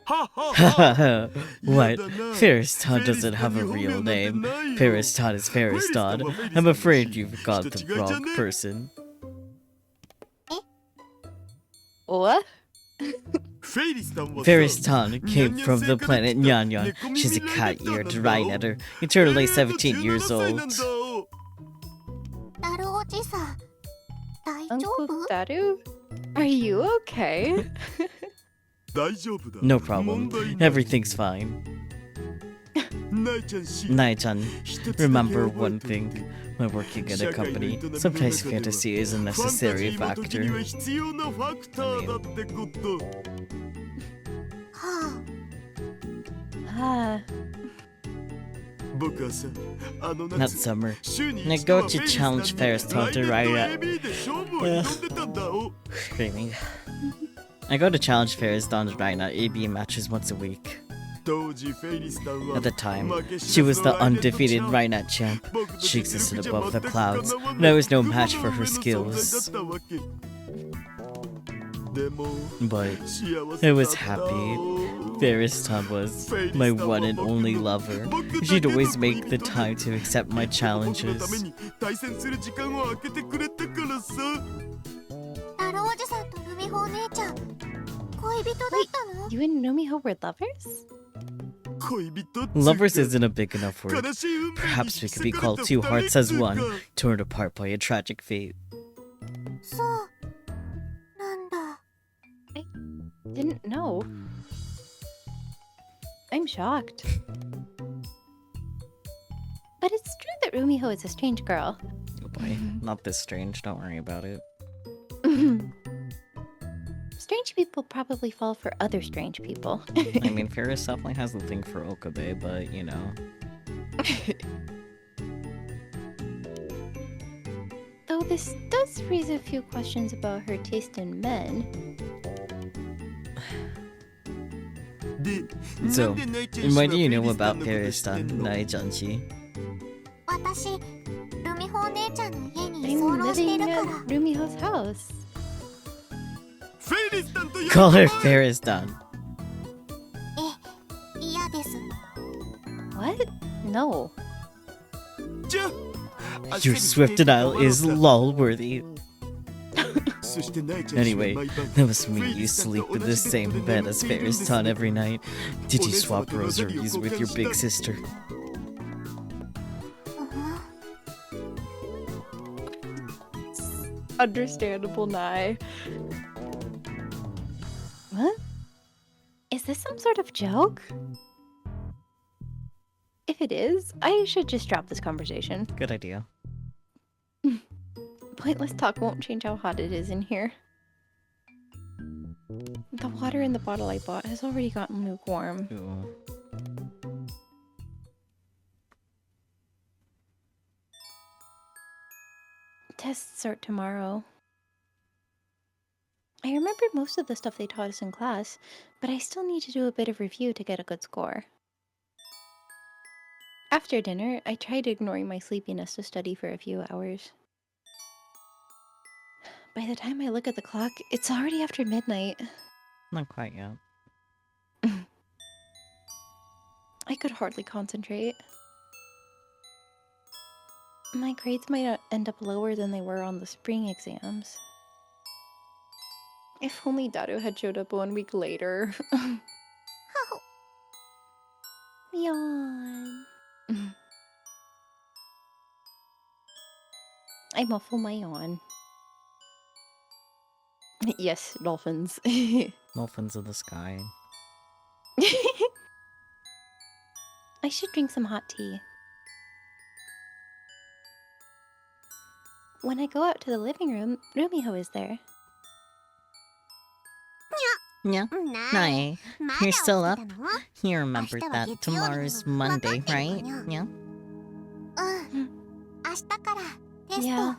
ははは What? やだな Ferriston doesn't have a real name. Ferriston is Ferriston. I'm afraid you've got the wrong person. What? フェイリスタンはさ Ferriston came from the planet Nyan. She's a cat-eared rhino, eternally 17 years old. ダルおじさん大丈 Uncle 夫？ Daru? Are you okay? 大丈夫だ No 問 problem. 題ない Everything's fine. ナイちゃんし Nai-chan, 一つだけ remember 覚え one ておい thing. て When working in a 社会の営 company, みの sometimes 中では fantasy is a ファンタジ necessary ーも時には factor. 必要なファクターだってことは Ah, 僕はさあの That 夏 summer, 週に I 一度 go は to フェイリス challenge タン Ferriston に to ライ ride デッ at ド AB で勝負を挑んでたんだお screaming. I go to challenge Ferriston to ride at AB matches once a week. 当時フェイリスタンは At the time, 負け she 知ら was ず the のライデッド undefeated チャン Rhinat champ. 僕と She 実 existed 力じゃ above the 全く clouds, かなわ and I was no ない match for her 雲の上の存在だ skills. ったわけでも But 幸せ I だ was った happy. Ferriston was my one and only lover. She'd always make the time to accept my 僕のため challenges. に対戦する時間を空けてくれたからさダルおじさんとルミホお姉ちゃん恋人だったの？ you and Nomiho were lovers? 恋人っつうか Lovers isn't a big enough word. 悲しい運命に Perhaps we 引き could be 裂かれ called た two 二 hearts 人 as っつうか one, torn apart by a tragic fate. そうなんだ。 Didn't know. I'm shocked. But it's true that Rumiho is a strange girl. Oh boy, not this strange, don't worry about it. Strange people probably fall for other strange people. I mean, Ferris definitely has the thing for Okabe, but you know. Though this does raise a few questions about her taste in men. で So, なんでナイちゃん氏 why は do you know フェイリスタ about ンのこと知って Ferris-tan, んの Nai-janchi? 私ルミホお姉ちゃんの家に居 I'm 候して living るか at ら Rumiho's house. フェイリスタンと呼ぶ Call her お前 Ferris-tan. 嫌です。 What? No. じゃあ Your swift denial is lol-worthy. そしてナイちゃん氏は Anyway, 毎晩 that must mean you sleep in the same bed as Ferris-tan every night. Did you swap rosaries with your big sister? Understandable, Nai. What? Is this some sort of joke? If it is, I should just drop this conversation. Good idea. Pointless talk won't change how hot it is in here. The water in the bottle I bought has already gotten lukewarm. Ooh. Tests start tomorrow. I remembered most of the stuff they taught us in class, but I still need to do a bit of review to get a good score. After dinner, I tried ignoring my sleepiness to study for a few hours. By the time I look at the clock, it's already after midnight. Not quite yet. I could hardly concentrate. My grades might end up lower than they were on the spring exams. If only Daru had showed up 1 week later. Yawn. I muffle my yawn. Yes, dolphins. Dolphins in the sky. I should drink some hot tea. When I go out to the living room, Rumiho is there. Yeah. な Nae, ま you're だ still 起き up? てたの You remembered that tomorrow's Monday, right? Yeah. うん明日からテスト Yeah.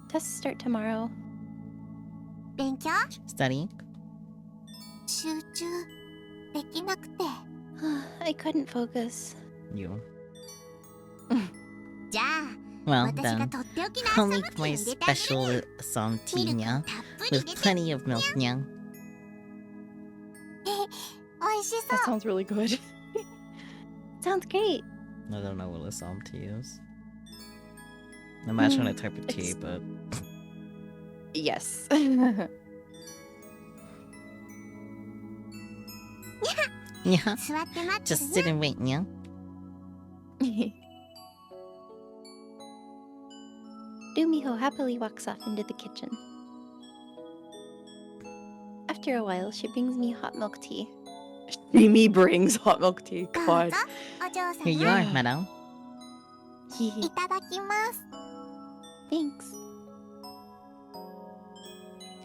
Tests start tomorrow. 勉強 Studying? 集中できなくて I couldn't focus. You. じゃあ Well 私が then, とっておきの I'll 朝向 make きを my 入れてあげる special some ミ tea, ルクを yeah? たっぷり入 With れて plenty of milk, yeah? おいしそ That う sounds really good. Sounds great. I don't know what Assam to use. Imagine a type of tea, It's- but Yes. Yeah. 座って待って Just る sit and wait, yeah? Rumiho happily walks off into the kitchen. After a while, she brings me hot milk tea. Mimi brings hot milk tea. どう God. ぞお嬢 Here you 様 are, madam. いただきます Thanks.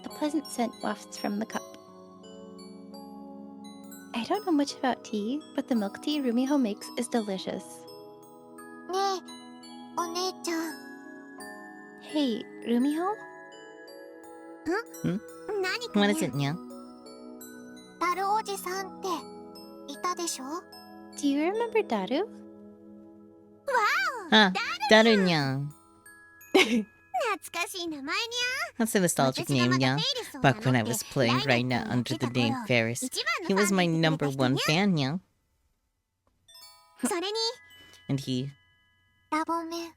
A pleasant scent wafts from the cup. I don't know much about tea, but the milk tea Rumiho makes is delicious. ねえお姉ちゃん Hey, Rumiho? 何か What ね is it, yeah? タルおじさんっていたでしょ Do you remember Daru? Ah, Daru, yeah. 懐かしい名前に That's a ゃ nostalgic name, yeah? Back when I was playing right now under the name Ferris. He was my number one fan, yeah? それに And he... ラボメン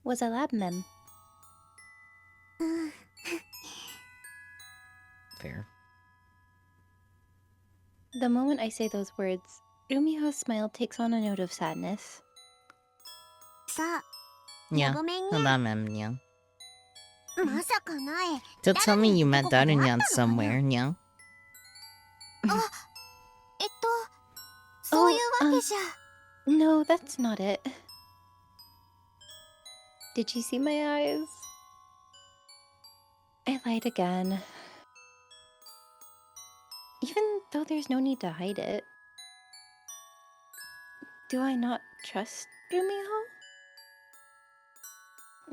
Was a lab mem. fair. The moment I say those words, Rumiho's smile takes on a note of sadness. さあ Yeah, ごめん a ね lamem, yeah. まさかない Don't tell me you met Darunyan somewhere, yeah? そういうわけじゃ No, that's not it. Did you see my eyes? I lied again. Even though there's no need to hide it. Do I not trust Rumiho?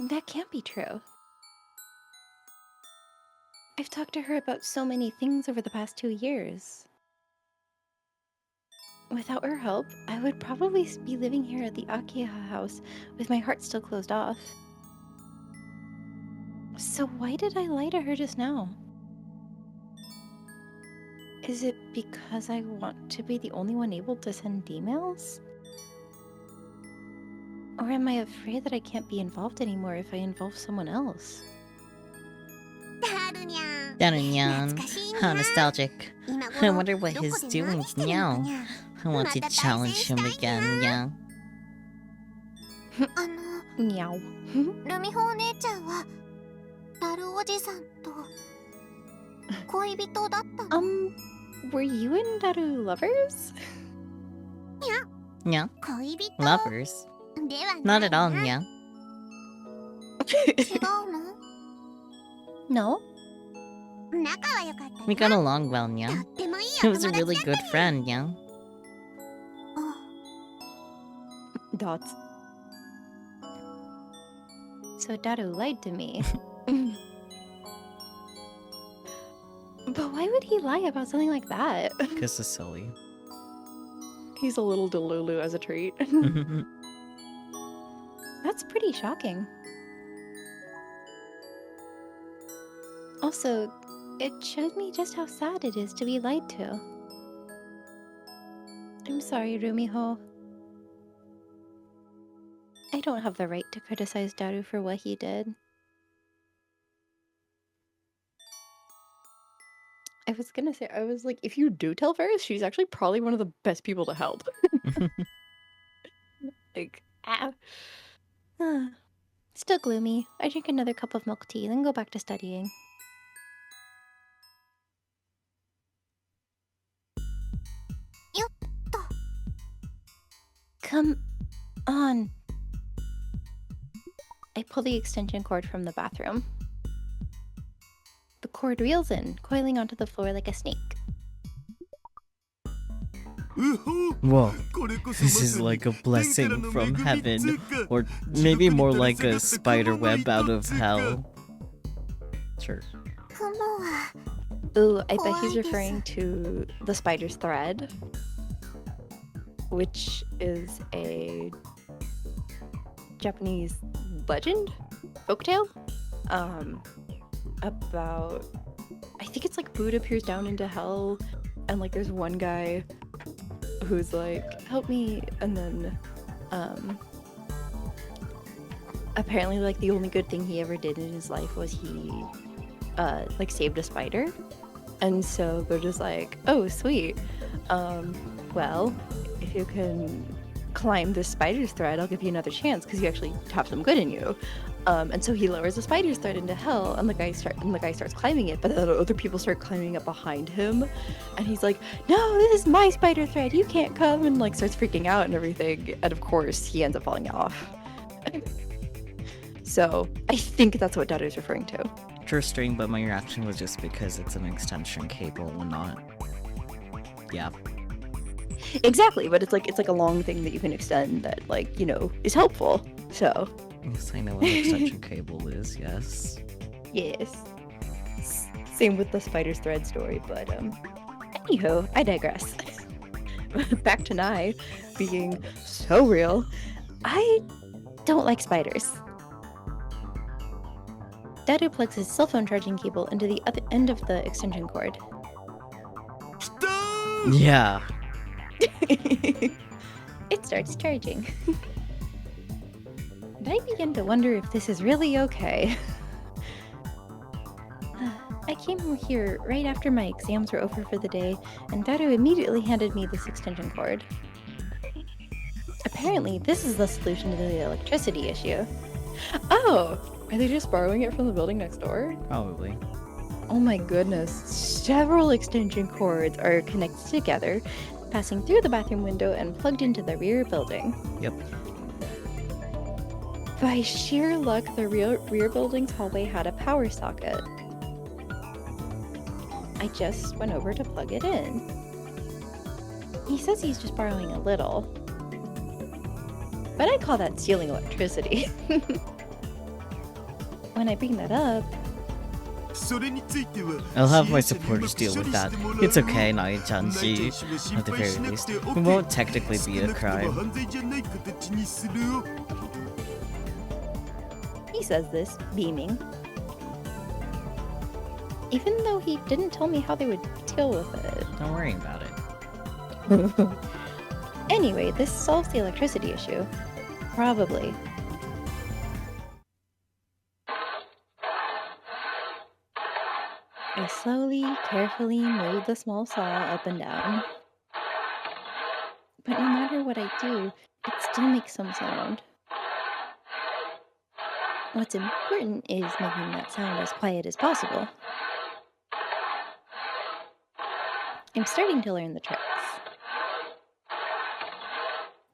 That can't be true. I've talked to her about so many things over the past 2 years. Without her help, I would probably be living here at the Akiha house with my heart still closed off. So why did I lie to her just now? Is it because I want to be the only one able to send emails? Or am I afraid that I can't be involved anymore if I involve someone else? タルニャン Darunyan. 懐かしい How な nostalgic. 今 I 頃 wonder what どこ he's で doing 何してるのか now. にゃ I want to また対戦 challenge し him たい again, yeah? あの Meow. ルミホお姉ちゃんはタルおじさんと恋人だったの Were you and Daru lovers? Yeah? 恋人 Lovers? では Not ない at all, な yeah? 違うの No? 仲は良かった We ね got along well, と yeah? ってもいい He お was a 友 really 達だ good friend, yeah? Dots. So Daru lied to me. But why would he lie about something like that? Because it's silly. He's a little delulu as a treat. That's pretty shocking. Also, it showed me just how sad it is to be lied to. I'm sorry, Rumiho. I don't have the right to criticize Daru for what he did. I was gonna say, I was like, if you do tell Ferris, she's actually probably one of the best people to help. Like, Ah. Still gloomy. I drink another cup of milk tea, then go back to studying. Come on. I pull the extension cord from the bathroom. The cord reels in, coiling onto the floor like a snake. Whoa, this is like a blessing from heaven, or maybe more like a spider web out of hell. Sure. 雲は ooh, I bet he's 怖いです。 referring to the spider's thread, which is a Japanese legend, folktale, about, I think it's like Buddha peers down into hell, and like there's one guy who's like, help me, and then apparently like the only good thing he ever did in his life was he like saved a spider, and so they're just like, oh sweet, well, if you can climb this spider's thread, I'll give you another chance because you actually have some good in you. And so he lowers the spider's thread into hell, and the guy starts climbing it, but then other people start climbing up behind him, and he's like, no, this is my spider thread, you can't come, and like starts freaking out and everything, and of course he ends up falling off. So I think that's what Daru's referring to. Interesting, but my reaction was just because it's an extension cable and not. Yeah. Exactly, but it's like a long thing that you can extend that, like, you know, is helpful. So Yes, I know what an extension cable is, yes. yes. Same with the spider's thread story, but anywho, I digress. Back to Nai being so real. I don't like spiders. Daru plugs his cell phone charging cable into the other end of the extension cord. 来たー Yeah. It starts charging. And I begin to wonder if this is really okay. I came here right after my exams were over for the day, and Daru immediately handed me this extension cord. Apparently, this is the solution to the electricity issue. Oh, are they just borrowing it from the building next door? Probably. Oh my goodness. Several extension cords are connected together, Passing through the bathroom window and plugged into the rear building. Yep. by sheer luck, the rear building's hallway had a power socket. I just went over to plug it in. He says he's just borrowing a little, but I call that stealing electricity. When I bring that up, I'll have my supporters deal with that. It's okay, Nai-chan-ji. At the very least, it won't technically be a crime. he says this, beaming. Even though he didn't tell me how they would deal with it. Don't worry about it. Anyway, this solves the electricity issue. Probably. I slowly, carefully move the small saw up and down. But no matter what I do, it still makes some sound. What's important is making that sound as quiet as possible. I'm starting to learn the tricks.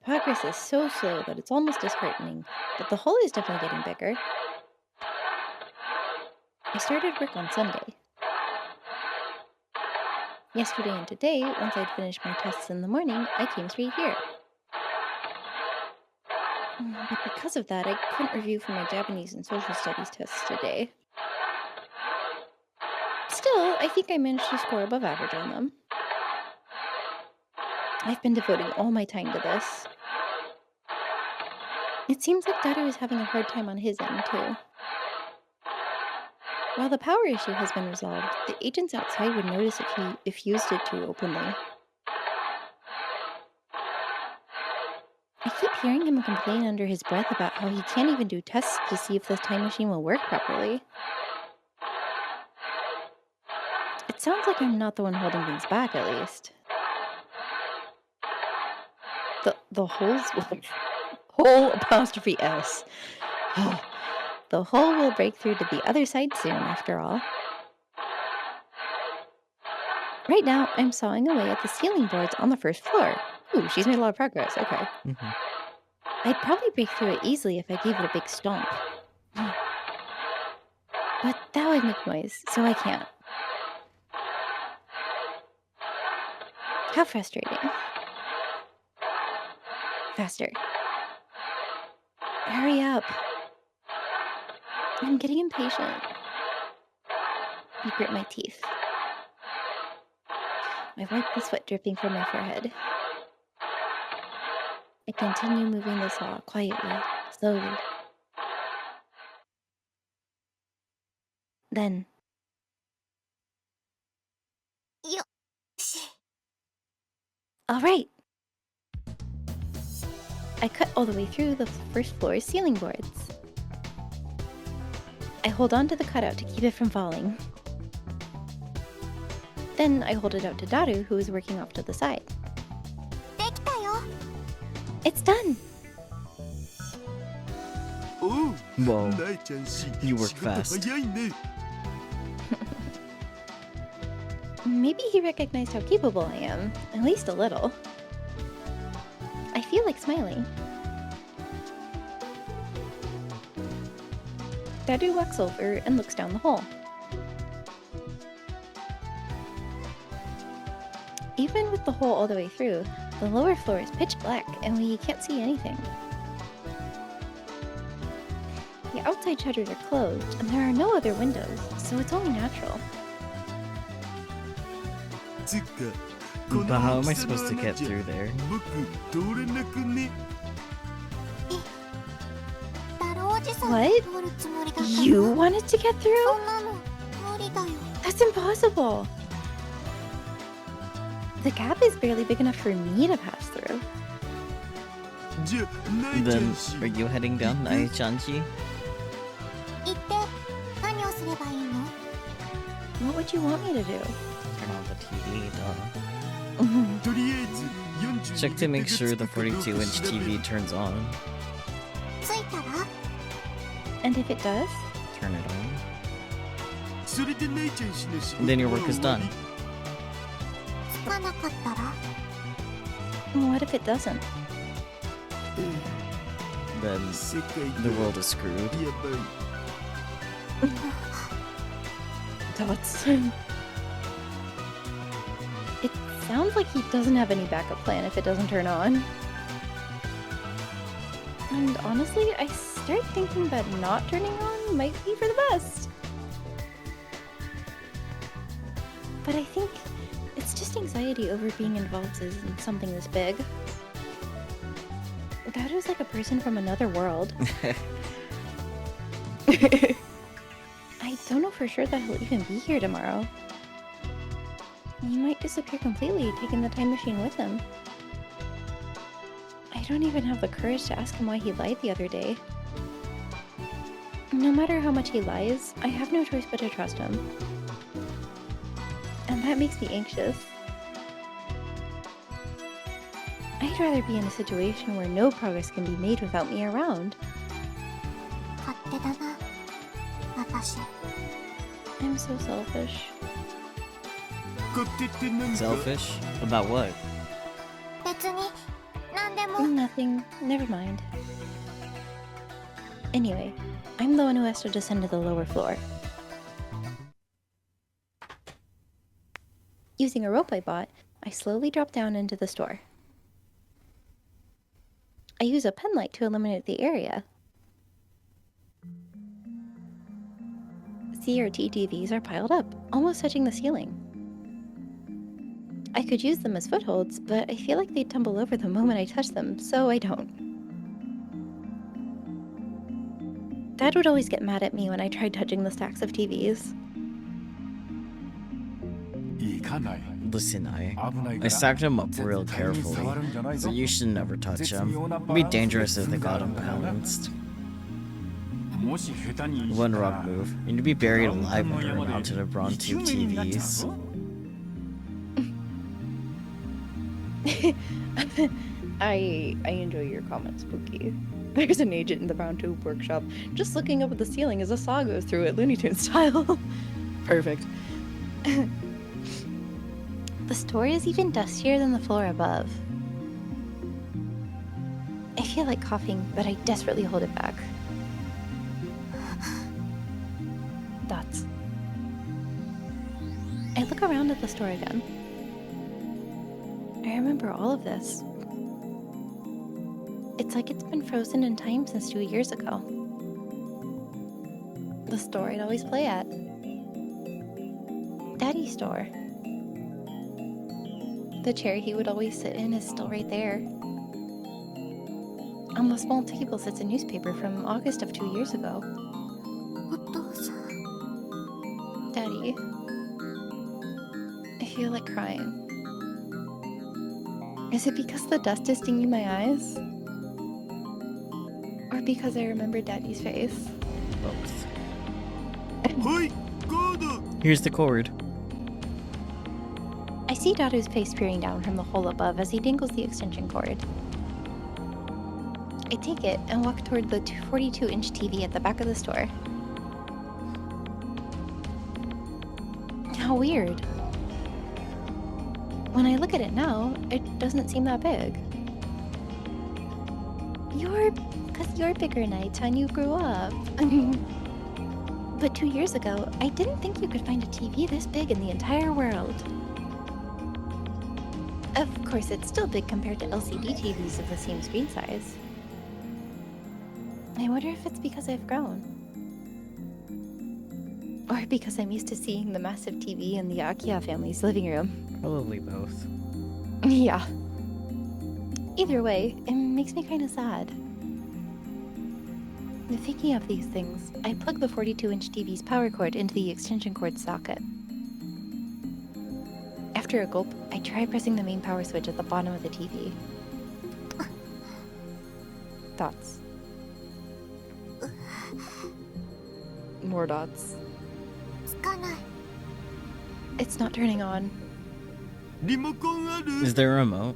Progress is so slow that it's almost disheartening, but the hole is definitely getting bigger. I started work on Sunday. Yesterday and today, once I'd finished my tests in the morning, I came straight here. But because of that, I couldn't review for my Japanese and social studies tests today. Still, I think I managed to score above average on them. I've been devoting all my time to this. It seems like Daru is having a hard time on his end, too. While the power issue has been resolved, the agents outside would notice if he used it too openly. I keep hearing him complain under his breath about how he can't even do tests to see if this time machine will work properly. It sounds like I'm not the one holding things back, at least. The holes will... Hole apostrophe S. The hole will break through to the other side soon, after all. Right now, I'm sawing away at the ceiling boards on the first floor. Ooh, she's made a lot of progress, okay. Mhm. I'd probably break through it easily if I gave it a big stomp. But that would make noise, so I can't. How frustrating. Faster. Hurry up. I'm getting impatient. I grit my teeth. I wipe the sweat dripping from my forehead. I continue moving the saw quietly, slowly. Then, よし。 all right. I cut all the way through the first floor's ceiling boards. I hold on to the cutout to keep it from falling. Then I hold it out to Daru, who is working off to the side. できたよ。 It's done! おう Whoa. なえちゃんし You work 仕事 fast. 早いね Maybe he recognized how capable I am, at least a little. I feel like smiling. Daru walks over and looks down the hole. Even with the hole all the way through, the lower floor is pitch black and we can't see anything. The outside shutters are closed and there are no other windows, so it's only natural. つうか But how am I supposed to get through there? 僕通れなくね太郎おじさん What? 通るつもりだったの You wanted to get そ through? んなの無理だよ。 That's impossible! The gap is barely big enough for me to pass through. じゃあなえちゃ Then, んし are you heading down Nae-chanji? 行って何をすればいいの？ What would you want me to do? Turn on the TV, duh. とりあえず Check to make sure the 42-inch TV turns on. 着いたら And if it does? Turn it on. それでなえちゃんしの仕事 Then your は work is 終わ done. り着かなかったら What if it doesn't? Then 世界 the が world is screwed. やばい Dots. It sounds like he doesn't have any backup plan if it doesn't turn on. And honestly, I start thinking that not turning on might be for the best. But I think it's just anxiety over being involved in something this big. That is like a person from another world. I don't know for sure that he'll even be here tomorrow. He might disappear completely, taking the time machine with him. I don't even have the courage to ask him why he lied the other day. No matter how much he lies, I have no choice but to trust him. And that makes me anxious. I'd rather be in a situation where no progress can be made without me around. 勝手だな私。 I'm so selfish. 勝手ってなんか Selfish? About what? 別に何でも Nothing. Never mind. Anyway, I'm the one who has to descend to the lower floor. Using a rope I bought, I slowly drop down into the store. I use a pen light to illuminate the area. CRT TVs are piled up, almost touching the ceiling. I could use them as footholds, but I feel like they'd tumble over the moment I touch them, so I don't. Dad would always get mad at me when I tried touching the stacks of TVs. 意かない。 Listen, I 危ないから stacked him up 絶 real 対に carefully, 触るんじゃないぞ。 so you should never touch 絶 him. 妙な It'd バ be ランスで dangerous if they 積んであ got るんだからな。 unbalanced. もし下手にいじ One ったら wrong move, and you'd be buried alive under a 山で mountain of bronze 生き tube 埋めになっちゃう TVs. ぞ。 I enjoy your comments, Spooky. There's an agent in the Brown Tube workshop just looking up at the ceiling as a saw goes through it, Looney Tunes style. Perfect. The store is even dustier than the floor above. I feel like coughing, but I desperately hold it back. Dots. I look around at the store again. I remember all of this. It's like it's been frozen in time since 2 years ago. The store I'd always play at. Daddy's store. The chair he would always sit in is still right there. On the small table sits a newspaper from August of 2 years ago. お父さん Daddy. I feel like crying. Is it because the dust is stinging my eyes? Or because I remember Daddy's face? Both. はいゴード。 Here's the cord. I see Dado's face peering down from the hole above as he dangles the extension cord. I take it and walk toward the 42-inch TV at the back of the store. How weird. When I look at it now, it doesn't seem that big. Because you're bigger, Night, and you grew up. But 2 years ago, I didn't think you could find a TV this big in the entire world. Of course, it's still big compared to LCD TVs of the same screen size. I wonder if it's because I've grown. Or because I'm used to seeing the massive TV in the Akia family's living room. Probably both. Yeah. Either way, it makes me kind of sad. Thinking of these things, I plug the 42-inch TV's power cord into the extension cord socket. After a gulp, I try pressing the main power switch at the bottom of the TV. Dots. More dots. つかない。 It's not turning on. リモコンある。 Is there a remote?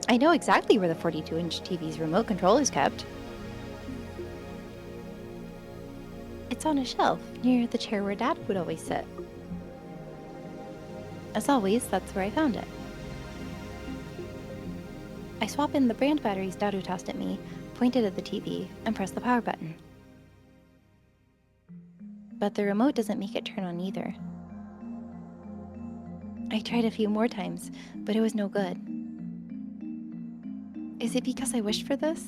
I know exactly where the 42-inch TV's remote control is kept. It's on a shelf near the chair where Dad would always sit. As always, that's where I found it. I swap in the brand batteries Dadu tossed at me, pointed at the TV, and press the power button. But the remote doesn't make it turn on either. I tried a few more times, but it was no good. Is it because I wished for this?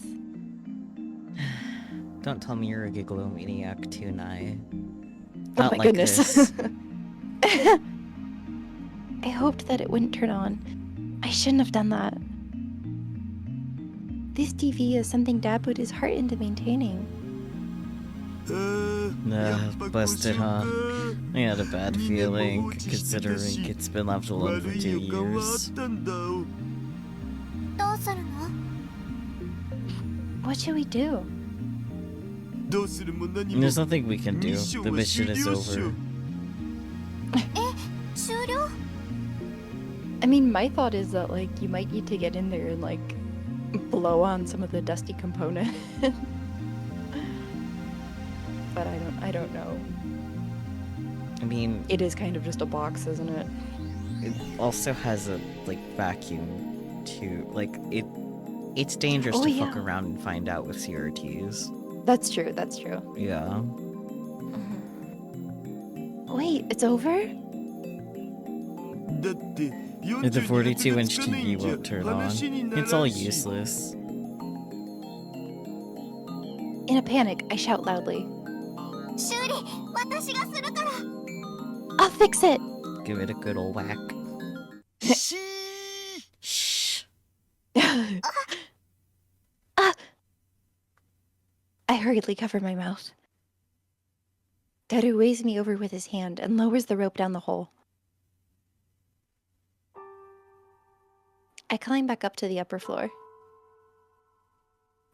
Don't tell me you're a gigalomaniac too, Nai. Oh Not my like goodness. this. I hoped that it wouldn't turn on. I shouldn't have done that. This TV is something Dad put his heart into maintaining. Nah, busted, huh? I had a bad feeling, considering it's been left alone for 2 years. どうするの？ What should we do? どうするも何も There's nothing we can do. ミッション The は mission 終 is 了しよ over. う。終了？ I mean, my thought is that, like, you might need to get in there and, like, blow on some of the dusty components. But I don't know. I mean, It is kind of just a box, isn't it? it also has a, like, vacuum, too. Like, it's dangerous Oh, to yeah. fuck around and find out with CRTs. That's true, that's true. Yeah. Wait, it's over? だってThe 42 42-inch つかない TV んじゃ won't turn on. 話にならん It's all し useless. In a panic, I shout loudly. 修理私がするから。 I'll fix it! Give it a good old whack. し Shh. I hurriedly cover my mouth. Daru waves me over with his hand and lowers the rope down the hole. I climb back up to the upper floor.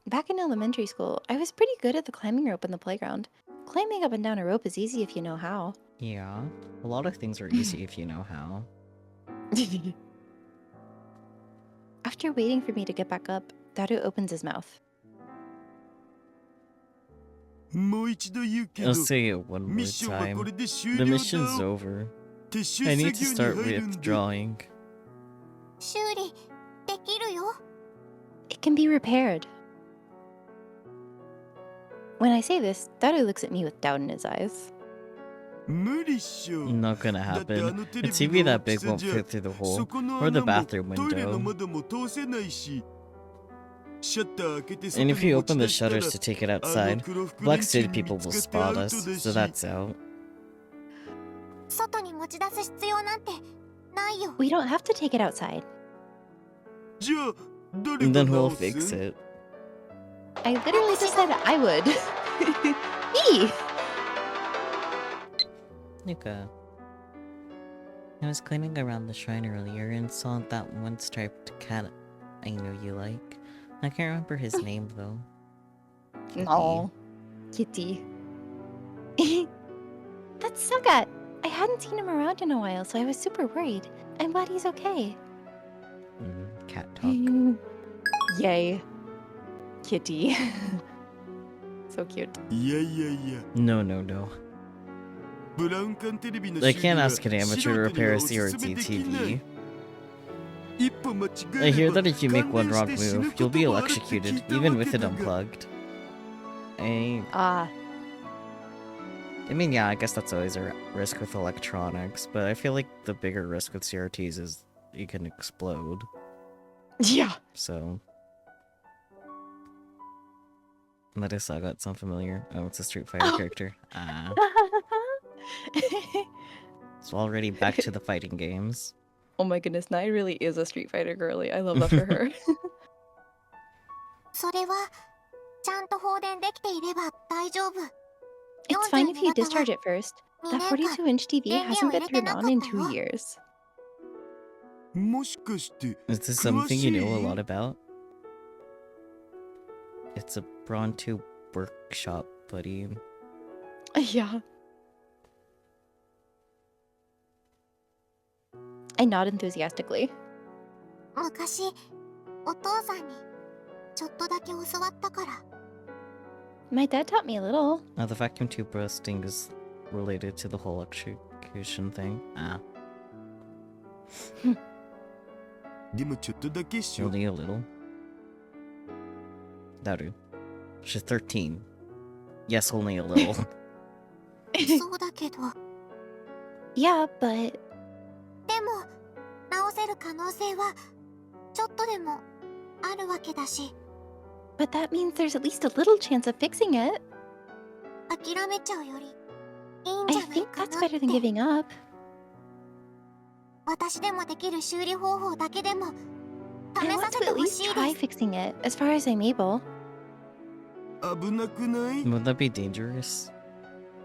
Back in elementary school, I was pretty good at the climbing rope in the playground. Climbing up and down a rope is easy if you know how. Yeah, a lot of things are easy if you know how. After waiting for me to get back up, Daru opens his mouth. もう一度言うけど I'll say it one ミッ more ションはこ time. れで終 The 了 mission's だ over. 撤収 I 作 need to 業に start 入るんで withdrawing. 修理できるよ。 It can be repaired. When I say this, Daru looks at me with doubt in his eyes. 無理っしょ Not gonna だってあ happen. のテ A レビ TV の that 大き big さ won't じゃ fit through the そ hole この or the 穴も bathroom トイレの window. 窓も通せないしシャッター開けて外 And に if you 持ち open 出 the したら shutters to take it あの outside, 黒服 Black 連中 City に people 見 will つかってア spot ウ us, トだ so し that's out. 外に持ち出す必要なんてないよ。 We don't have to take it outside. じゃあ誰 And が then we'll 直 fix す it. I literally just said I would. Me! Nuka. I was cleaning around the shrine earlier and saw that one striped cat I know you like. I can't remember his name though. No. Kitty. That's Sagat. I hadn't seen him around in a while, so I was super worried. I'm glad he's okay. Cat talk. Yay. Kitty. So cute. いやいやいや No, no, no. ブラウン管テレビの I 修理 can't は ask an 素 amateur 人 to には repair お a すすめ CRT できない TV. 一歩間違 I え hear れば that if you make one 感 wrong 電して死ぬ move, こ you'll と be もあるって聞い electrocuted, た even わ with け it だが unplugged. I mean, yeah, I guess that's always a risk with electronics, but I feel like the bigger risk with CRTs is you can explode, Yeah. so... That is Sagat, sound familiar? Oh, it's a Street Fighter character. Ah. So already back to the fighting games. Oh my goodness, Nai really is a Street Fighter girly. I love that for her. それはちゃんと放電できていれば大丈夫。 It's fine if you discharge it first. That 2年間 42-inch TV hasn't been turned on in 2 years. もしかして Is this something you know a 詳しい lot about? It's a Bronto workshop, buddy. Yeah. I nod enthusiastically. 昔お父さんにちょっとだけ教わったから。 My dad taught me a little. The vacuum tube bursting is related to the whole electrocution thing. Ah, でもちょっとだけっしょ only a little. Daru. She's 13. Yes, only a little. そうだけど。 Yeah, but でも直せる可能性はちょっとでもあるわけだし。 but that means there's at least a little chance of fixing it. 諦めちゃうよりいいん I じゃない think か that's なっ better て。 than giving up. 私でもできる修理方法だけでも I 試 want させ to て at ほ least しい try です。 fixing it, as far as I'm able. 危なくない Would that be dangerous?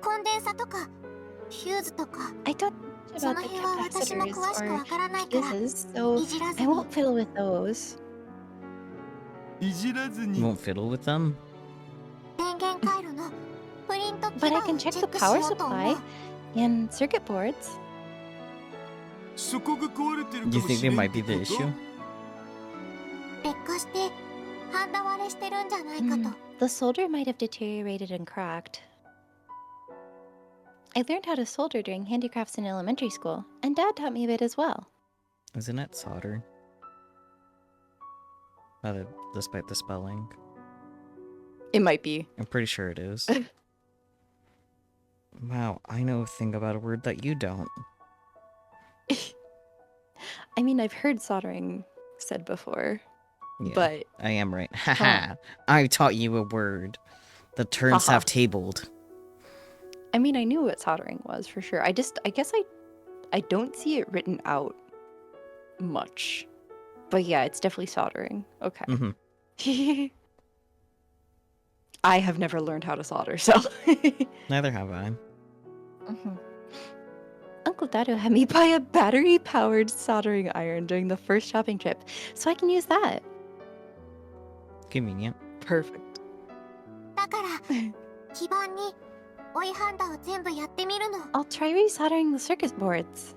コンデンサとかフューズとか I don't know そ about の the 辺は私も capacitors 詳しく or わからないから fuses, so いじらず I に won't fiddle with those. いじらず You に won't fiddle with them? 電源回路のプリント基 But I 板を can チェ check ッ the クし power ようと思 supply う。 and circuit boards. そこが壊れてるか Do you も think し they れん might って be こ the と issue? 劣化してハンダ割れしてるんじゃないかと。 The solder might have deteriorated and cracked. I learned how to solder during handicrafts in elementary school, and Dad taught me a bit as well. Isn't it solder? Despite the spelling. It might be. I'm pretty sure it is. Wow, I know a thing about a word that you don't. I mean, I've heard soldering said before, Yeah, but I am right. Haha, I taught you a word. The terms Haha. have tabled. I mean, I knew what soldering was for sure. I guess I don't see it written out much. But yeah, it's definitely soldering. Okay. Mhm. I have never learned how to solder, so. Neither have I. Mhm. Uncle Dado had me buy a battery-powered soldering iron during the first shopping trip, so I can use that. Convenient. Perfect. だから基盤に追いハンダを全部やってみるの。 I'll try resoldering the circuit boards.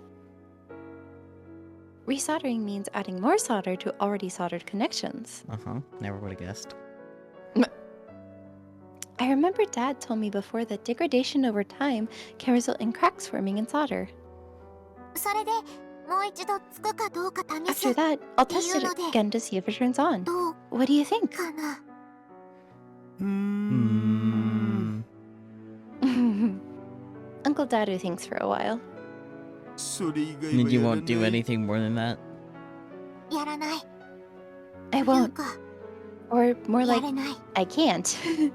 Resoldering means adding more solder to already soldered connections. Uh-huh. Never would have guessed. I remember Dad told me before that degradation over time can result in cracks forming in solder. それでもう一度つくかどうか試 After す that, I'll test it again to see if it turns on. どう What do you think? かな。 Uncle Dado thinks for a while. それ以外は And you やら won't do ない。 anything more than that? やらない。 I という won't. か Or more や like, れない。 I can't.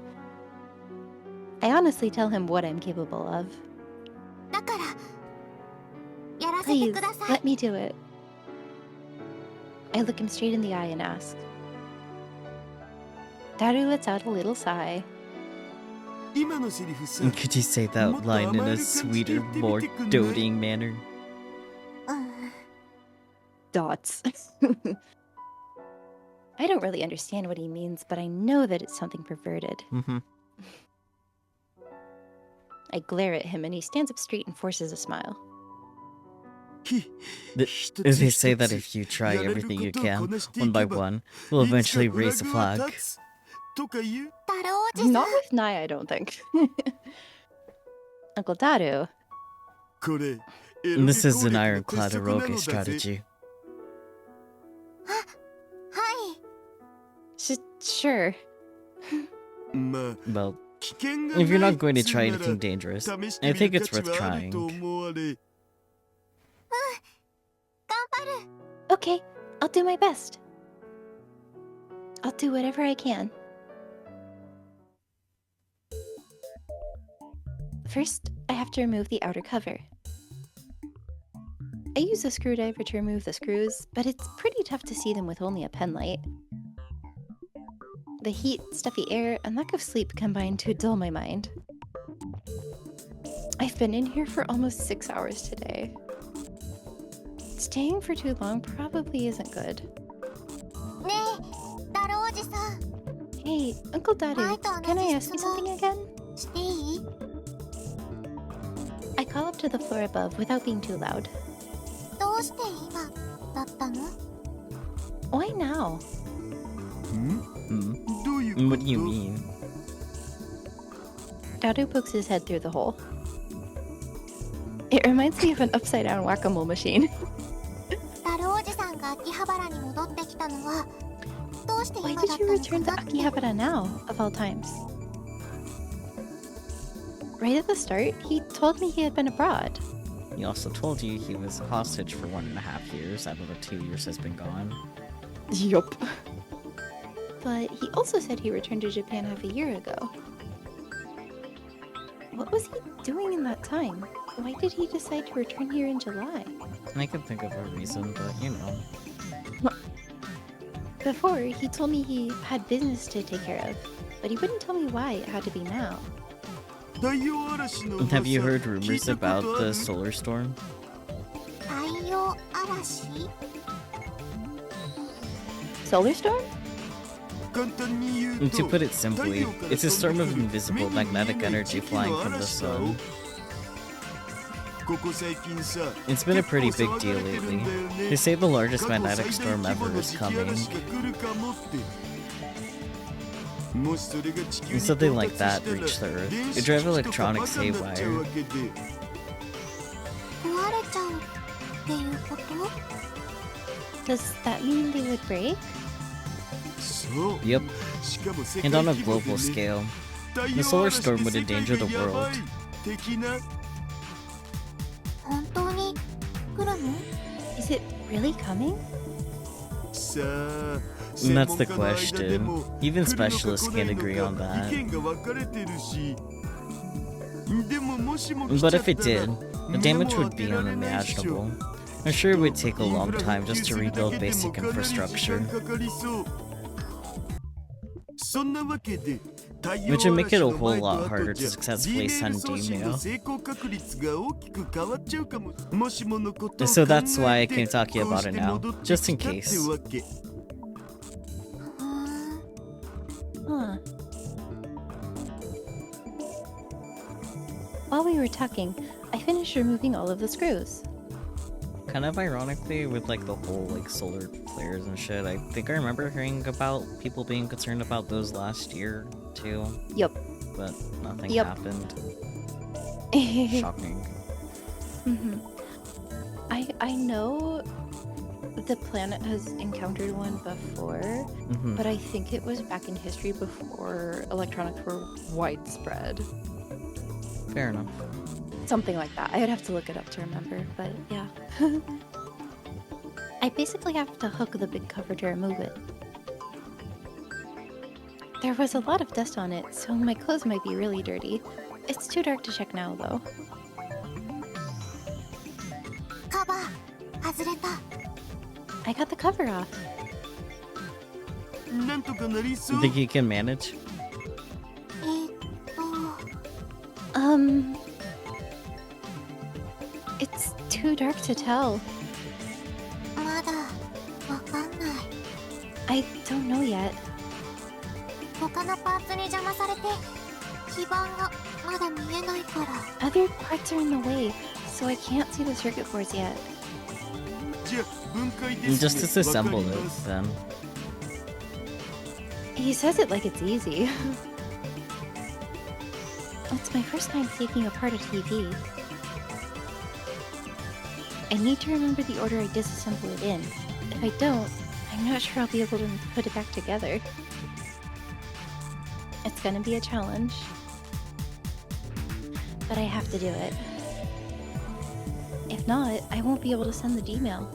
I honestly tell him what I'm capable of. だからやらせて Please, ください。 let me do it. I look him straight in the eye and ask. Daru lets out a little sigh. 今のセリフさ Could you say that line in a sweeter, more doting manner? うん Dots. I don't really understand what he means, but I know that it's something perverted. Mm-hmm. I glare at him and he stands up straight and forces a smile. They say that if you try everything you can, one by one, we'll eventually raise a flag. とか言う。 太郎おじさん Not with Nai, I don't think. Uncle Daru. これ And this is an エロゲ攻 ironclad 略の鉄則なの eroge だぜ。 strategy. はい Sure. まあ Well, 危険が if you're ない not going to っつう try なら anything dangerous, 試して I み think る it's 価値 worth はあると trying. 思われ。頑張る Okay, I'll do my best. I'll do whatever I can. First, I have to remove the outer cover. I use a screwdriver to remove the screws, but it's pretty tough to see them with only a pen light. The heat, stuffy air, and lack of sleep combine to dull my mind. I've been in here for almost 6 hours today. Staying for too long probably isn't good. ねえ太郎おじさん Hey, Uncle Daru, can I ask you something again? していい I call up to the floor above without being too loud. どうして今だったの Why now? どういうこと What do you mean? Daru pokes his head through the hole. It reminds me of an upside down whack-a-mole machine. 太郎おじさんが秋葉原に戻ってきたのはどうして Why 今だ did った you の return か to なって Akihabara now, of all times? Right at the start, he told me he had been abroad. He also told you he was a hostage for 1.5 years out of the 2 years has been gone. Yup. But he also said he returned to Japan half a year ago. What was he doing in that time? Why did he decide to return here in July? I can think of a reason, but you know. Before, he told me he had business to take care of, but he wouldn't tell me why it had to be now. 太陽嵐の噂 Have you heard 聞い rumors たことあ about る the solar storm? 太陽嵐 Solar storm? 簡単に言う To と put it simply, it's a storm of invisible 目に見えない magnetic energy 時期の flying from the 嵐だ sun. ここ最近さ It's been a pretty 結 big 構騒が deal れてる lately. んだよね They say the largest 過去 magnetic 最大 storm 規模 ever の is 磁気 coming. 嵐が来るかもってもしそれが地球に If something 到 like 達 that したら reached the Earth, 電 it'd 子 drive 機器とかバカ electronics になっちゃう haywire. わけで壊れちゃうっていうこと Does that mean they would break? そう Yep, しかも世 and 界 on a 規模で global ね scale. 太 The 陽 solar 嵐 storm で would 世界 endanger が the やば world. い的な本当に来るの Is it really coming? さあ And that's the 専門家の間で question. も Even 来るのか specialists 来ない can't の agree か on that. 意見が分かれてるしでももしも来 But ちゃっ if it たら did, the 目 damage も would 当 be てられないっしょ unimaginable. I'm sure it would take a イン long フラ time 復 just 旧 to するだ rebuild けで basic もかなり時 infrastructure. 間かかりそうそんなわけで Which would make it a whole lot harder to successfully send email. So that's why I came talking about it now, just in case. Huh. While we were talking, I finished removing all of the screws. Kind of ironically, with like the whole like solar flares and shit, I think I remember hearing about people being concerned about those last year too. Yep. But nothing Yep. happened. Shocking. I know the planet has encountered one before, but I think it was back in history before electronics were widespread. Fair enough. Something like that. I'd have to look it up to remember, but yeah. I basically have to hook the big cover to remove it. There was a lot of dust on it, so my clothes might be really dirty. It's too dark to check now, though. カバー外れた。 I got the cover off. なんとかなりそう。 Think you can manage? It's too dark to tell. まだわかんない。 I don't know yet. 他のパーツに邪魔されて基板がまだ見えないから。 Other parts are in the way, so I can't see the circuit boards yet. じゃあ分解で You す just ね。 disassemble わかり it ます then. He says it like it's easy. It's my first time taking apart a TV. I need to remember the order I disassemble it in. If I don't, I'm not sure I'll be able to put it back together. It's gonna be a challenge. But I have to do it. If not, I won't be able to send the Gmail.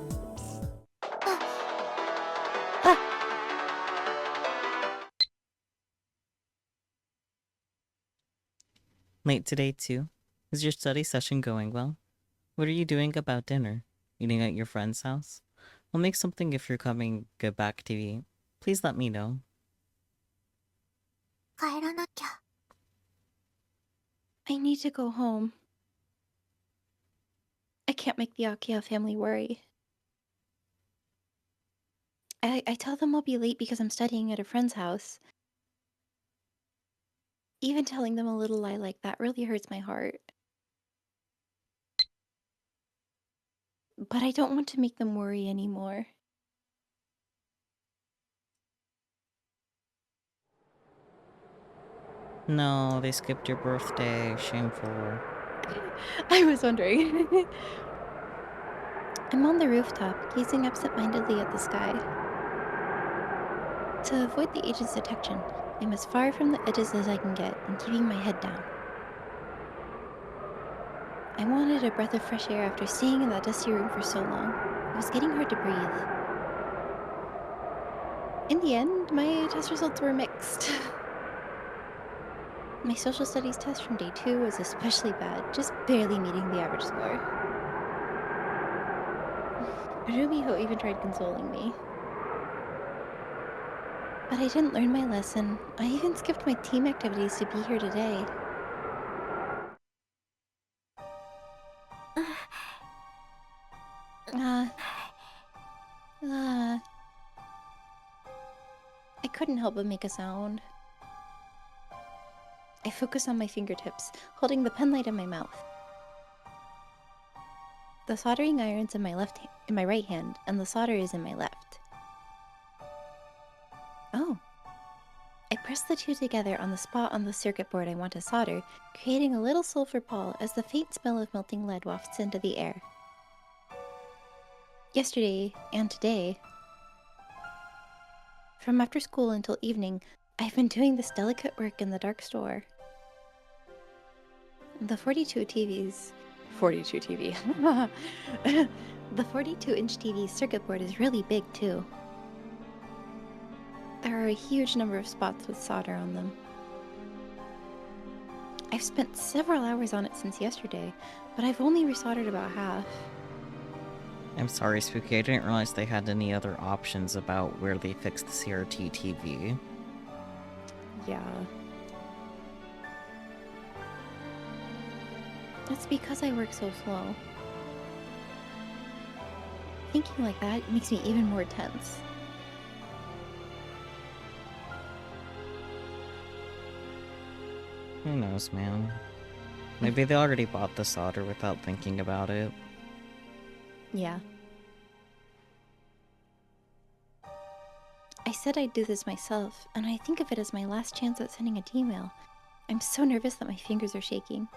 Late today, too? Is your study session going well? What are you doing about dinner? Eating at your friend's house? I'll make something if you're coming get back to eat. Please let me know. 帰らなきゃ。 I need to go home. I can't make the Akia family worry. I tell them I'll be late because I'm studying at a friend's house. Even telling them a little lie like that really hurts my heart. But I don't want to make them worry anymore. No, they skipped your birthday. Shameful. I was wondering. I'm on the rooftop, gazing absent-mindedly at the sky. To avoid the agent's detection, I'm as far from the edges as I can get and keeping my head down. I wanted a breath of fresh air after staying in that dusty room for so long. It was getting hard to breathe. In the end, my test results were mixed. My social studies test from day 2 was especially bad, just barely meeting the average score. Rubiho even tried consoling me. But I didn't learn my lesson. I even skipped my team activities to be here today. I couldn't help but make a sound. I focus on my fingertips, holding the pen light in my mouth. The soldering iron's in my right hand, and the solder is in my left. Oh. I press the two together on the spot on the circuit board I want to solder, creating a little sulfur pall as the faint smell of melting lead wafts into the air. Yesterday and today, from after school until evening, I've been doing this delicate work in the dark store. The 42-inch TV circuit board is really big too. There are a huge number of spots with solder on them. I've spent several hours on it since yesterday, but I've only resoldered about half. I'm sorry, Spooky. I didn't realize they had any other options about where they fixed the CRT TV. Yeah. It's because I work so slow. Thinking like that makes me even more tense. Who knows, man? Maybe they already bought the solder without thinking about it. Yeah. I said I'd do this myself, and I think of it as my last chance at sending a T-mail. I'm so nervous that my fingers are shaking.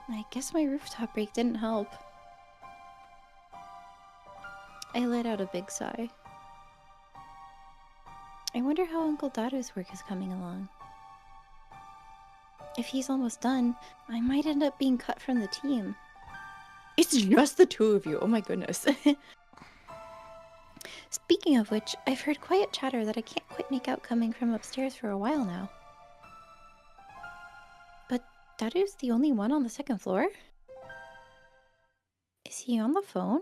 I guess my rooftop break didn't help. I let out a big sigh. I wonder how Uncle Dado's work is coming along. If he's almost done, I might end up being cut from the team. It's just the two of you, oh my goodness. Speaking of which, I've heard quiet chatter that I can't quite make out coming from upstairs for a while now. But Dado's the only one on the second floor? Is he on the phone?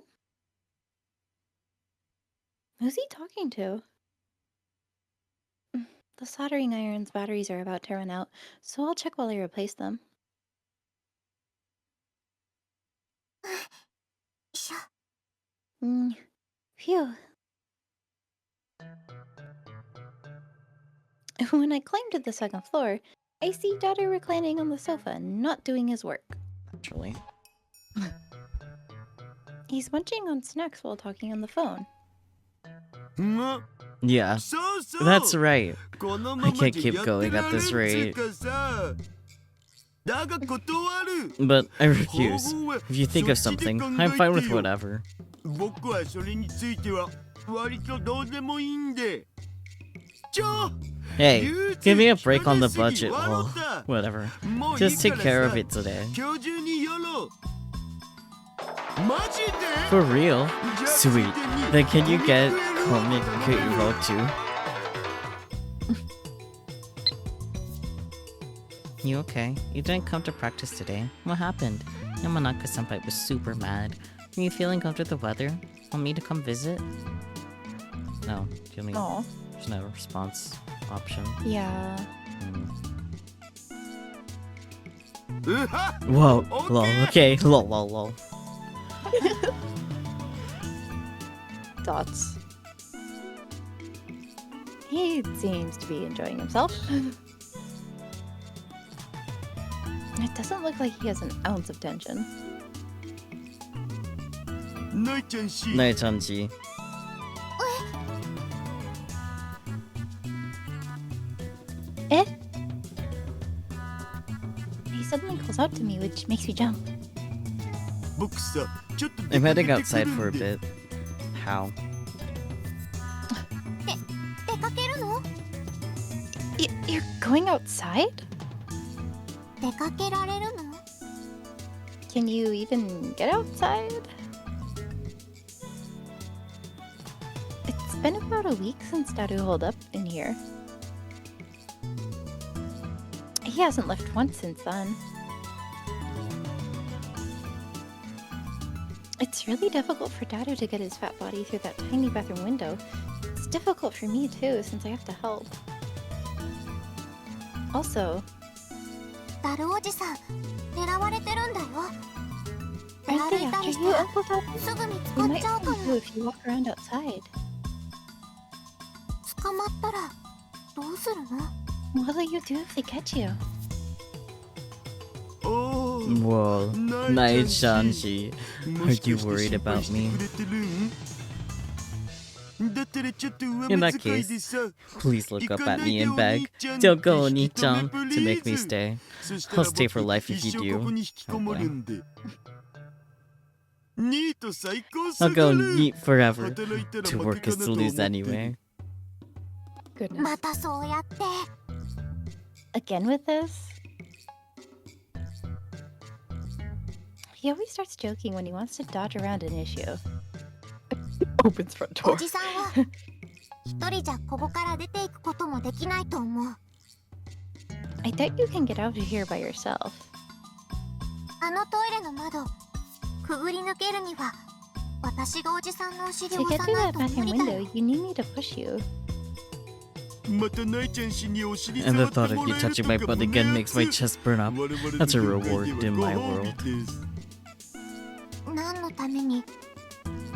Who's he talking to? The soldering iron's batteries are about to run out, so I'll check while I replace them. Phew. When I climb to the second floor, I see Dado reclining on the sofa, not doing his work. Actually. He's munching on snacks while talking on the phone. Yeah, そうそう that's right. この I まま can't じゃ keep やって going ら at れん this つう rate. かさだが断る But I refuse. If you think of something, I'm fine with whatever. 僕はそれについては割とどうでもいいんでちょ Hey, 憂鬱 give me a break on the 聞かれすぎ budget. 笑 Well, った whatever. もういい Just か take ら care さ of it today. 今日中にやろうマジで For real? じゃあ Sweet. ついでに Then can you get お肉 comic やろう roll too? You okay? You didn't come to practice today. What happened? Yamanaka-senpai was super mad. Are you feeling under the weather? Want me to come visit? No. Feeling Aw. there's no response option. Yeah. Whoa. Lol. Okay. Lol. Lol. Lol. Dots. He seems to be enjoying himself. It doesn't look like he has an ounce of tension. ナイちゃんし Nai-chanji. Eh? He suddenly calls out to me, which makes me jump. 僕さちょっと I'm 出かけ heading てく outside る for a んで bit. How? 出かけるの You're going outside? 出かけられるの Can you even get outside? It's been about a week since Dadu holed up in here. He hasn't left once since then. It's really difficult for Dadu to get his fat body through that tiny bathroom window. It's difficult for me too, since I have to help. Also, ダルおじさん狙われてるんだよ Aren't they やられた after りし you, たら Uncle Dadu? すぐ見つ They かっ might ちゃうか find も you if you walk around outside. 捕まったらどうするの What'll you do if they catch you? おー Whoa. ナイちゃんし Nai-chanji. もしか you して worried 心配 about して me? くれてるんだったらちょっと上 In 目 that 遣い case, でさ Please look up at me 行 and かない beg. でお Don't 兄ちゃん go, って引き止め Oni-chan, to make me プリーズ stay. そしたら I'll stay for 僕 life if you 一生 do. ここに引きこもるんでニート最高す I'll ぎ go る neat forever. 働いたら To 負 work け is か to なと思 lose って anyway. goodness. またそうやって Again with this? He always starts joking when he wants to dodge around an issue. Opens front お door. じさんは一人じゃここから出ていくこともできないと思う I doubt you can get out of here by yourself. あのトイレの窓くぐり抜けるには私がおじさんのお尻を To 押 get さ through ない that と無 bathroom 理だ window, よ you need me to push you. And the thought of you touching my butt again makes my chest burn up. That's a reward in my world. 何のために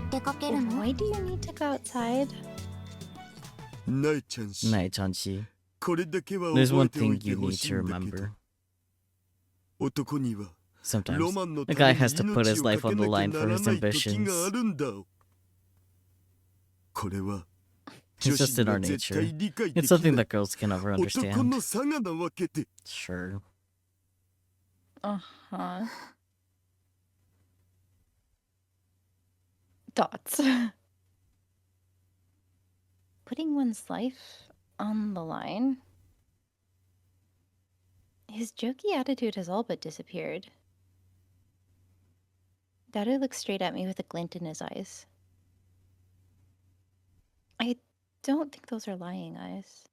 出かけるの？ Why do you need to go outside? ナイちゃん氏、 Nai-chanchi, これだけは there's 覚 one えてお thing いて you ほ need しい to んだけど、 remember. 男には Sometimes, ロマンの a た guy めに has to put 命 his を life か on け the なきゃ line な for ら his ない時 ambitions. があるんだ。これは It's 女 just 子 in に our は絶 nature. 対理解で It's き something ない that girls can never 男 understand. の差がなわけで。 Sure. Uh-huh. Dots. Putting one's life on the line? His jokey attitude has all but disappeared. Daru looks straight at me with a glint in his eyes. I don't think those are lying eyes.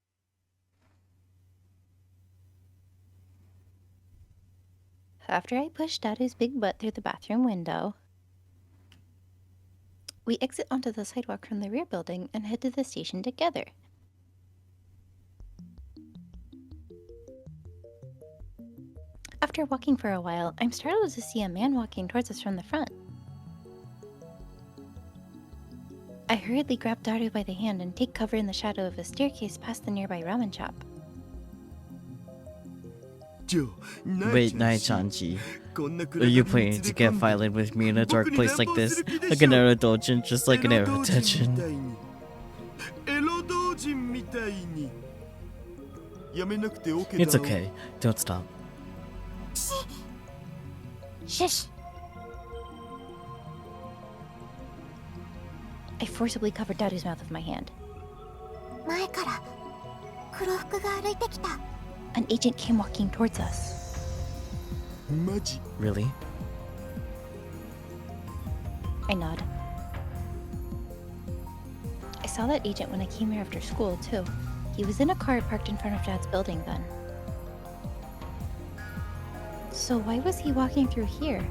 After I push Daru's big butt through the bathroom window, we exit onto the sidewalk from the rear building and head to the station together. After walking for a while, I'm startled to see a man walking towards us from the front. I hurriedly grab Daru by the hand and take cover in the shadow of a staircase past the nearby ramen shop. じゃあ、ナイ Wait, ちゃん氏、 Nai-chanchi, こんな are you 暗がりに planning to 連れ get 込んで violent with me in a dark 僕に place ナン like パ this? する気で Like し an ょ。 arrow indulgent, just like an エロ arrow 同人 attention. みたいに。エロ同人みたいに。やめなくて OK だ It's ろ。 okay. Don't stop. Shush! I forcibly covered Daru's mouth with my hand. 前から黒服が歩いてきた。 An agent came walking towards us. マジ？ Really? I nod. I saw that agent when I came here after school, too. He was in a car parked in front of Dad's building then. So why was he walking through here?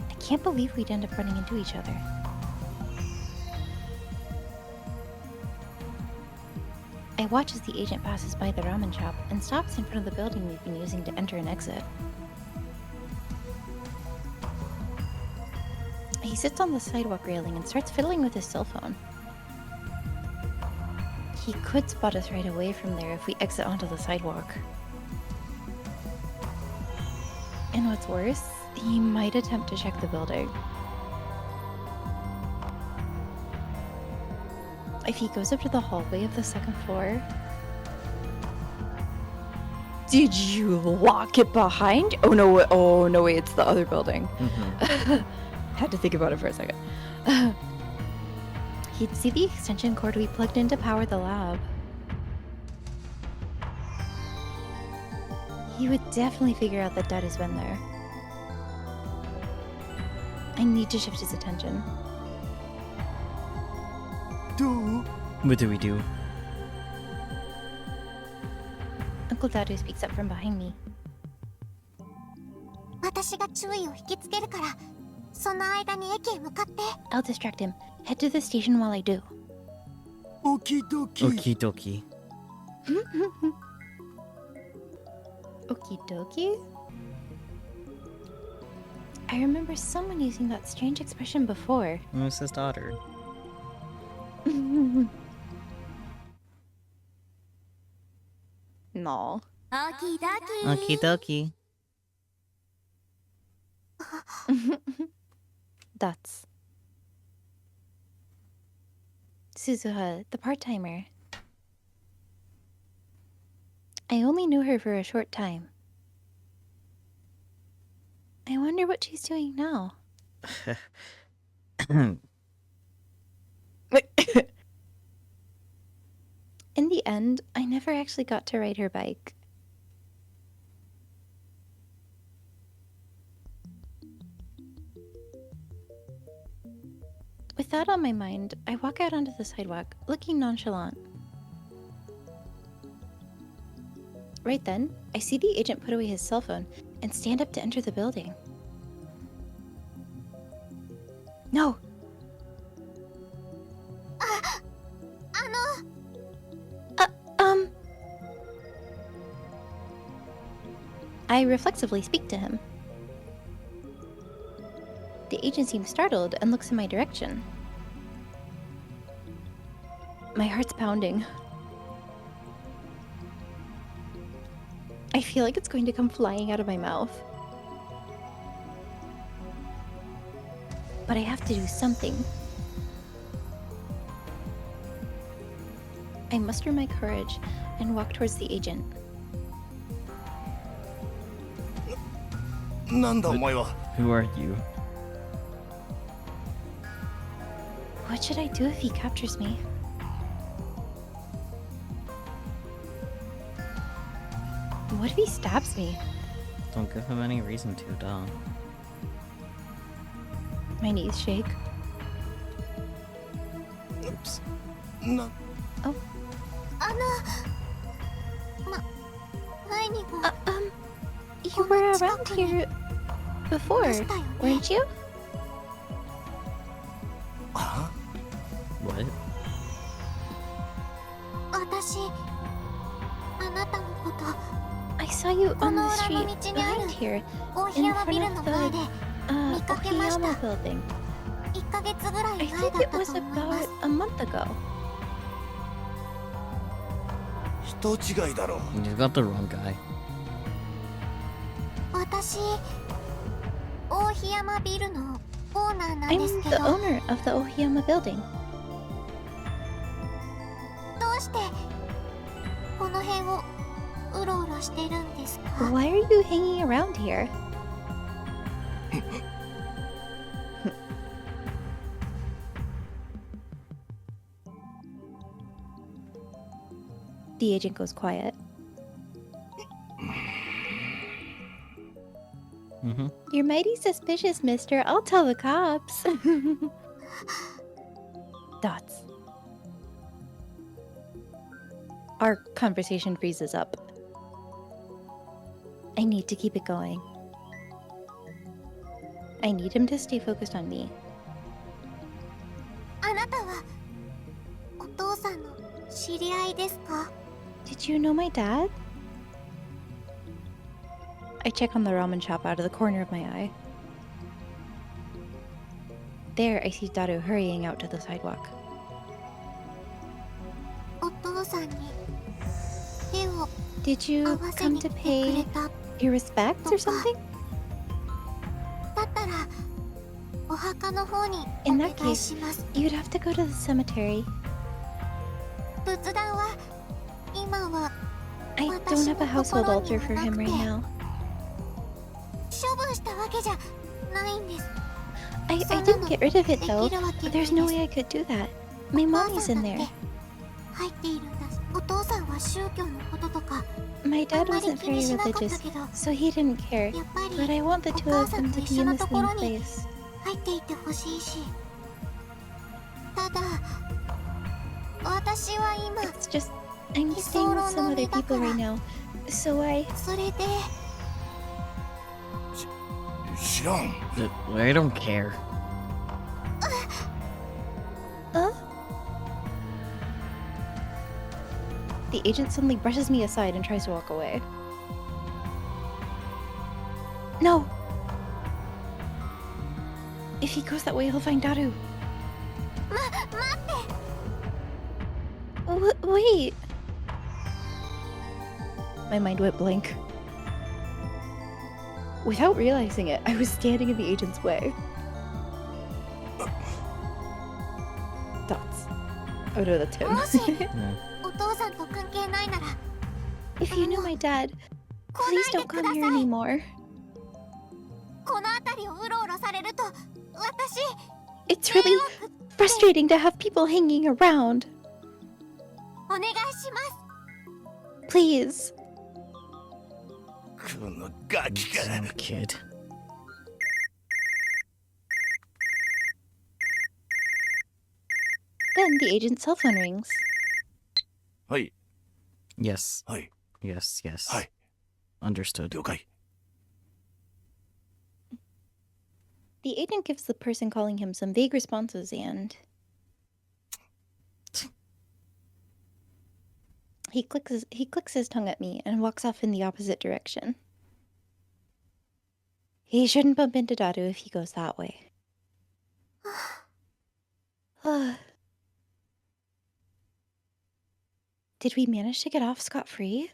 I can't believe we'd end up running into each other. I watch as the agent passes by the ramen shop and stops in front of the building we've been using to enter and exit. He sits on the sidewalk railing and starts fiddling with his cell phone. He could spot us right away from there if we exit onto the sidewalk. And what's worse, he might attempt to check the building. If he goes up to the hallway of the second floor... Did you lock it behind? Oh no, wait, it's the other building. Mhm. Had to think about it for a second. He'd see the extension cord we plugged in to power the lab. He would definitely figure out that Dad has been there. I need to shift his attention. どう？ What do we do? Uncle Dadu speaks up from behind me. 私が注意を引きつけるから、その間に駅へ向かって。 I'll distract him. Head to the station while I do. オキドキ。 Okie dokie. Okie dokie? I remember someone using that strange expression before. Who's his daughter? No. オキドキ。 Okie dokie. That's Suzuha, the part-timer. I only knew her for a short time. I wonder what she's doing now. In the end, I never actually got to ride her bike. With that on my mind, I walk out onto the sidewalk, looking nonchalant. Right then, I see the agent put away his cell phone and stand up to enter the building. No! あの I reflexively speak to him. The agent seems startled and looks in my direction. My heart's pounding. I feel like it's going to come flying out of my mouth. But I have to do something. I muster my courage and walk towards the agent. なんだお前は。 Who are you? What should I do if he captures me? What if he stabs me? Don't give him any reason to, duh. My knees shake. Oops. な、前にも You were around here before, weren't you? あ What? 私あなたのこと I saw you on the street この裏の道にある around here 大 in 檜山 front ビル of の the 前で Okayama building. 1ヶ月ぐらい I 前 think だ it ったと was 思いま about す a month ago. 人違いだろ。 You got the wrong guy. 私大檜山ビルのオーナーなん I'm ですけ the ど owner of the Okayama building. どうしてこの辺をうろうろしてるんですか Why are you hanging around here? The agent goes quiet. Mm-hmm. You're mighty suspicious, mister. I'll tell the cops. Dots. Our conversation freezes up. I need to keep it going. I need him to stay focused on me. あなたはお父さんの知り合いですか Did you know my dad? I check on the ramen shop out of the corner of my eye. There, I see Daru hurrying out to the sidewalk. お父さんに手を Did you 合わせ come に to 来てく pay れた your respects or something? だったらお墓の方にお In 願 that いし case, ます you'd have to go to the cemetery. 仏壇は今は I don't have a household altar for him right now. 処分したわけじゃないんです I didn't get rid of it though. There's no way I could do that. My お母 mommy's さん in だって there. 入っているんだお父さんは宗教のこととか My あ dad んまり wasn't 気に very しなかった religious, けど so he didn't care. やっぱ But り I want the two of them to be in the same place. 入っていってほしいし、ただ私は今 It's just I'm staying with some other people right now, so I それで知らん。 I don't care. The agent suddenly brushes me aside and tries to walk away. No! If he goes that way, he'll find Daru. 待って Wait! My mind went blank. Without realizing it, I was standing in the agent's way. Dots. Oh no, that's him. もし Yeah. お父さんと関係ないなら If you knew my dad, 来な please いで don't くだ come さ here い anymore. この辺りをうろうろされると私 It's really frustrating to have people hanging around. お願いします Please. このガキか。 Some kid. Then the agent's cell phone rings. はい、 Yes. はい、 Yes, yes. はい、 Understood. 了解。 The agent gives the person calling him some vague responses and he clicks his tongue at me and walks off in the opposite direction. He shouldn't bump into Daru if he goes that way. Did we manage to get off scot-free?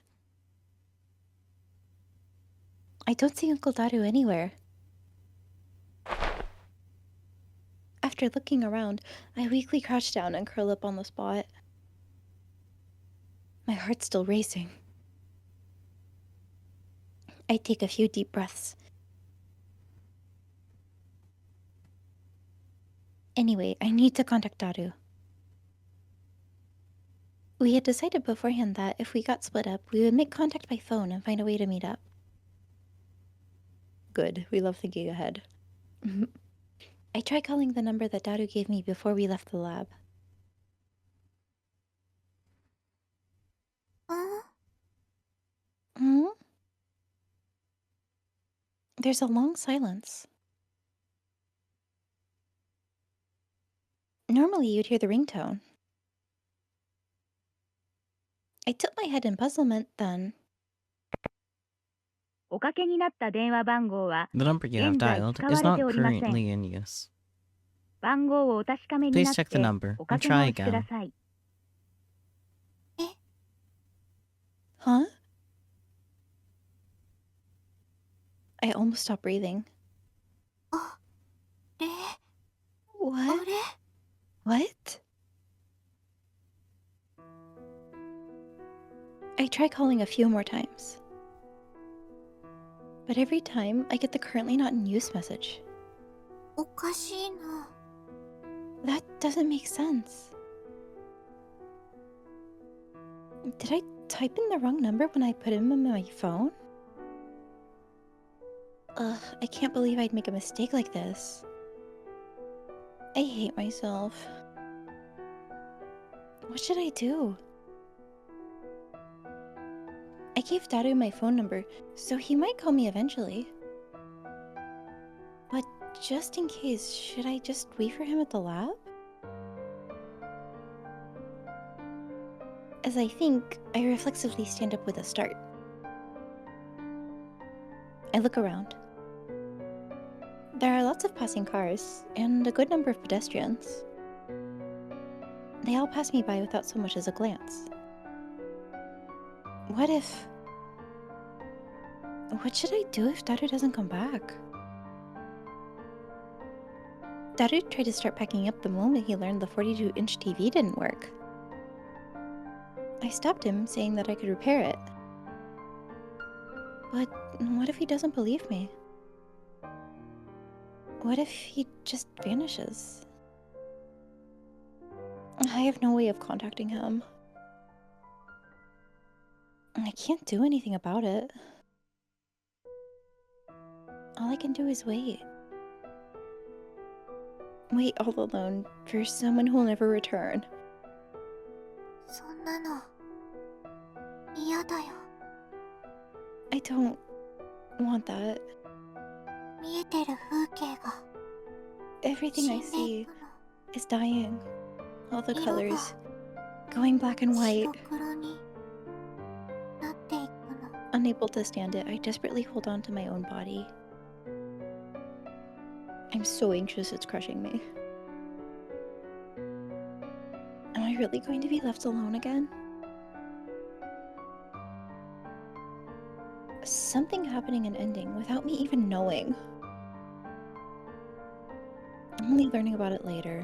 I don't see Uncle Daru anywhere. After looking around, I weakly crouch down and curl up on the spot. My heart's still racing. I take a few deep breaths. Anyway, I need to contact Daru. We had decided beforehand that if we got split up, we would make contact by phone and find a way to meet up. Good, we love thinking ahead. I tried calling the number that Daru gave me before we left the lab. Hmm? There's a long silence. Normally you'd hear the ringtone. I tilt my head in puzzlement then. The number you have dialed is not currently in use. Please check the number and try again. Huh? I almost stopped breathing. What? What? I try calling a few more times. But every time, I get the currently not in use message. おかしいな。 That doesn't make sense. Did I type in the wrong number when I put him in my phone? Ugh, I can't believe I'd make a mistake like this. I hate myself. What should I do? I gave Daru my phone number, so he might call me eventually. But just in case, should I just wait for him at the lab? As I think, I reflexively stand up with a start. I look around. There are lots of passing cars, and a good number of pedestrians. They all pass me by without so much as a glance. What should I do if Daru doesn't come back? Daru tried to start packing up the moment he learned the 42-inch TV didn't work. I stopped him, saying that I could repair it. But what if he doesn't believe me? What if he just vanishes? I have no way of contacting him. I can't do anything about it. All I can do is wait. Wait all alone for someone who will never return. そんなの嫌だよ。 I don't want that. 見えてる風景が Everything 死 I んでい see くの。 is dying. All the 色が colors going black and white. 白黒になっていくの。 Unable to stand it, I desperately hold on to my own body. I'm so anxious it's crushing me. Am I really going to be left alone again? Something happening and ending without me even knowing. I'm only learning about it later.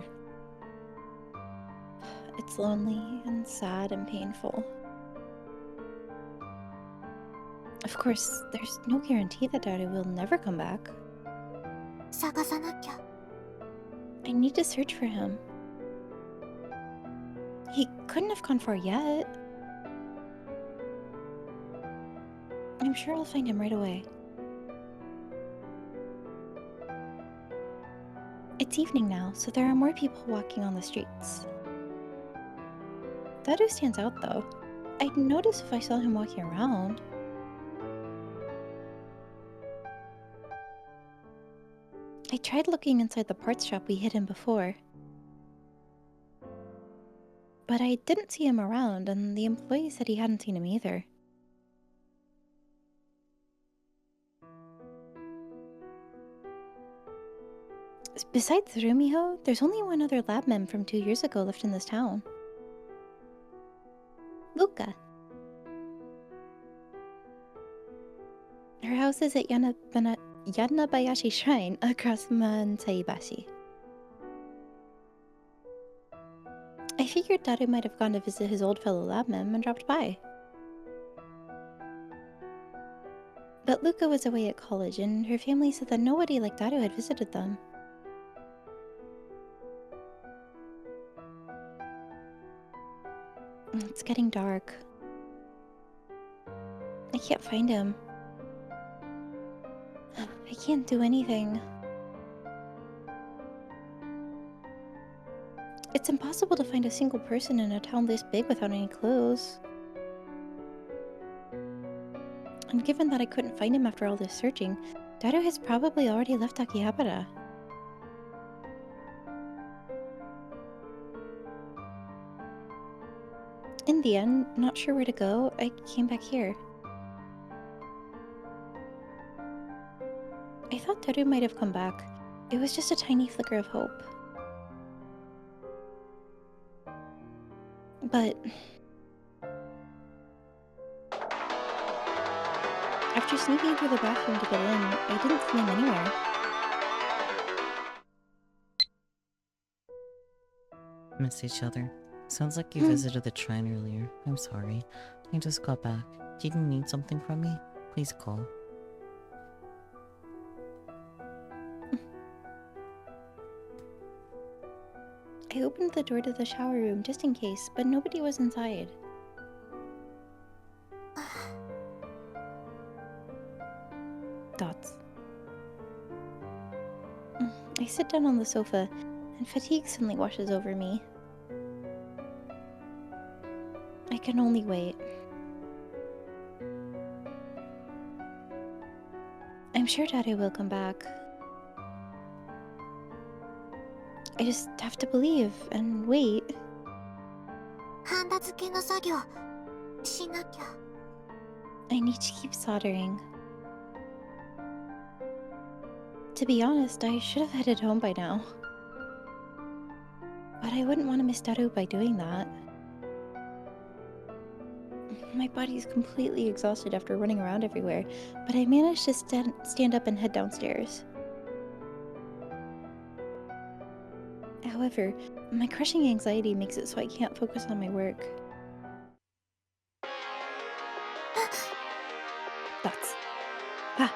It's lonely and sad and painful. Of course, there's no guarantee that Daru will never come back. 探さなきゃ。 I need to search for him. He couldn't have gone far yet. I'm sure I'll find him right away. It's evening now, so there are more people walking on the streets. Daru stands out though. I'd notice if I saw him walking around. I tried looking inside the parts shop we hid him before. But I didn't see him around, and the employee said he hadn't seen him either. Besides Rumiho, there's only one other lab mem from 2 years ago left in this town. Luka. Her house is at Yanabayashi Shrine across Mansaibashi. I figured Daru might have gone to visit his old fellow lab mem and dropped by. But Luka was away at college, and her family said that nobody like Daru had visited them. It's getting dark. I can't find him. I can't do anything. It's impossible to find a single person in a town this big without any clues. And given that I couldn't find him after all this searching, Daru has probably already left Akihabara. In the end, not sure where to go, I came back here. I thought Daru might have come back. It was just a tiny flicker of hope. But after sneaking through the bathroom to get in, I didn't see him anywhere. Miss each other. Sounds like you visited the shrine earlier. I'm sorry. I just got back. Do you need something from me? Please call. I opened the door to the shower room just in case, but nobody was inside. Dots. I sit down on the sofa, and fatigue suddenly washes over me. I can only wait. I'm sure Daru will come back. I just have to believe and wait. ハンダ付けの作業しなきゃ。 I need to keep soldering. To be honest, I should have headed home by now. But I wouldn't want to miss Daru by doing that. My body's completely exhausted after running around everywhere, but I managed to stand up and head downstairs. However, my crushing anxiety makes it so I can't focus on my work. Dots. Ah.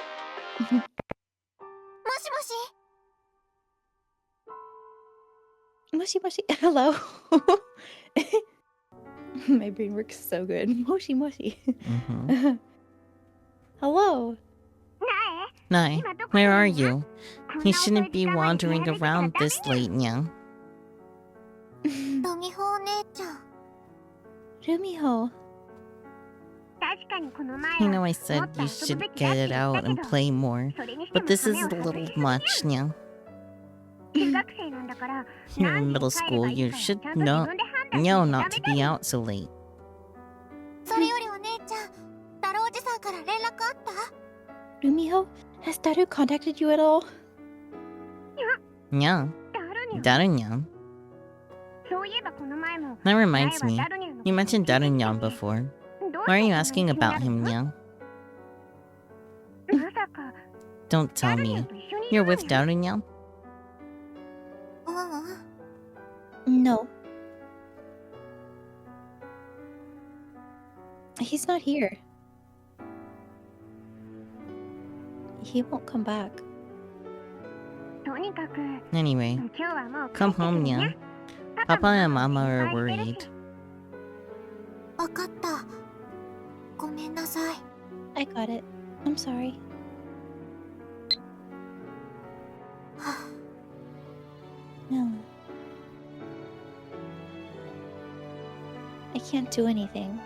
もしもし Moshi moshi. Hello. My brain works so good. Moshi moshi. Mm-hmm. Hello. Nai, where are you? You shouldn't be wandering around this late, Nyang. ロミホお姉ちゃん Rumiho. 確かにこの前 You know I said you should get it out and play more, but this is a little much, Nyang. 中学生なんだから You're in middle school, you should know not to be out so late. それよりお姉ちゃん太郎おじさんから連絡あった Rumiho, has Daru contacted you at all? Nyang, ダルニャン Darunyang. そういえばこの前も That reminds me, ダルニャンの you mentioned Darunyang before. どう Why are して you そんな asking 一緒に about なる him, の Nyang? まさか Don't ダ tell ルニャ me. ンと一緒にい You're るの with よ Darunyang? うん No. He's not here. He won't come back. とにかく Anyway, 今日はもう come 帰ってく home, るね Nyang. パ Papa and も Mama are 心配してる worried. しわかったごめんなさい I got it. I'm sorry. は No. I can't do anything.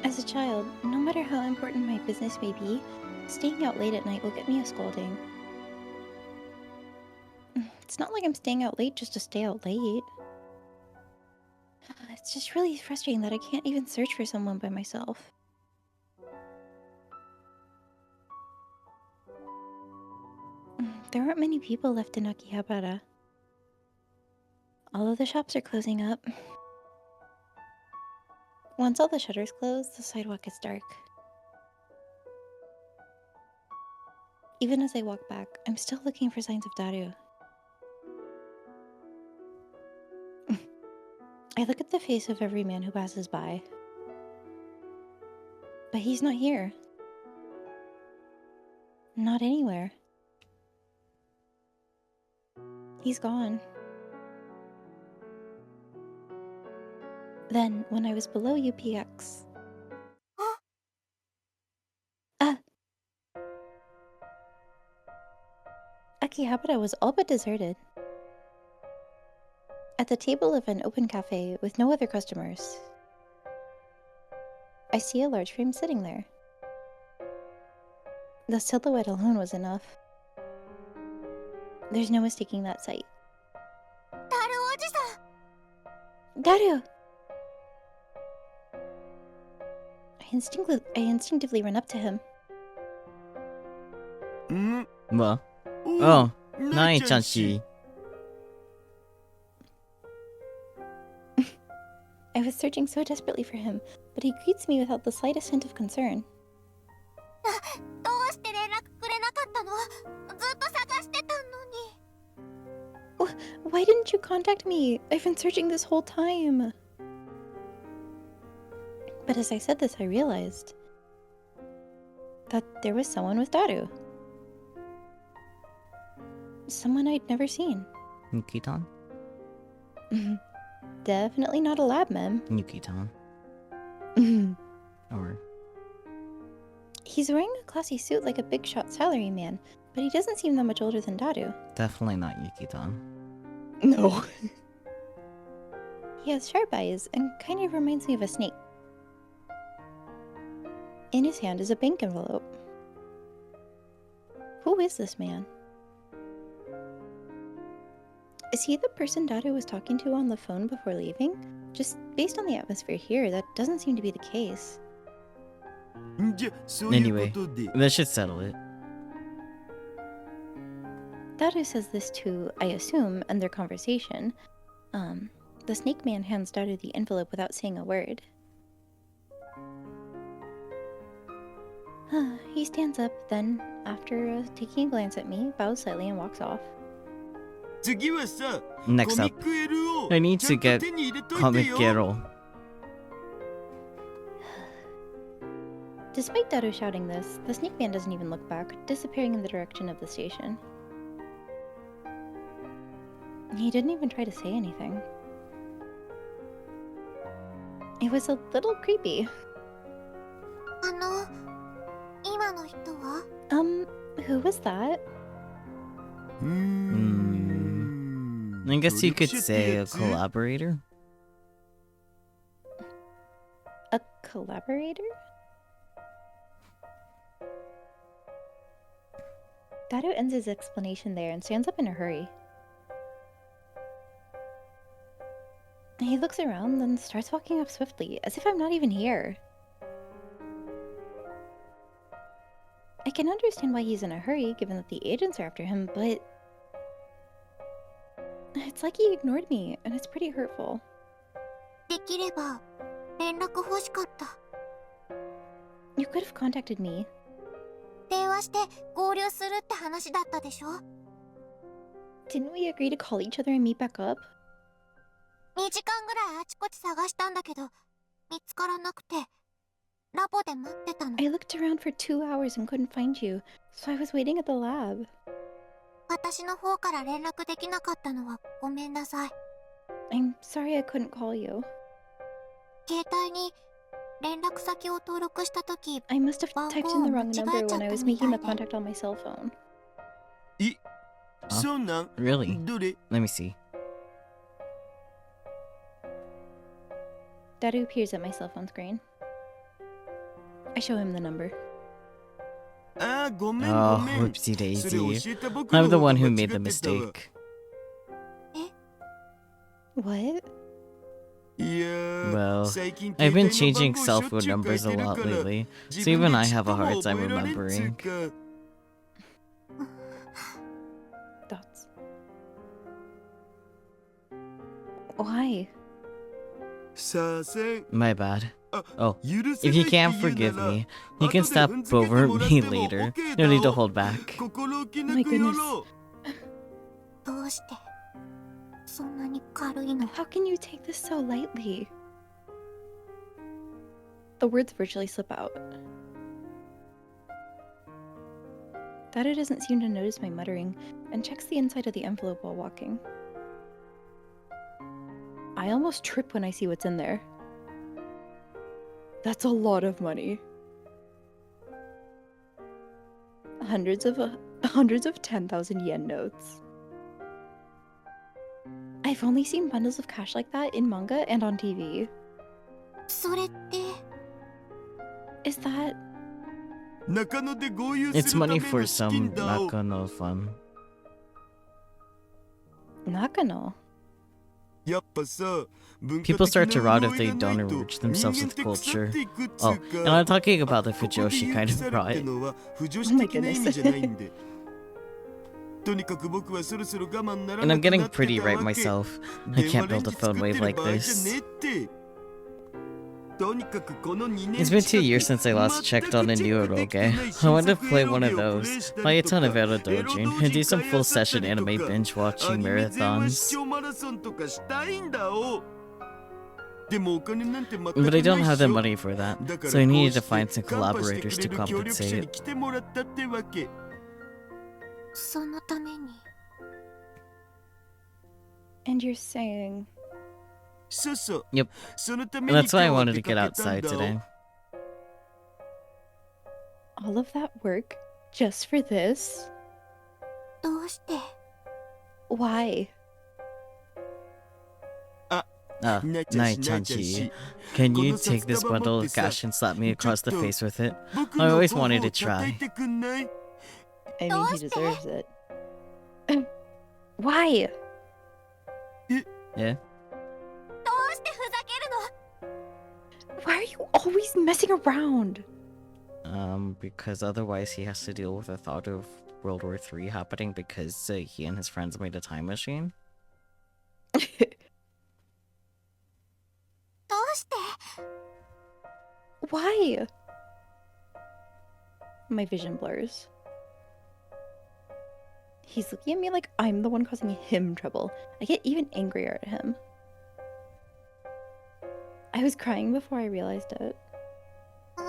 As a child, no matter how important my business may be, staying out late at night will get me a scolding. It's not like I'm staying out late just to stay out late. It's just really frustrating that I can't even search for someone by myself. There aren't many people left in Akihabara. All of the shops are closing up. Once all the shutters close, the sidewalk is dark. Even as I walk back, I'm still looking for signs of Daru. I look at the face of every man who passes by. But he's not here. Not anywhere. He's gone. Then, when I was below UPX... Akihabara was all but deserted. At the table of an open cafe with no other customers, I see a large frame sitting there. The silhouette alone was enough. There's no mistaking that sight. Daru! I instinctively run up to him. Well. Oh, Nai-chan-shi. I was searching so desperately for him, but he greets me without the slightest hint of concern. Why didn't you contact me? I've been searching this whole time. But as I said this, I realized that there was someone with Daru. Someone I'd never seen. Yuki-tan? Definitely not a lab mem. Yuki-tan. Or... He's wearing a classy suit like a big shot salaryman, but he doesn't seem that much older than Daru. Definitely not Yuki-tan. No. He has sharp eyes and kind of reminds me of a snake. In his hand is a bank envelope. Who is this man? Is he the person Daru was talking to on the phone before leaving? Just based on the atmosphere here, that doesn't seem to be the case. Anyway, that should settle it. Daru says this to, I assume, end their conversation. The snake man hands Daru the envelope without saying a word. He stands up, then, after taking a glance at me, bows slightly and walks off. Next up, I need to get Comic Gero. Despite Daru shouting this, the snake man doesn't even look back, disappearing in the direction of the station. He didn't even try to say anything. It was a little creepy. Who was that? I guess you could say a collaborator? A collaborator? Daru ends his explanation there and stands up in a hurry. He looks around, then starts walking up swiftly, as if I'm not even here. I can understand why he's in a hurry, given that the agents are after him, but... it's like he ignored me, and it's pretty hurtful. You could have contacted me. Didn't we agree to call each other and meet back up? I looked around for 2 hours and couldn't find you, so I was waiting at the lab. I'm sorry I couldn't call you. I must have typed in the wrong number when I was making the contact on my cell phone. Really? Let me see. Daru appears at my cell phone screen. I show him the number. Oh, whoopsie daisy. I'm the one who made the mistake. What? Well, I've been changing cell phone numbers a lot lately, so even I have a hard time remembering. Why? さあせん My bad. Oh, 許せ if な you いって can't 言う forgive なら me, you can 後で stop 踏んづけても over らっ me ても later. OK No need だ to お hold back. 心置きな My くや goodness. ろうどうしてそんなに軽いの？ How can you take this so lightly? The words virtually slip out. Dada doesn't seem to notice my muttering and checks the inside of the envelope while walking. I almost trip when I see what's in there. That's a lot of money. Hundreds of 10,000 yen notes. I've only seen bundles of cash like that in manga and on TV. それって Is that 中野で合流す It's るため money の for 資 some 金だお Nakano fun. Nakano? やっぱさ People start to rot if they don't enrich themselves with culture. Oh, and I'm talking about the Fujoshi kind of rot. Oh my goodness. And I'm getting pretty right myself. I can't build a phone wave like this. It's been 2 years since I last checked on a new eroge. I want to play one of those, buy a ton of Ero Dojin, and do some full session anime binge watching marathons. But I don't have the money for that, so I needed to find some collaborators to compensate. そのために And you're saying Yep. And that's why I wanted to get outside today. all of that work just for this? どうして Why? Nai Chanchi, can you take this bundle of cash and slap me across the face with it? I always wanted to try. I mean, he deserves it. Why? Yeah? どうしてふざけるの？ Why are you always messing around? Because otherwise he has to deal with the thought of World War III happening because he and his friends made a time machine. どうして Why? My vision blurs. He's looking at me like I'm the one causing him trouble. I get even angrier at him. I was crying before I realized it. 教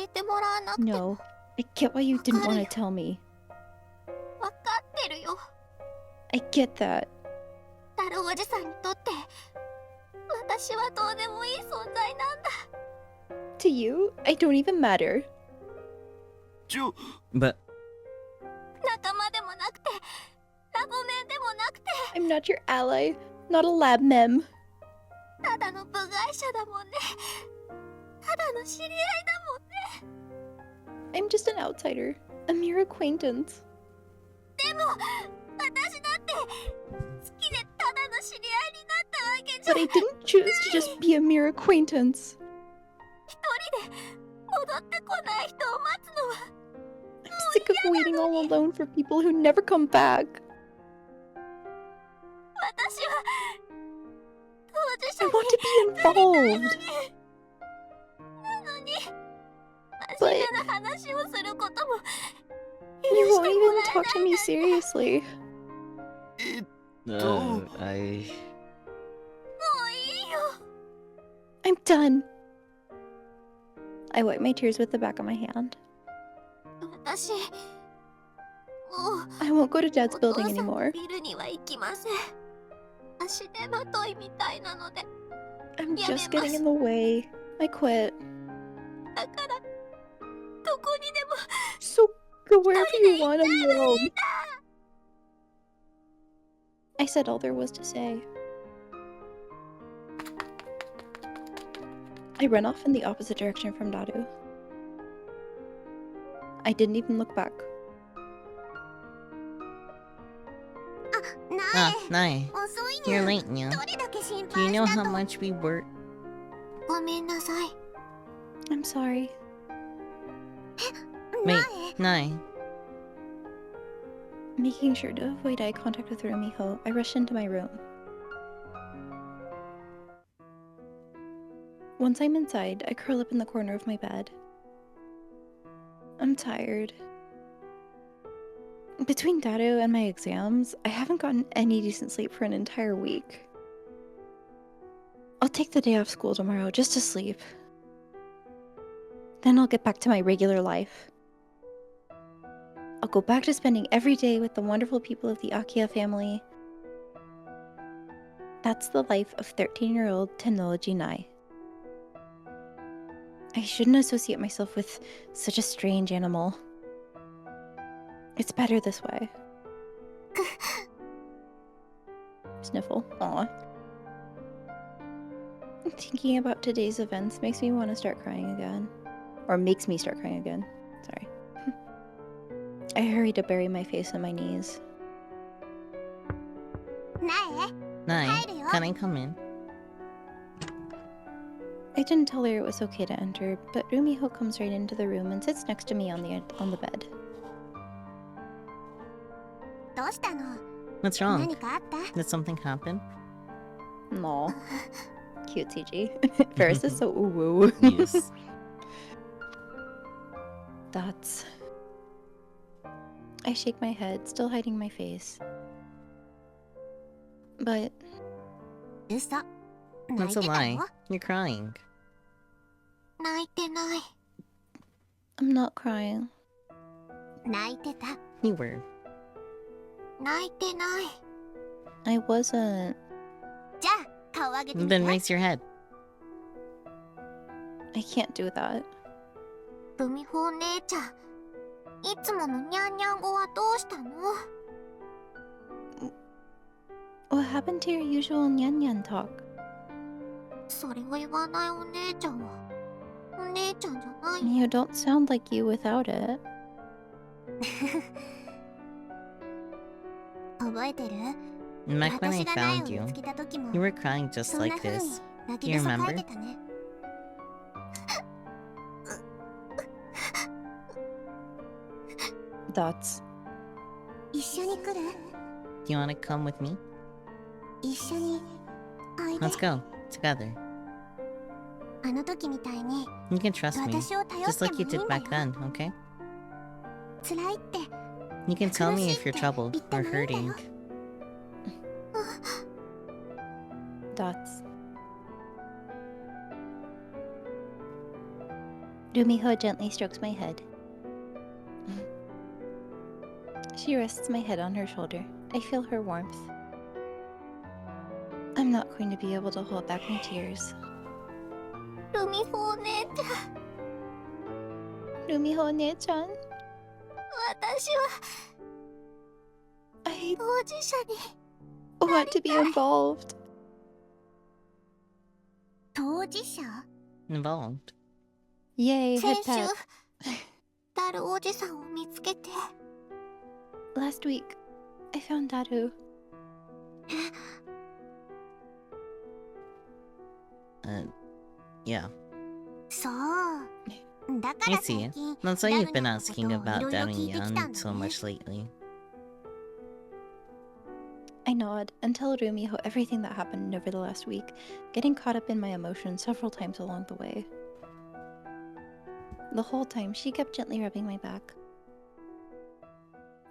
えてもらわなくても No, I get why you didn't want to tell me. わかってるよ。 I get that. タロおじさんにとって私はどうでもいい存在なんだ。 To you, I don't even matter. But 仲間でもなくてラボメンでもなくて I'm not your ally, not a lab mem. ただの部外者だもんね。ただの知り合いだもんね。 I'm just an outsider, a mere acquaintance. でも私だって好きでただの知り合いになったわけじゃ But I didn't choose to just be a mere acquaintance. 一人で戻ってこない人を待つのは I'm sick of waiting all alone for people who never come back. 私は当事 I 者 want to be involved. なのに But 真面目な話をすることも you 許し won't て even もら talk to えない me なんて seriously. I もういいよ I'm done. I wipe my tears with the back of my hand. 私もう I won't go to Dad's お父 building さんの anymore. ビルには行きません。足手まといみたいなので I'm just getting in the way. I quit. だからどこにでも So go wherever you want in the world. I said all there was to say. I run off in the opposite direction from Dadu. I didn't even look back. な Nai, 遅い you're に late now. どれだけ心 Do you 配 know した how と much we work? ごめんなさい I'm sorry. Wait, なえ Nai. Making sure to avoid eye contact with Rumiho, I rush into my room. Once I'm inside, I curl up in the corner of my bed. I'm tired. Between Dado and my exams, I haven't gotten any decent sleep for an entire week. I'll take the day off school tomorrow just to sleep. Then I'll get back to my regular life. I'll go back to spending every day with the wonderful people of the Akia family. That's the life of 13-year-old Tennoji Nai. I shouldn't associate myself with such a strange animal. It's better this way. Sniffle. Aw. Thinking about today's events makes me want to start crying again. Or makes me start crying again. Sorry. I hurry to bury my face in my knees. Nai, can I come in? I didn't tell her it was okay to enter, but Rumiho comes right into the room and sits next to me on the bed. どうしたの？ What's wrong? 何かあった？ Did something happen? Aw. Cute CG. Ferris is so woo-woo. Yes. That's... I shake my head, still hiding my face. But 嘘。 That's a lie. You're crying. 泣いてない。 I'm not crying. 泣いてた。 You were. 泣いてない。 I wasn't. じゃあ、顔上げてみて。 Then raise your head. I can't do that. ルミホお姉ちゃん、いつものニャンニャン語はどうしたの？ What happened to your usual Nyan Nyan talk? それを言わないお姉ちゃんは、お姉ちゃんじゃない。 You don't sound like you without it. 覚えてる？ Back when I 私が苗 found を you, 見つけた時も you were crying just そんな like 風に this. 泣き Do you 草書い remember? てたね。That's... 一緒に来る？ Do you want to come with me? 一緒においで。 Let's go. Together. あの時みたいに You can trust me. 私を頼っ Just て like もい you いん did だよ。 back then, okay? 辛いって。 You can tell me if you're 苦しいって troubled 言って or もいいんだ hurting. よ。 Dots. Rumiho gently strokes my head. She rests my head on her shoulder. I feel her warmth. I'm not going to be able to hold back my tears. ルミホお姉ちゃん、 Rumiho ne-chan, 私は I 当事者に。 want to be involved. 当事者？ Involved. Yay, 先 head 週 pat. ダルおじさんを見つけて。 Last week, I found Dadu. Yeah. そうだか I ら see. 最近 That's why ダ you've ル been ニャンのこと asking をい about ろいろ Danny 聞いてきた Young んだ so ね。 much lately. I nod and tell Rumiho everything that happened over the last week, getting caught up in my emotions several times along the way. The whole time, she kept gently rubbing my back.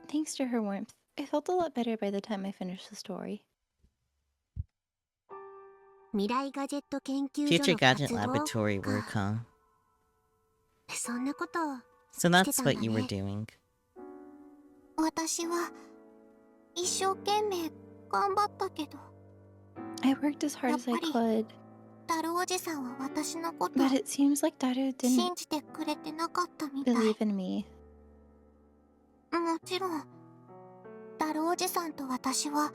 Thanks to her warmth, I felt a lot better by the time I finished the story. 未来ガジェット研究所 Future の活 Gadget 動 Laboratory work, huh? そんなことを So that's してたん what だ you were ね。 doing. 私は一生懸命頑張ったけど、 I worked as hard as I could, ダルおじさんは私のこと but it seems like Daru 信 didn't じてくれてなかったみたい。 believe in me. もちろん、ダルおじさんと私は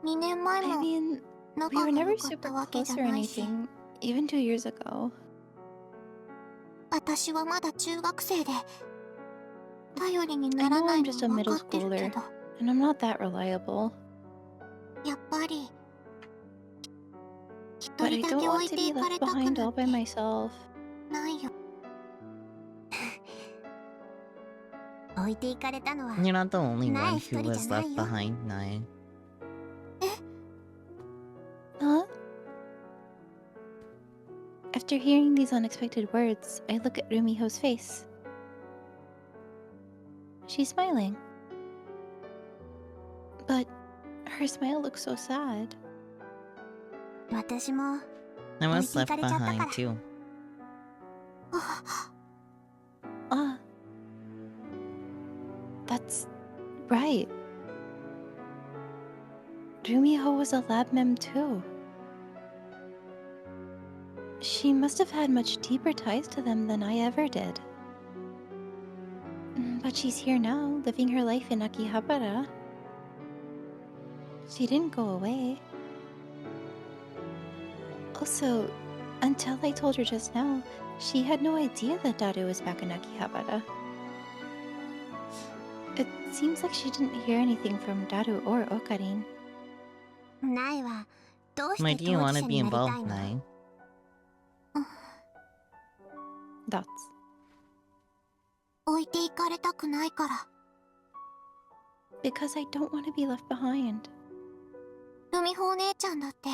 2年前 I も mean, 仲 we が were 良 never かった super わけじ close ゃ or ないし、 anything, even 2 years ago. 私はまだ中学生で頼りに I なら know ない I'm の just a 分 middle かってるけ schooler, ど、 and I'm not that reliable. やっぱり一 But I 人だ don't け置 want い to てい be かれ left たく behind な all んて by myself. ないよ。置いていかれたのは You're not the only one Nice, who was left じゃないよ。 behind, Nai. Huh? I've After hearing these unexpected words, I look at Rumiho's face. She's smiling. But her smile looks so sad. 私も I was left behind too. Ah. That's right. Rumiho was a lab mem too. She must have had much deeper ties to them than I ever did. But she's here now, living her life in Akihabara. She didn't go away. Also, until I told her just now, she had no idea that Daru was back in Akihabara. It seems like she didn't hear anything from Daru or Okarin. ナイはどうし Why て do you 当 want 事 to 者 be になりたい involved, の Nai? Dots. 置いていかれたくないから。 Because I don't want to be left behind. ルミホお姉ちゃんだって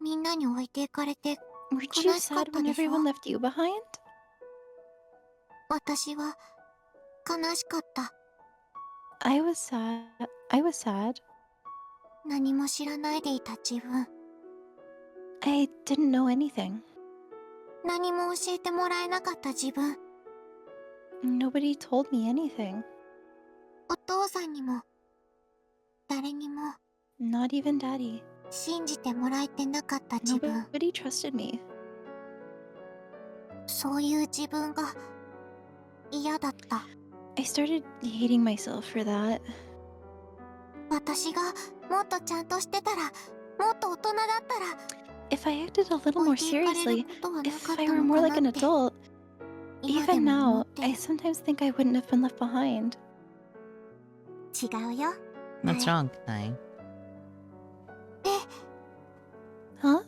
みんなに置いていかれて Weren't you 悲しかっ sad た when でしょ everyone left you behind? 私は悲しかった。 I was sad. 何も知らないでいた自分。 I didn't know anything. 何も教えてもらえなかった自分。 Nobody told me anything. お父さんにも誰にも Not even Daddy. 信じてもらえてなかった自分。 Nobody trusted me. そういう自分が嫌だった。 I started hating myself for that. 私がもっとちゃんとしてたら、もっと大人だったら If I acted a little 置 more いていかれる seriously, ことはなか if った I were の more か like な an って adult, 今で even も思 now, って I sometimes think I wouldn't have been left behind. 違うよ。 What's wrong, Nai? Huh?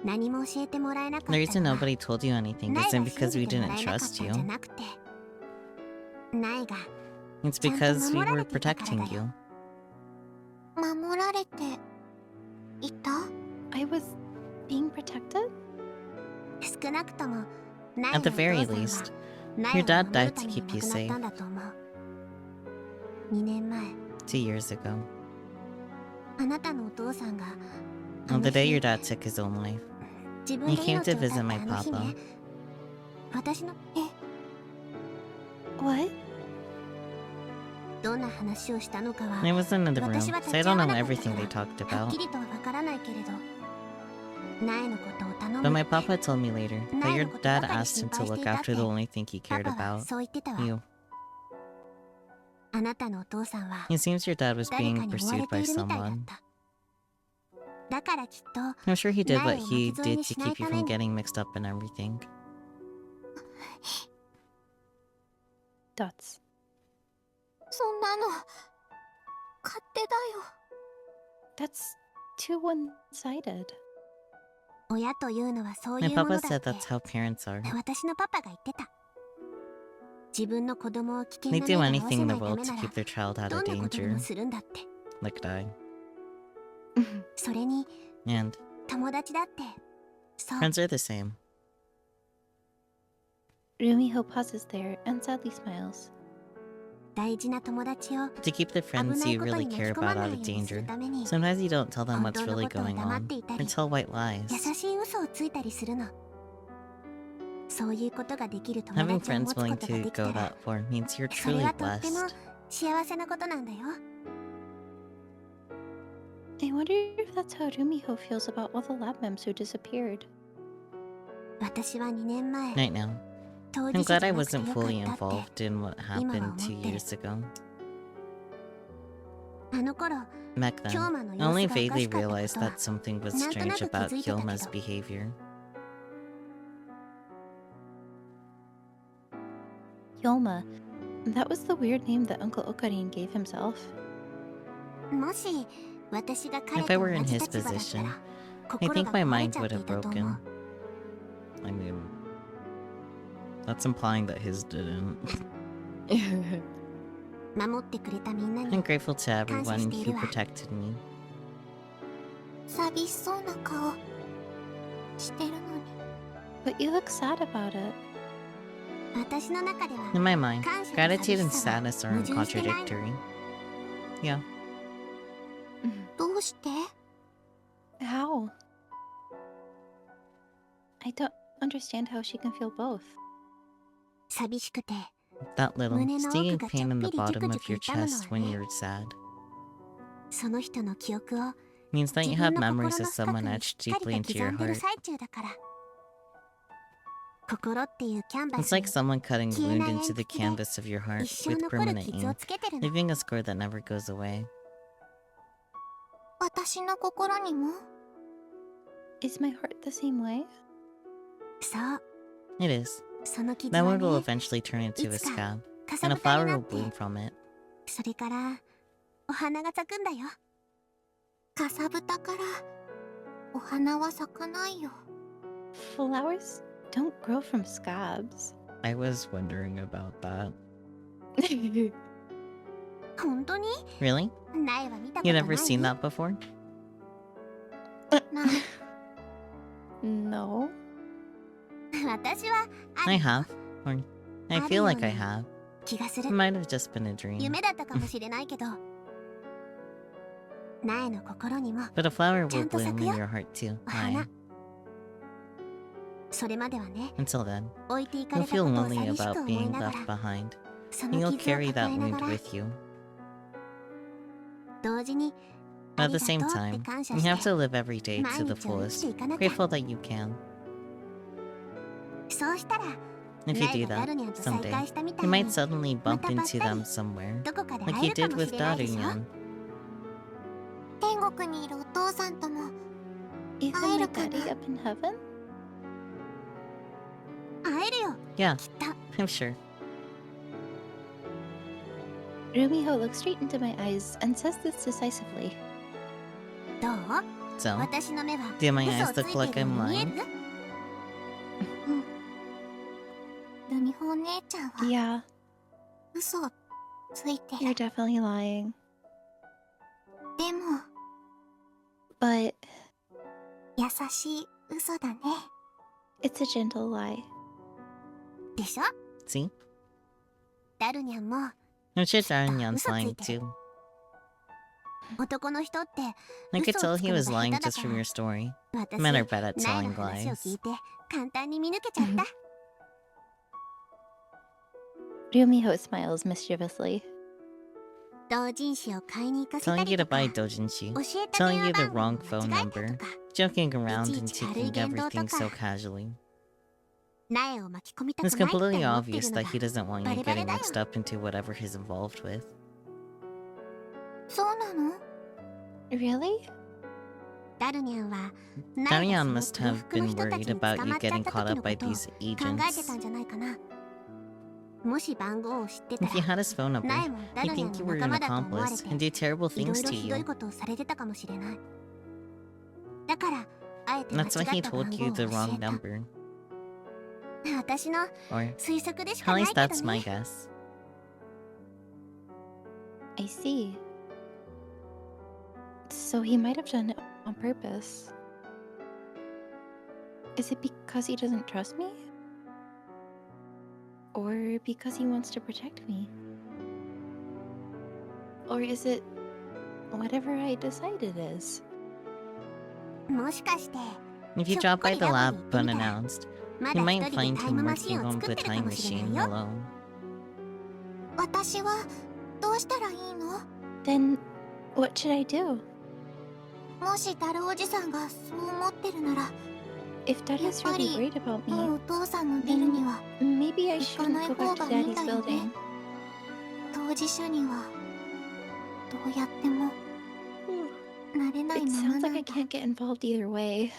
何も教えてもらえなかった The reason のは nobody told you anything ナイ isn't が because 信 we じても didn't らえなかった trust んじゃ you. なくて、ナイが It's ちゃんと because we 守ら were れていたから protecting だよ。 you. 守られていた？ I was being protected? 少なくともナイの At お the 父 very さんは least, ナ your イを dad 守 died るた to めに keep 亡 you くなっ safe たんだと思う。2年前、 2 years ago. あなたのお父さんが On the day your dad took his own life, 自分 he で came 命 to を絶った visit あ my の日ね papa. 私の What? どんな話をしたのかは I was in the room, 私は so 立 I ち会 don't わ know なかった everything か they talked らはっ about. きりとはわからないけれど、ナエのことを頼 But む my って papa told me later that ナエ your のことば dad かり asked 心 him to 配して look いたっ after て the only thing he パ cared パは about, そう言ってたわ。 you. あなたのお父さんは It seems your dad was 誰か being に追われ pursued て by いるみたいだっ someone. た。だからきっと I'm sure he did ナ what エを he 巻き添え did に to しない keep you ため from に getting mixed up in everything. Dots. そんなの勝手だよ。 That's too one-sided. 親というのはそうい My うもの papa だっ said て that's how parents are. 私のパパが言ってた。自分の子供を危険 They な do 目に遭わ anything せ in な the いた world め to なら keep their child out ど of んなことで danger, もするんだって。 like die. それに And 友達だってそう。 friends are the same. Rumiho pauses there and sadly smiles. 大事な友達を To keep the 危 friends ない you こと really に巻 care き込ま about な out い of ようにする danger. ために Sometimes you don't tell them 本 what's 当の really ことを going 黙っ on ていた or り tell white 優 lies. しい嘘をついたりするの。そういうことができる友 Having 達を持 friends つこ willing とが to できた go ら that far means you're それ truly はとっても blessed. 幸せなことなんだよ。 I wonder if that's how Rumiho feels about all the lab mems who disappeared. 私は2年前 Right now, 当 I'm 事者 glad じ I ゃなくて wasn't よか fully ったって involved in what happened 2 years ago. あの頃 Back then, 京馬の I 様 only 子がおか vaguely しかった realized ことは that something was なんとな strange く気 about づいてたけ Kilma's ど behavior. Yolma. That was the weird name that Uncle Okarin gave himself. もし私が彼 If I と were 同 in じ his 立場だった position, ら I 心 think が my 壊れ mind ちゃっ would てい have たと思う。 broken. I mean, that's implying that his didn't. 守ってくれたみんな I'm に grateful to everyone who 感謝しているわ。 protected me. 寂しそうな顔。してるのに。 But you look sad about it. 私の中では In my mind, 感謝と gratitude and 寂しさは sadness are 矛盾してないの。 contradictory. Yeah. どうして？ How? I don't understand how she can feel both. 寂しくて That little 胸の奥 stinging が pain in the ちょっぴり bottom ジュク of ジュ your ク痛むの chest は when ね。 you're sad その人の記憶を means that 自 you 分 have の memories 心 of の深 someone くに etched しっか deeply りと into 刻 your んでる heart. 最中だから。心っていうキャンバ It's スに like someone cutting a 消え wound ない into 鉛 the 筆で canvas of your heart 一生 with 残る permanent 傷を ink, つけてるの。 leaving a score that never goes away. 私の心にも。 Is my heart the same way? そう、 It is. その傷 That は wound will ね、 eventually turn into a いつか scab, かさ and a ぶたに flower な will って、 bloom from it. それからお花が咲くんだよ。かさぶたからお花は咲かないよ。 Flowers don't grow from scabs. I was wondering about that. 本当に？ Really? 苗は見たこと You ない？ never seen that before? まあ No. 私はあ I る have. Or I feel like I have. 気がす It る。 might have just been a dream. 夢だったかもしれないけど、苗の心にも But a flower will ちゃんと咲 bloom く in よ。 your heart too. お花。 Aye. それまではね、 Until then, 置いていか you'll れた feel ことを lonely 寂しく about 思い being なが left ら、 behind, そ and の you'll 傷を carry 抱 that えな wound がら、 with you. 同時に But あ at り the が same とうって time, 感謝 you し have て、 to live every day 毎 日 to を the 生きて fullest, いかなきゃ。 grateful that you can. そうしたら、 If you 苗 do がダ that, ルニャンと再 someday, 会したみたい you に、 might suddenly bump Mata into them battali. somewhere, どこかで like 会え you るか did もし with れないでしょ。 Darunyan. 天国にいるお父さんとも Even my Ay, daddy Rukana. up in heaven? 会えるよ、 Yeah, きっと。 I'm sure. Rumiho looks straight into my eyes and says this decisively. どう？ So, 私の目は do my 嘘 eyes をつ look いて like いる I'm ように見え lying? る？うん。ルミホお姉ちゃんは Yeah, 嘘をついて you're る。 definitely lying. でも But 優しい嘘だね。 it's a gentle lie. でしょ？ See? ダルニャンも I'm sure Darunyan's嘘つい lying てる。 too. 男の人って I could 嘘を tell つ he くの was が lying 下手だ just か from ら、 your story. 私 Men are bad at 苗の telling 話を lies. 聞いて簡単に見抜けちゃった。 Rumiho smiles mischievously. 同人誌を買いに行かせた Telling you り to とか、 buy doujinshi. 教えた Telling 電 you 話 the 番号 wrong を phone 間違え number. たとか、 Joking around and いちいち軽い taking 言動と everything か。 so casually. 苗を巻き込みた It's くないって completely 思ってい obvious るの that が he doesn't want you バレバレ getting だよ。 mixed up into whatever he's involved with. そうなの？ Really? ダルニャンは苗 Darunyan がそ must の have 空腹の been 人た worried ちに about 捕 you まっちゃっ getting た caught 時 up の by ことを these 考えて agents. たんじゃないかな。もし番号を知ってた If you ら、 had his phone number, 苗もダ I ルニャン think you の were 仲 an 間だと思われ accomplice て、 and do terrible いろ things いろ to ひどい you. ことをされてたかもしれない。だからあえて間違 That's why he った番 told 号 you を the 教 wrong えた。 number. 私の Or 推測でしか at ない least け that's ど my ね。 guess. I see. So he might have done it on purpose. Is it because he doesn't trust me? Or because he wants to protect me? Or is it whatever I decide it is? もしかして If you ひょっ drop こ by り the ラボ lab に行ってみたら、 unannounced, ま you だ might 一人で find タイム him マシ working ンを on 作 the ってるか time もしれ machine ないよ。 alone. 私はどうしたらいいの？ Then what should I do? もしダルおじさんがそう思ってるなら、 If Daddy's really worried about もう me, お父さんのビルには maybe I 行か shouldn't ない go 方 back が to いいん Daddy's だよね。 building. 当事者にはどうやってもなれない It まま sounds な like I んだ。 can't get involved either way.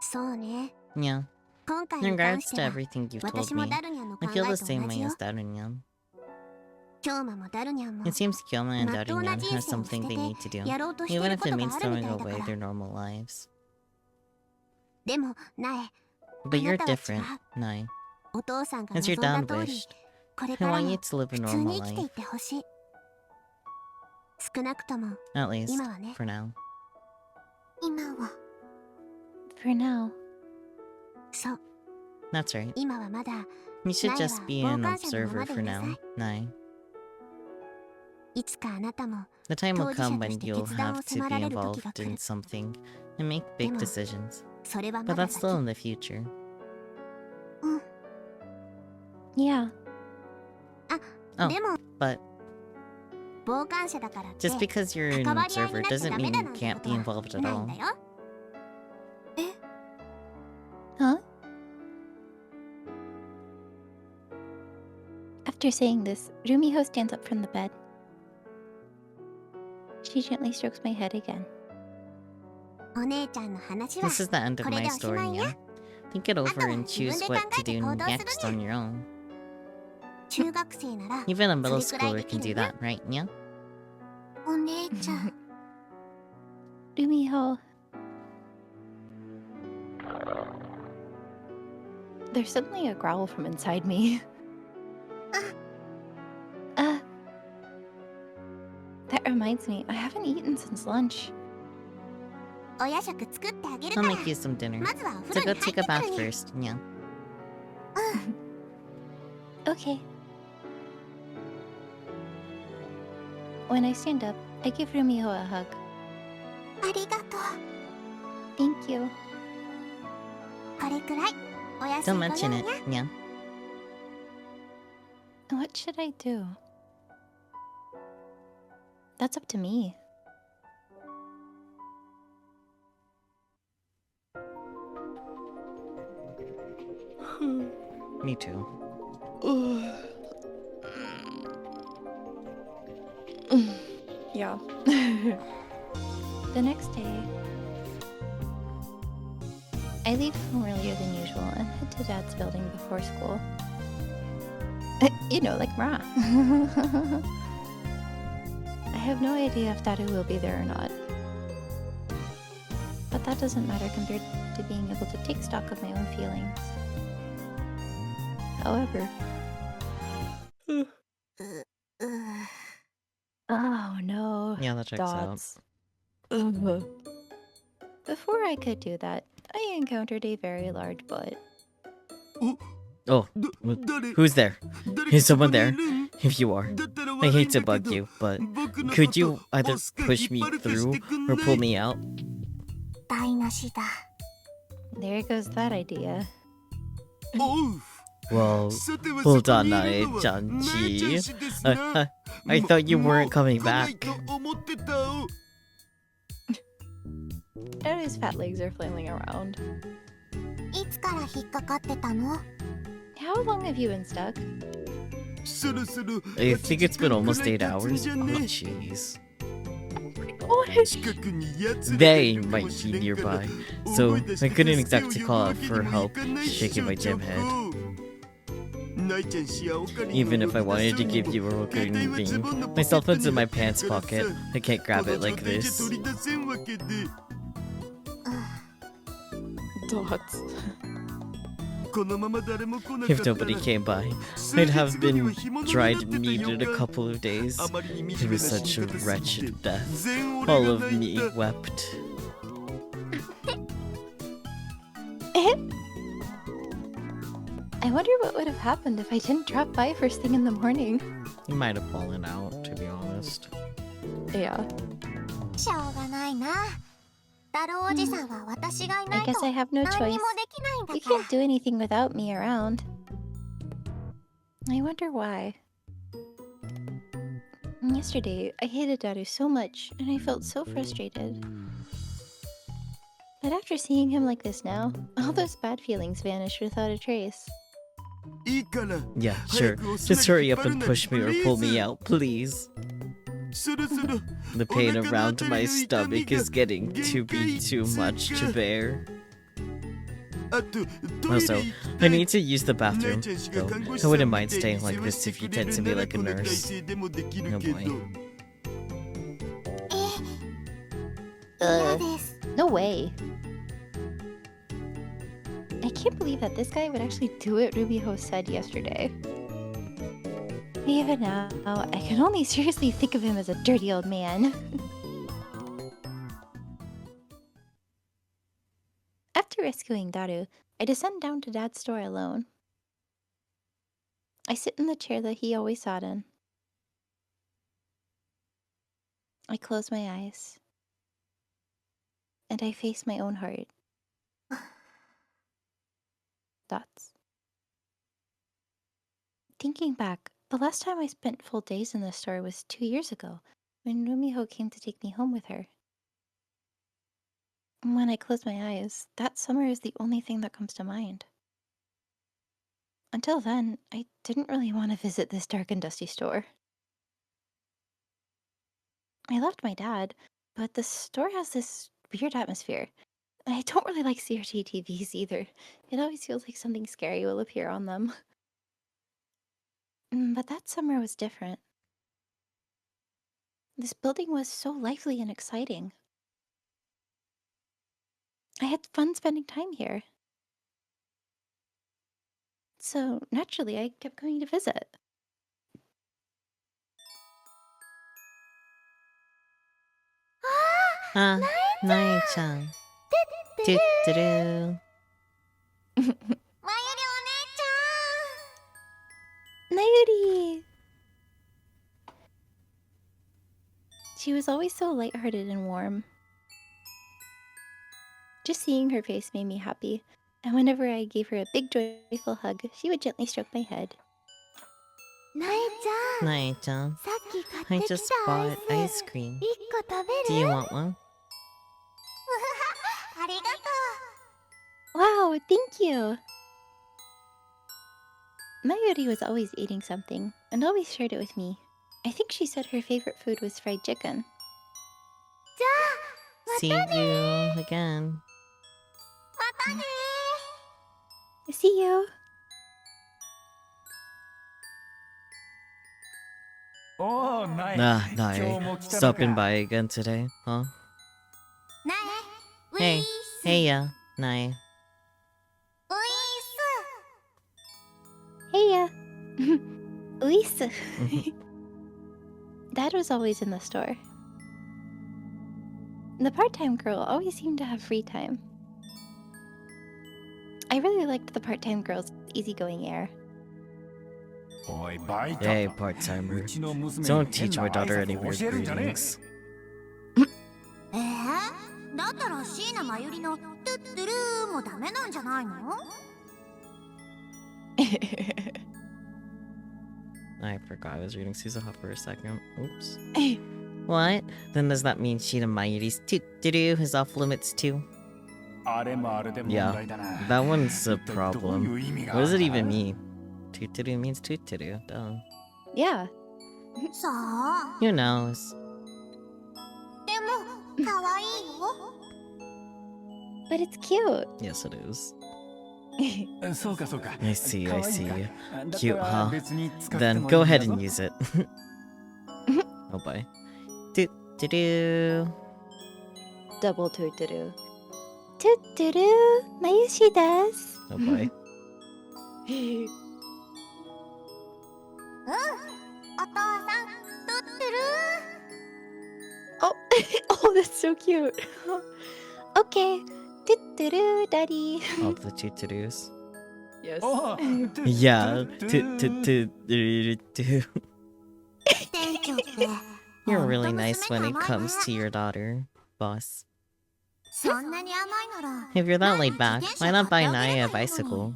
そうね。 Yeah. 今回 In に関 regards して to は、 everything you've 私 told も me, ダルニャンの考 I え feel と the 同 same じ way よ。 as Darunyan. キョウマもダルニャンも It seems Kyoma and まっとうな Darunyan 人 have 生を捨 something て they need to て do, やろうとして even る if こと it が means あるみ throwing たいだか away ら。 their normal lives. でも、苗、 But you're あなたは違う。 different, Nai. お父さんが As 望 you're んだ通り、 down-wished, これ I から want も you to live a 普通 normal に生きていっ life. てほしい。少なくとも At least, 今はね。 for now. 今は For now. そう、 That's right. 今はまだ You should 苗 just は be 傍 an 観者のま observer まで for いなさ now. い。 Nai. いつかあなたも The time will 当事者 come とし when て you'll 決断 have を to 迫 be られる時が involved 来 in る。 something and make big Demo. decisions. それは But まだ that's 先。 still in the future. Yeah. あ、でも But 傍観者だからって just because you're an 関わり合いに observer なっちゃ doesn't ダメ mean だ you なんて can't こと be は involved at ないん all. だよ。 Huh? After saying this, Rumiho stands up from the bed. She gently strokes my head again. お姉ちゃんの話は This is the end of これ my でおしま story, いや。 yeah? Think it over あとは and 自分 choose で考 what え to て do 行動する next on ね。 your own. 中学生なら Even a middle それくらい schooler でき can る do ね。 that, right, yeah? お姉ちゃん Rumiho. There's suddenly a growl from inside me. That reminds me, I haven't eaten since lunch. お夜食作ってあげる I'll から make you some dinner. まずはお So 風呂 go に入っ take て a く bath るにゃ。 first, yeah. Okay. When I stand up, I give Rumiho a hug. ありがとう。 Thank you. これくらいお安い Don't ご用 mention にゃ。 it, yeah. What should I do? That's up to me. Me too. Yeah. The next day, I leave home earlier than usual and head to Dad's building before school. You know, like Ra. I have no idea if Dadu will be there or not. But that doesn't matter compared to being able to take stock of my own feelings. However, う Oh no. Yeah, that checks out. Dots. Ugh. before I could do that, I encountered a very large butt. Oh, だ 誰 who's there? 誰 Is かそこ someone にい there? る If you are, だったら I 悪い hate ん to だけ bug ど you, but 僕の could こと you either 押すか push 引 me っ張るか through してくん or な pull い me out? 台無しだ。 There goes that idea. おう Well, さては hold そこ on, にいる Nae のは Janchi. 姉ちゃん氏ですな I thought you も weren't coming 来ない back. と思ってたお Dadu's fat legs are flailing around. いつから引っかかってたの？ How long have you been stuck? そろそろ I think it's been almost 8 8 hours. じゃ Oh, ね jeez. 近くに奴らがい They るか might もし be れんから nearby, so 思い出して I couldn't 助けを exactly 呼 call out ぶわけに for もい help かないっし shaking ょ my ジョ gym head. コナイちゃん氏やオカリンを Even if I 呼び出 wanted そう to に give も you a 携帯はズ recording ボンの beam, ポ my ケッ cell ト phone's in に my 入って pants るからさ pocket. I can't こ grab の it 状 like 態で this. 取り出せんわけで Dots. このまま誰も来なかっ If たら nobody came by, 数 I'd 日 have 後には been 干物に dried なってた meat よ in a か couple of days. あまりに It 惨めな was 死 such に a 方すぎ wretched て death. 全俺 All が of 泣い me た wept. I wonder what would have happened if I didn't drop by first thing in the morning. He might have fallen out, to be honest. Yeah. しょうがないな。太郎おじさんは私がいな I いと guess I have no 何 choice. にもできないんだ You から can't do anything without me around. I wonder why. Yesterday, I hated Daru so much, and I felt so frustrated. But after seeing him like this now, all those bad feelings vanished without a trace. いいから Yeah, 早 sure. く押すな Just り hurry 引っ up 張る and なり push me or プリ pull ー me ズ out, please. そろそろ The pain お腹の around あたり my の痛み stomach が is getting 限 to 界 be too つ much う to か bear. あとトイレ Also, 行き I たい need to use the ナイ bathroom, ちゃん氏が though. 看護 I 師さんみ wouldn't た mind いに staying 世 like 話 this して if you くれ tend る to な be ら like a この体 nurse. 勢でもできる No け boy. ど 嫌です。 No way. I can't believe that this guy would actually do what Rubiho said yesterday. Even now, I can only seriously think of him as a dirty old man. After rescuing Daru, I descend down to Dad's store alone. I sit in the chair that he always sat in. I close my eyes. And I face my own heart. Thoughts. Thinking back, the last time I spent full days in the store was 2 years ago, when Rumiho came to take me home with her. And when I close my eyes, that summer is the only thing that comes to mind. Until then, I didn't really want to visit this dark and dusty store. I loved my dad, but the store has this weird atmosphere. I don't really like CRT TVs either. It always feels like something scary will appear on them. But that summer was different. This building was so lively and exciting. I had fun spending time here. So naturally, I kept going to visit. Ah, Nae-chan. Do-do-do. まゆりお姉ち Nayuri! She was always so lighthearted and warm. Just seeing her face made me happy, and whenever I gave her a big joyful hug, she would gently stroke my head. ゃん。なえちゃん。 Nae-chan, さっき買って I き just たアイ bought ス。 ice cream. 1個食べ Do る you want one? ありがと Wow, thank you! Mayuri was always eating something, and always shared it with me. I think she said her favorite food was fried chicken. う。じゃあ、 See you again. またね See you! Oh, nice. Nah, Nae. Stopping by again today, huh? なえ、ウィ Hey, ース。 hey ya, Nae. ウィース。 Hey, Luis. Dad was always in the store. The part-time girl always seemed to have free time. I really liked the part-time girl's easygoing air. Hey, part-timer. Don't teach my daughter any weird greetings. だったら椎名まゆりのトゥットゥルーもダメなんじゃないの I forgot I was reading Suzuha for a second. Oops. What? Then does that mean Shina Mayuri's toot-doo-doo is off limits too? Yeah, that one's a problem. What does it even mean? Toot-doo means toot-doo, duh. Yeah. さあ Who knows? でもかわいいよ But it's cute. Yes, it is. そうかそうか。 I see, I see. 可愛いか。 Cute, だったら huh? 別に使っても Then いい go ahead ぞ and use it. Oh boy. Toot-doo-doo. Double toot-doo. Toot-doo! Mayushi desu! Oh boy. お父さんトゥットゥル Oh, oh, that's so cute. Okay. Toot-doo, daddy. All the toot-toos. Yes. おう Yeah. トゥトゥ Toot-toot-toot-toot. 店長って You're ほんと really 娘 nice when it 可愛いね comes to your daughter, boss. そんなに甘いなら If you're that laid 毎 back, 日自転車 why not buy 買ってあげ Naya れ a ばいいのに bicycle?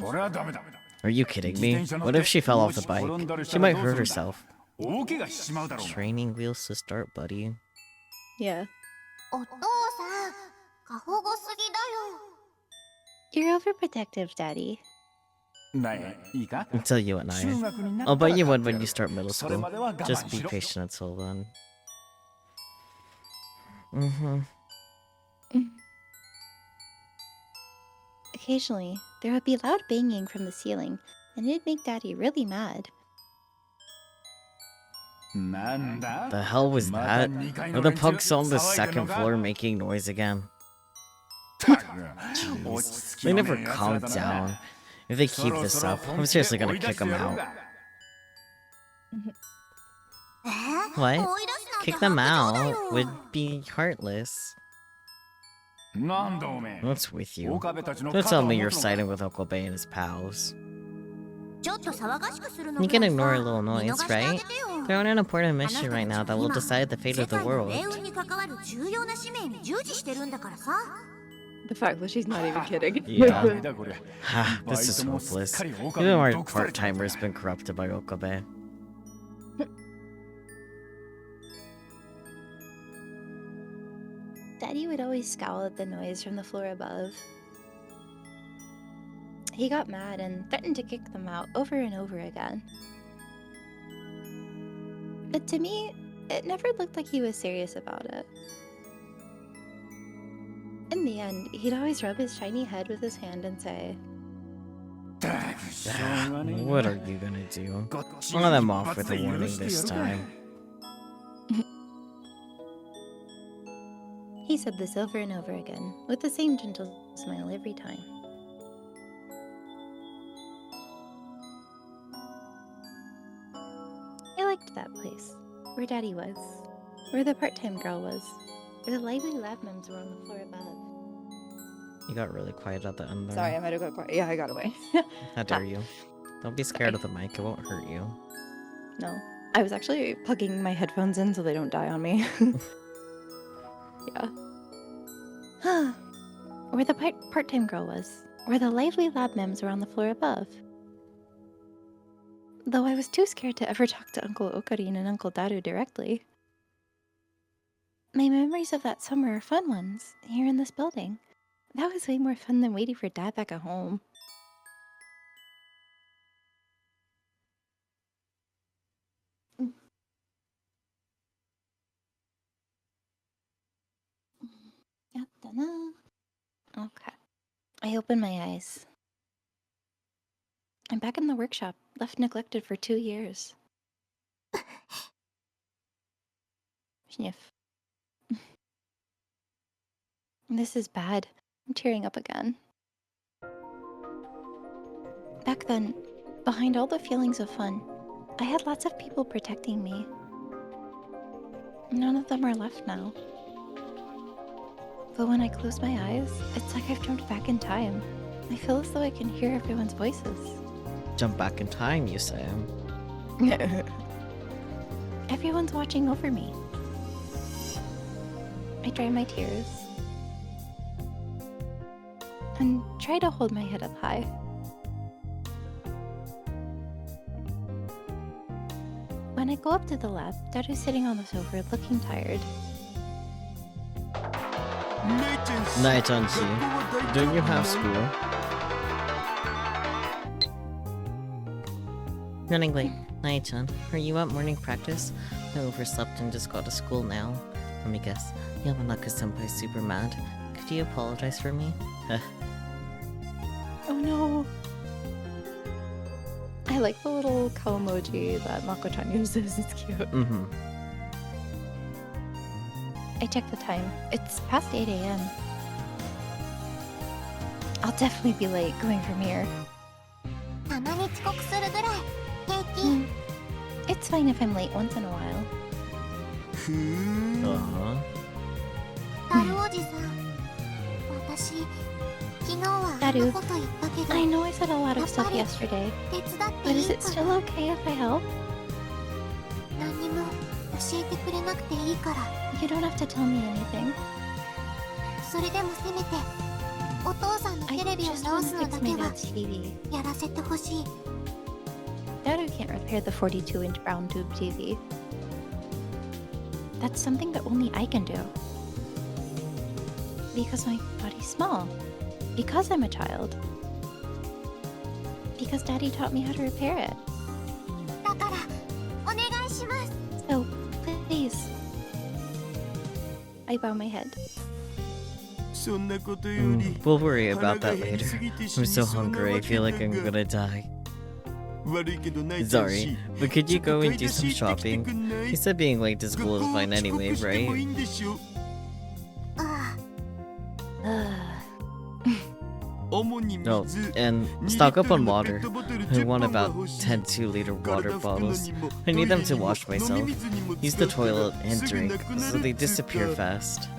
それはダメだ Are you kidding me? What if she fell off the bike? She might hurt herself. 大怪我しちまうだろうが Training wheels to start, buddy. Yeah. お父さん過保護すぎだ You're よ overprotective, daddy. なえいいか I'll tell you what, 中 Naya. 学にな I'll った buy ら you 買 one ってや when る you start middle それ school. までは我 Just 慢 be しろ patient until then. Mm-hmm. Occasionally, there would be loud banging from the ceiling, and it'd make daddy really mad. なんだ The hell was また that? 2階 Were の the 連中 pugs on the 騒いでん second のか floor making noise again? ったく落ち着き They の never ねえ奴ら calm だ down. な If they そ keep ろ this そろ up, 本 I'm 気で seriously 追 gonna い出 kick して them やろう out. か What? 追い出すなんて Kick them 白状だ out よ would be heartless. What's with you? 岡部たちの Don't 肩 tell を me 持 you're つのか siding with Okabe and his pals. ちょっと騒がしくするの You くら can い ignore a さ little 見逃 noise, してあげ right? てよ They're on an important あの mission 人 right た now ち that は will 今 decide the fate 世 of the 界の world. 命運に関わる重要な使命に従事してるんだからさ The fact that she's not even kidding. Yeah. ダメだこりゃ Ha, this is バイトもすっ hopeless. かり岡部 Even に our 毒されちまった part-timer's been corrupted by Okabe. Daddy would always scowl at the noise from the floor above. He got mad and threatened to kick them out over and over again. But to me, it never looked like he was serious about it. In the end, he'd always rub his shiny head with his hand and say, ったくしょうがねえな What are you gonna do? こっち One of them 一 off 発 with a で許 warning してや this るか time. he said this over and over again, with the same gentle smile every time. I liked that place, where Daddy was, where the part-time girl was, where the lively lab mems were on the floor above. You got really quiet at the end there. Sorry, I might have got quiet. Yeah, I got away. How dare you? Don't be scared of the mic, it won't hurt you. No. I was actually plugging my headphones in so they don't die on me. Yeah. Where the part-time girl was, where the lively lab mems were on the floor above. Though I was too scared to ever talk to Uncle Okarin and Uncle Daru directly. My memories of that summer are fun ones, here in this building. That was way more fun than waiting for Dad back at home. Okay. I open my eyes. I'm back in the workshop, left neglected for 2 years. Sniff. This is bad. I'm tearing up again. Back then, behind all the feelings of fun, I had lots of people protecting me. None of them are left now. But when I close my eyes, it's like I've jumped back in time. I feel as though I can hear everyone's voices. Jump back in time, you say. Everyone's watching over me. I dry my tears and try to hold my head up high. When I go up to the lab, Daru's sitting on the sofa looking tired. 姉ちゃんさ Night on 学校は大丈 Don't 夫 you な have の school? Running late. Naya-chan, are you at morning practice? I overslept and just got to school now. Let me guess. Yamanaka-senpai's super mad. Could you apologize for me? Oh no. I like the little cow emoji that Mako-chan uses. It's cute. Mm-hmm. I check the time. It's past 8 a.m. I'll definitely be late going from here. たまに遅刻するぐらい平均 It's fine if I'm late once in a while. ふーん Uh-huh. タルおじさん私昨日はあんなこと言ったけど I know I said a lot of stuff yesterday, 手伝って but い is い it か still な okay if I help? 何にも教えてくれなくていいから You don't have to tell me anything. それでもせめてお父さんの I テレビを just 直 want す to のだ fix け my は dad's TV. やらせてほしい Daru can't repair the 42-inch brown tube TV. That's something that only I can do. Because my body's small. Because I'm a child. Because Daddy taught me how to repair it. だからお願いします So, please. I bow my head. そんなことより We'll worry 腹 about が that 減り later. すぎて死 I'm に so そうな hungry, わ I け feel だ like I'm が gonna die. 悪いけどナイちゃん Sorry, し but could ち you ょっと go 買 and い do 出 some し行ってきて shopping? くんない He said being late to school is 学校 fine 遅 anyway, 刻してもいい right? んでしょあ 主に No, 水 and 2 stock up リット on ルのペッ water. トボトル I 10 want 本は about 欲しい 10 2-liter water 体拭くの bottles. にも I need them トイ to レにも wash 飲 myself. み水にも Use 使 the ったら toilet and すぐ drink なくな so る they っつう disappear か fast.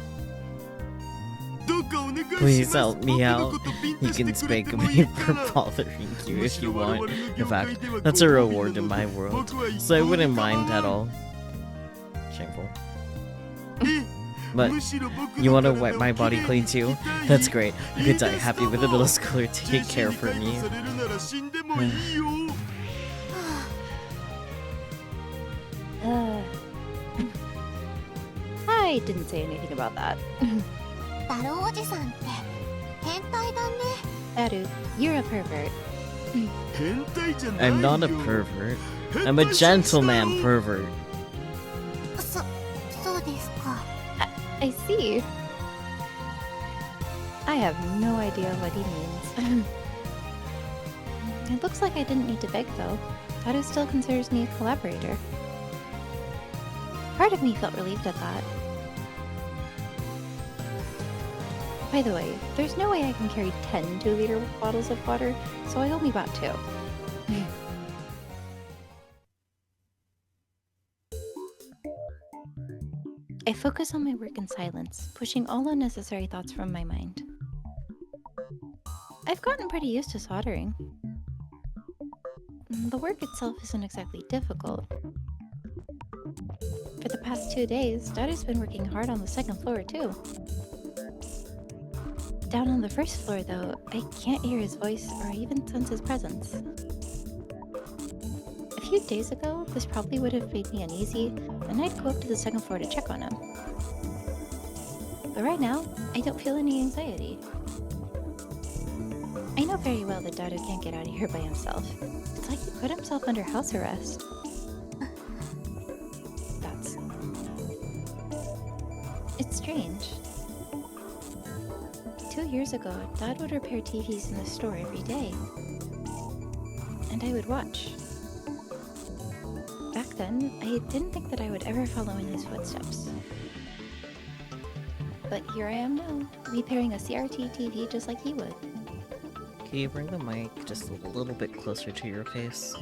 Please help me out. You can spank me for bothering you if you want. In fact, that's a reward in my world, so I wouldn't mind at all. Shameful. But you want to wipe my body clean too? That's great. I could die happy with a middle schooler to take care for me. I didn't say anything about that. 太郎おじさんって変態だね。 Daru, you're a pervert. I'm not a pervert. I'm a gentleman pervert. そうですか。 I see. I have no idea what he means. It looks like I didn't need to beg though. Daru still considers me a collaborator. Part of me felt relieved at that. By the way, there's no way I can carry 10 2-liter bottles of water, so I only bought 2. I focus on my work in silence, pushing all unnecessary thoughts from my mind. I've gotten pretty used to soldering. The work itself isn't exactly difficult. For the past 2 days, Daru's been working hard on the second floor too. Down on the first floor though, I can't hear his voice or even sense his presence. A few days ago, this probably would have made me uneasy, and I'd go up to the second floor to check on him. But right now, I don't feel any anxiety. I know very well that Daru can't get out of here by himself. It's like he put himself under house arrest. It's strange. 2 years ago, Dad would repair TVs in the store every day. And I would watch. Back then, I didn't think that I would ever follow in his footsteps. But here I am now, repairing a CRT TV just like he would. Can you bring the mic just a little bit closer to your face?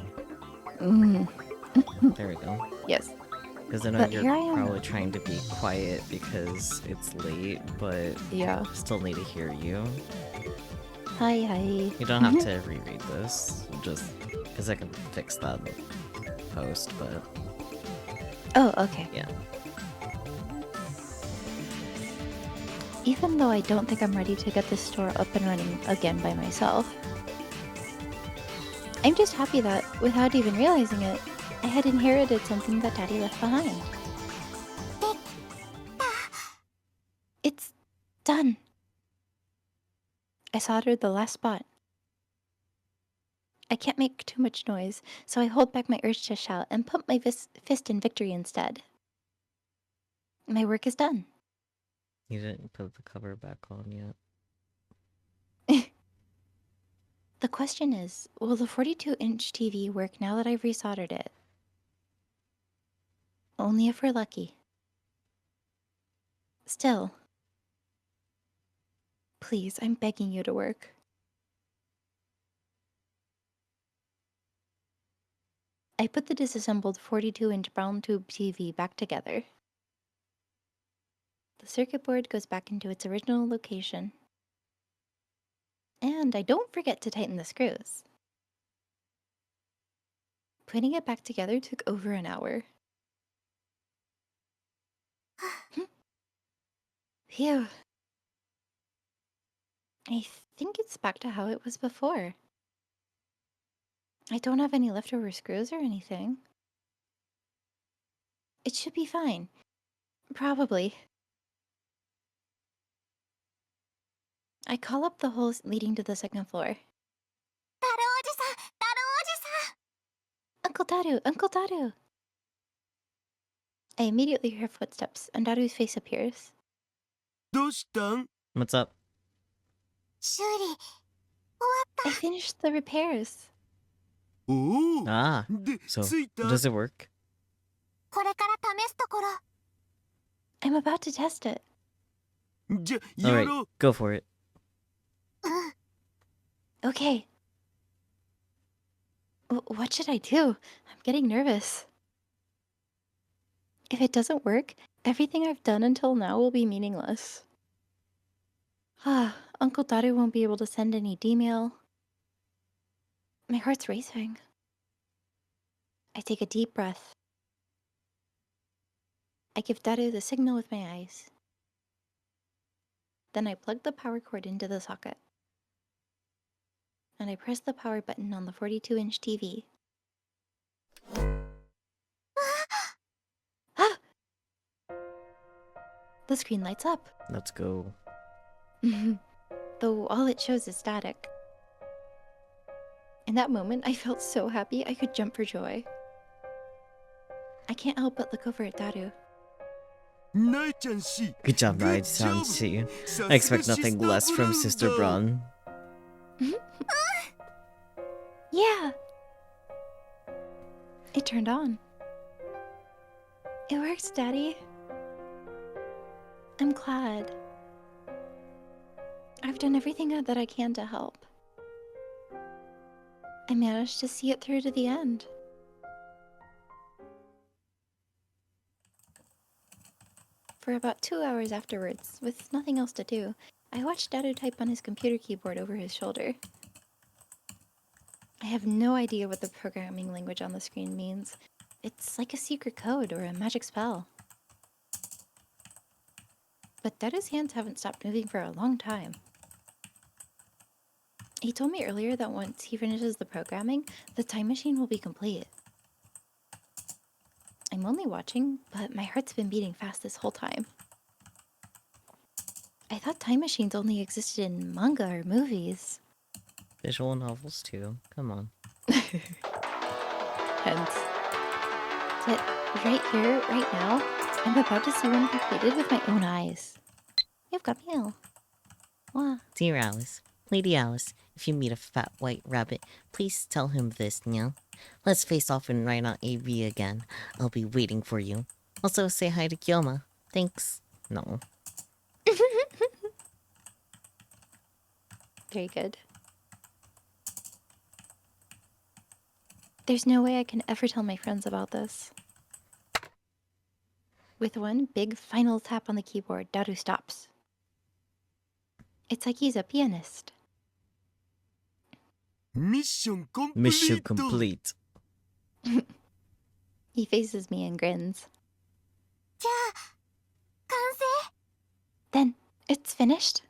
There we go. Yes. Because I know But you're here I am. probably trying to be quiet because it's late, but Yeah. still need to hear you. Hi. You don't have to reread this, just because I can fix that post, but Oh, okay. yeah. Even though I don't think I'm ready to get this store up and running again by myself, I'm just happy that, without even realizing it, I had inherited something that Daddy left behind. It's done. I soldered the last spot. I can't make too much noise, so I hold back my urge to shout and pump my fist in victory instead. My work is done. You didn't put the cover back on yet. The question is, will the 42-inch TV work now that I've resoldered it? Only if we're lucky. Still. Please, I'm begging you to work. I put the disassembled 42-inch brown tube TV back together. The circuit board goes back into its original location. And I don't forget to tighten the screws. Putting it back together took over an hour. Phew. I think it's back to how it was before. I don't have any leftover screws or anything. It should be fine. Probably. I call up the holes leading to the second floor. 太郎おじさん、太郎おじさん。 Uncle Daru! Uncle Daru! I immediately hear footsteps, and Daru's face appears. どうしたん？ What's up? 修理、 I finished the repairs. おお。 Ah, で、 so ついた？ does it work? これから試すところ。 I'm about to test it. じゃ、や Alright, ろう。 go for it. Okay. What should I do? I'm getting nervous. If it doesn't work, everything I've done until now will be meaningless. Uncle Daru won't be able to send any D-mail. My heart's racing. I take a deep breath. I give Daru the signal with my eyes. Then I plug the power cord into the socket. And I press the power button on the 42-inch TV. Ah! The screen lights up. Let's go. Though all it shows is static. In that moment, I felt so happy I could jump for joy. I can't help but look over at Daru. Good job, Nai-chan. I expect nothing less from Sister Braun. Yeah! It turned on. It works, Daddy. I'm glad. I've done everything that I can to help. I managed to see it through to the end. For about 2 hours afterwards, with nothing else to do, I watched Daru type on his computer keyboard over his shoulder. I have no idea what the programming language on the screen means. It's like a secret code or a magic spell. But Daru's hands haven't stopped moving for a long time. He told me earlier that once he finishes the programming, the time machine will be complete. I'm only watching, but my heart's been beating fast this whole time. I thought time machines only existed in manga or movies. Visual novels too. Come on. Hence. Yet, right here, right now, I'm about to see one completed with my own eyes. You've got mail. Wow. Dear Alice, Lady Alice, if you meet a fat white rabbit, please tell him this, yeah? Let's face off and write on AV again. I'll be waiting for you. Also, say hi to Kyoma. Thanks. No. Very good. There's no way I can ever tell my friends about this. With one big final tap on the keyboard, Daru stops. It's like he's a pianist. Mission complete. He faces me and grins. じゃあ、完成 Then, it's finished?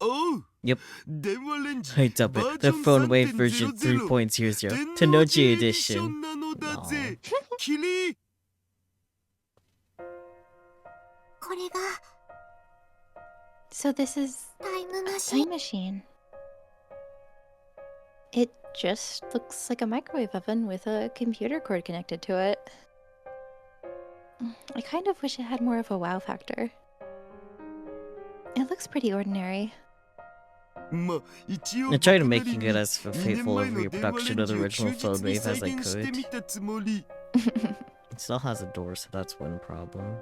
Oh! Yep. 電話レンジ Hyped up it. The phone wave version 3.00. Tenoji edition. なのだぜ。キリ これが So this is タイムマ a シン time machine. It just looks like a microwave oven with a computer cord connected to it. I kind of wish it had more of a wow factor. It looks pretty ordinary. まあ一応 I tried making it as a faithful reproduction of the original phone wave as I してみ could. たつもり It still has a door, so that's one problem.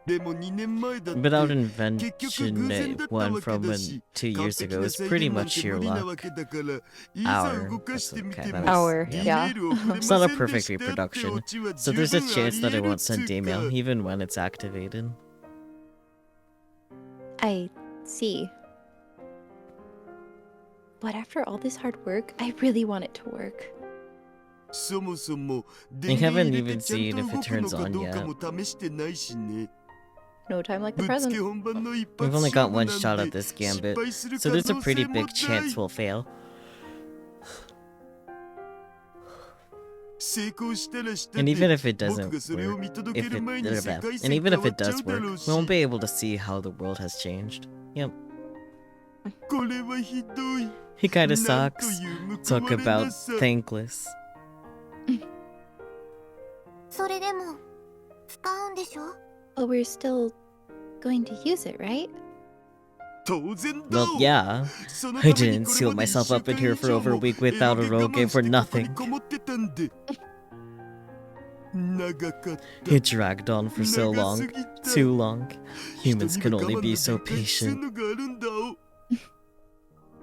でも2年前だって Without 結局 invention, 偶然だった one わけ from だし 2 完 years 璧 ago な is 再 pretty 現なん much て sheer 無理なわ luck. けだからいざ Our, 動かしてみても that's okay, Our, いい yeah. メールを送れ It's not ま a せんで perfect したって reproduction, オチは so 十 there's a 分あ chance り that え it る won't っつ send う D-mail か even when it's activated. I see. But after all this hard work, I really want it to work. そもそも I 電源 haven't 入れ even てちゃん seen と if 動 it くの turns か on どうか yet. も試してないしね No time like the ぶっつ present. け本番の一 We've 発 only 勝 got 負 one な shot ん at で this 失 gambit, 敗する so 可 there's a 能 pretty 性も big 大 chance we'll fail. 成功したらした And で even if it 僕 doesn't がそれを work, 見届け if る it, 前に世界 and 線 even 変 if わっ it ちゃ does うだ work, ろう we し won't be able to see how the world has changed. Yep. これはひどい He kinda なんと sucks. いう報 Talk われ about なさ thankless. それでも使うんでしょ But we're still going to use it, right? 当然だ Well, yeah. その I ために didn't これ seal まで myself up in 一週間 here 以 for 上 over a も week without a エロ roll ゲ我 game 慢 for してここに nothing. こもってたんで長かった It dragged on for so 長す long. ぎた Too long. 人 Humans に can は我 only 慢 be の so 限界っていう patient. のがあるんだ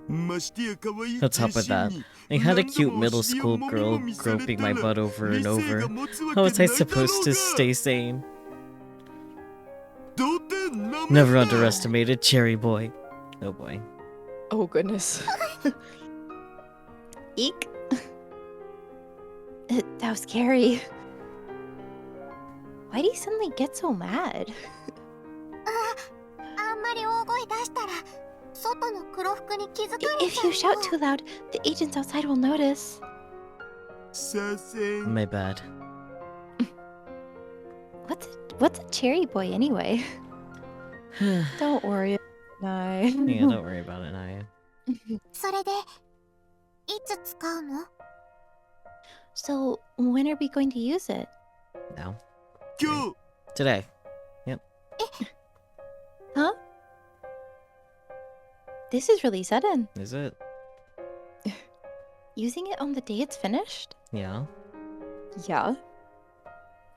おましてや可愛い On top of that, I had a cute middle school girl groping my butt over and over. How was I supposed to stay sane? Never underestimated Cherry Boy. Oh boy. Oh goodness. Eek. That was scary. Why do you suddenly get so mad? あんまり大声出したら外の黒服に気づかれちゃ If you shout too loud, the agents outside will notice. させん。 My bad. What's a cherry boy anyway? Don't worry. No. Yeah, don't worry about it, Naya. それでいつ使うの？ So, when are we going to use it? Now. 今日 Today. Huh? This is really sudden. Is it? Using it on the day it's finished? Yeah. Yeah.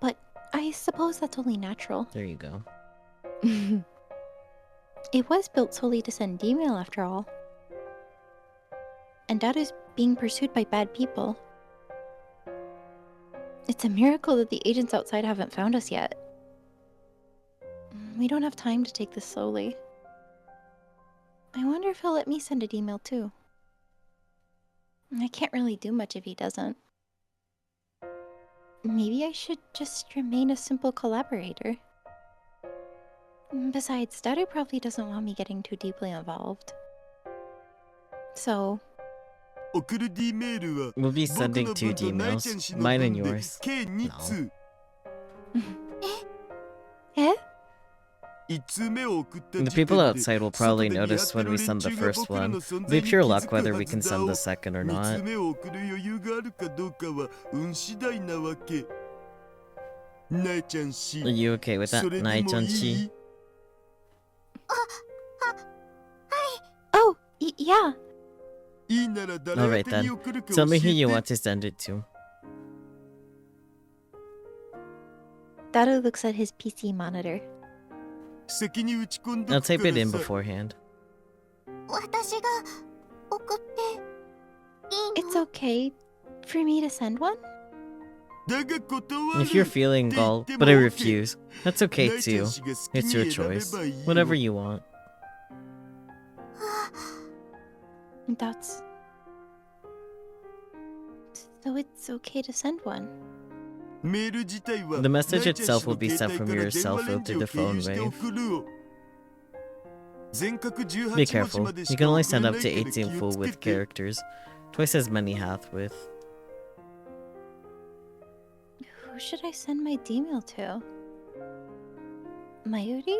But I suppose that's only natural. There you go. It was built solely to send email after all. And Daru's being pursued by bad people. It's a miracle that the agents outside haven't found us yet. We don't have time to take this slowly. I wonder if he'll let me send an email too. I can't really do much if he doesn't. Maybe I should just remain a simple collaborator. Besides, Daru probably doesn't want me getting too deeply involved. So, 送る D メールは We'll be 僕の sending 分 two と D ナイちゃん emails. 氏の Mine 分 and で yours. 計2通。 eh? 1通目を送った The 時点 people で outside will 外 probably で見張 notice って when る we 連 send the 中が first 僕ら one. の存 It'll 在 be に pure 気 luck づく whether は we ず can だ send を the second or 2 not. 通目を送る余裕があるかどうかは運次第なわけ。ナイちゃん氏 Are you okay with そ that, れでもい Nai-chan-chi? い？ Oh, yeah. いいなら誰 Alright 宛てに then. 送るか Tell 教 me who え you て。 want to send it to. Daru looks at his PC monitor. 先に打ち込んど I'll く type か it ら in さ。 beforehand. 私が送っていいの？ It's okay for me to send one? だが断る。 If you're feeling gall, but I refuse, that's okay too. It's your choice. Whatever you want. That's... So it's okay to send one. メール自体は The message ナイちゃん itself 氏 will の be 携 sent 帯 from から your 電 cell 話レ phone ンジ through を the 経由 phone して wave. 送るを。全角18 Be 文字 careful. まで You し can か only 送れ send な up い to から気 18 を full つけ with て。 characters. Twice as many Hath with. Who should I send my D-mail to? Mayuri?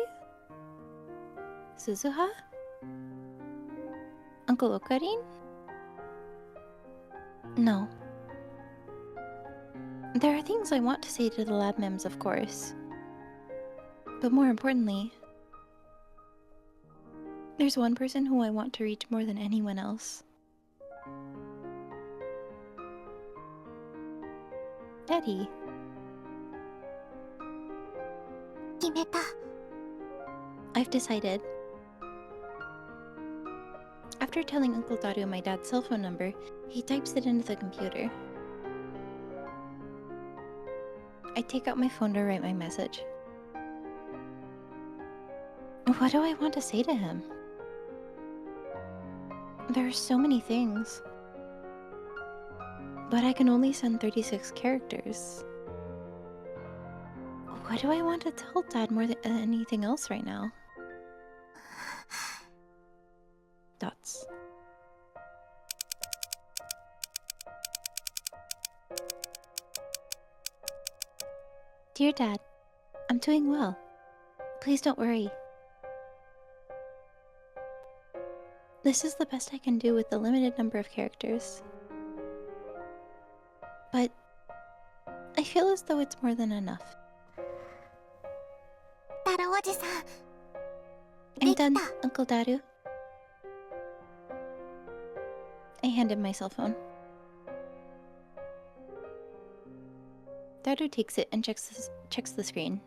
Suzuha? Uncle Okarin? No. There are things I want to say to the lab mems, of course. But more importantly, there's one person who I want to reach more than anyone else. Eddie. 決めた。 I've decided. After telling Uncle Daru my dad's cell phone number, he types it into the computer. I take out my phone to write my message. What do I want to say to him? There are so many things. But I can only send 36 characters. What do I want to tell Dad more than anything else right now? Dots. Dear Dad, I'm doing well. Please don't worry. This is the best I can do with the limited number of characters. But I feel as though it's more than enough. タロおじさん。 I'm できた。 done, Uncle Daru. I hand him my cell phone. Daru takes it and checks the screen.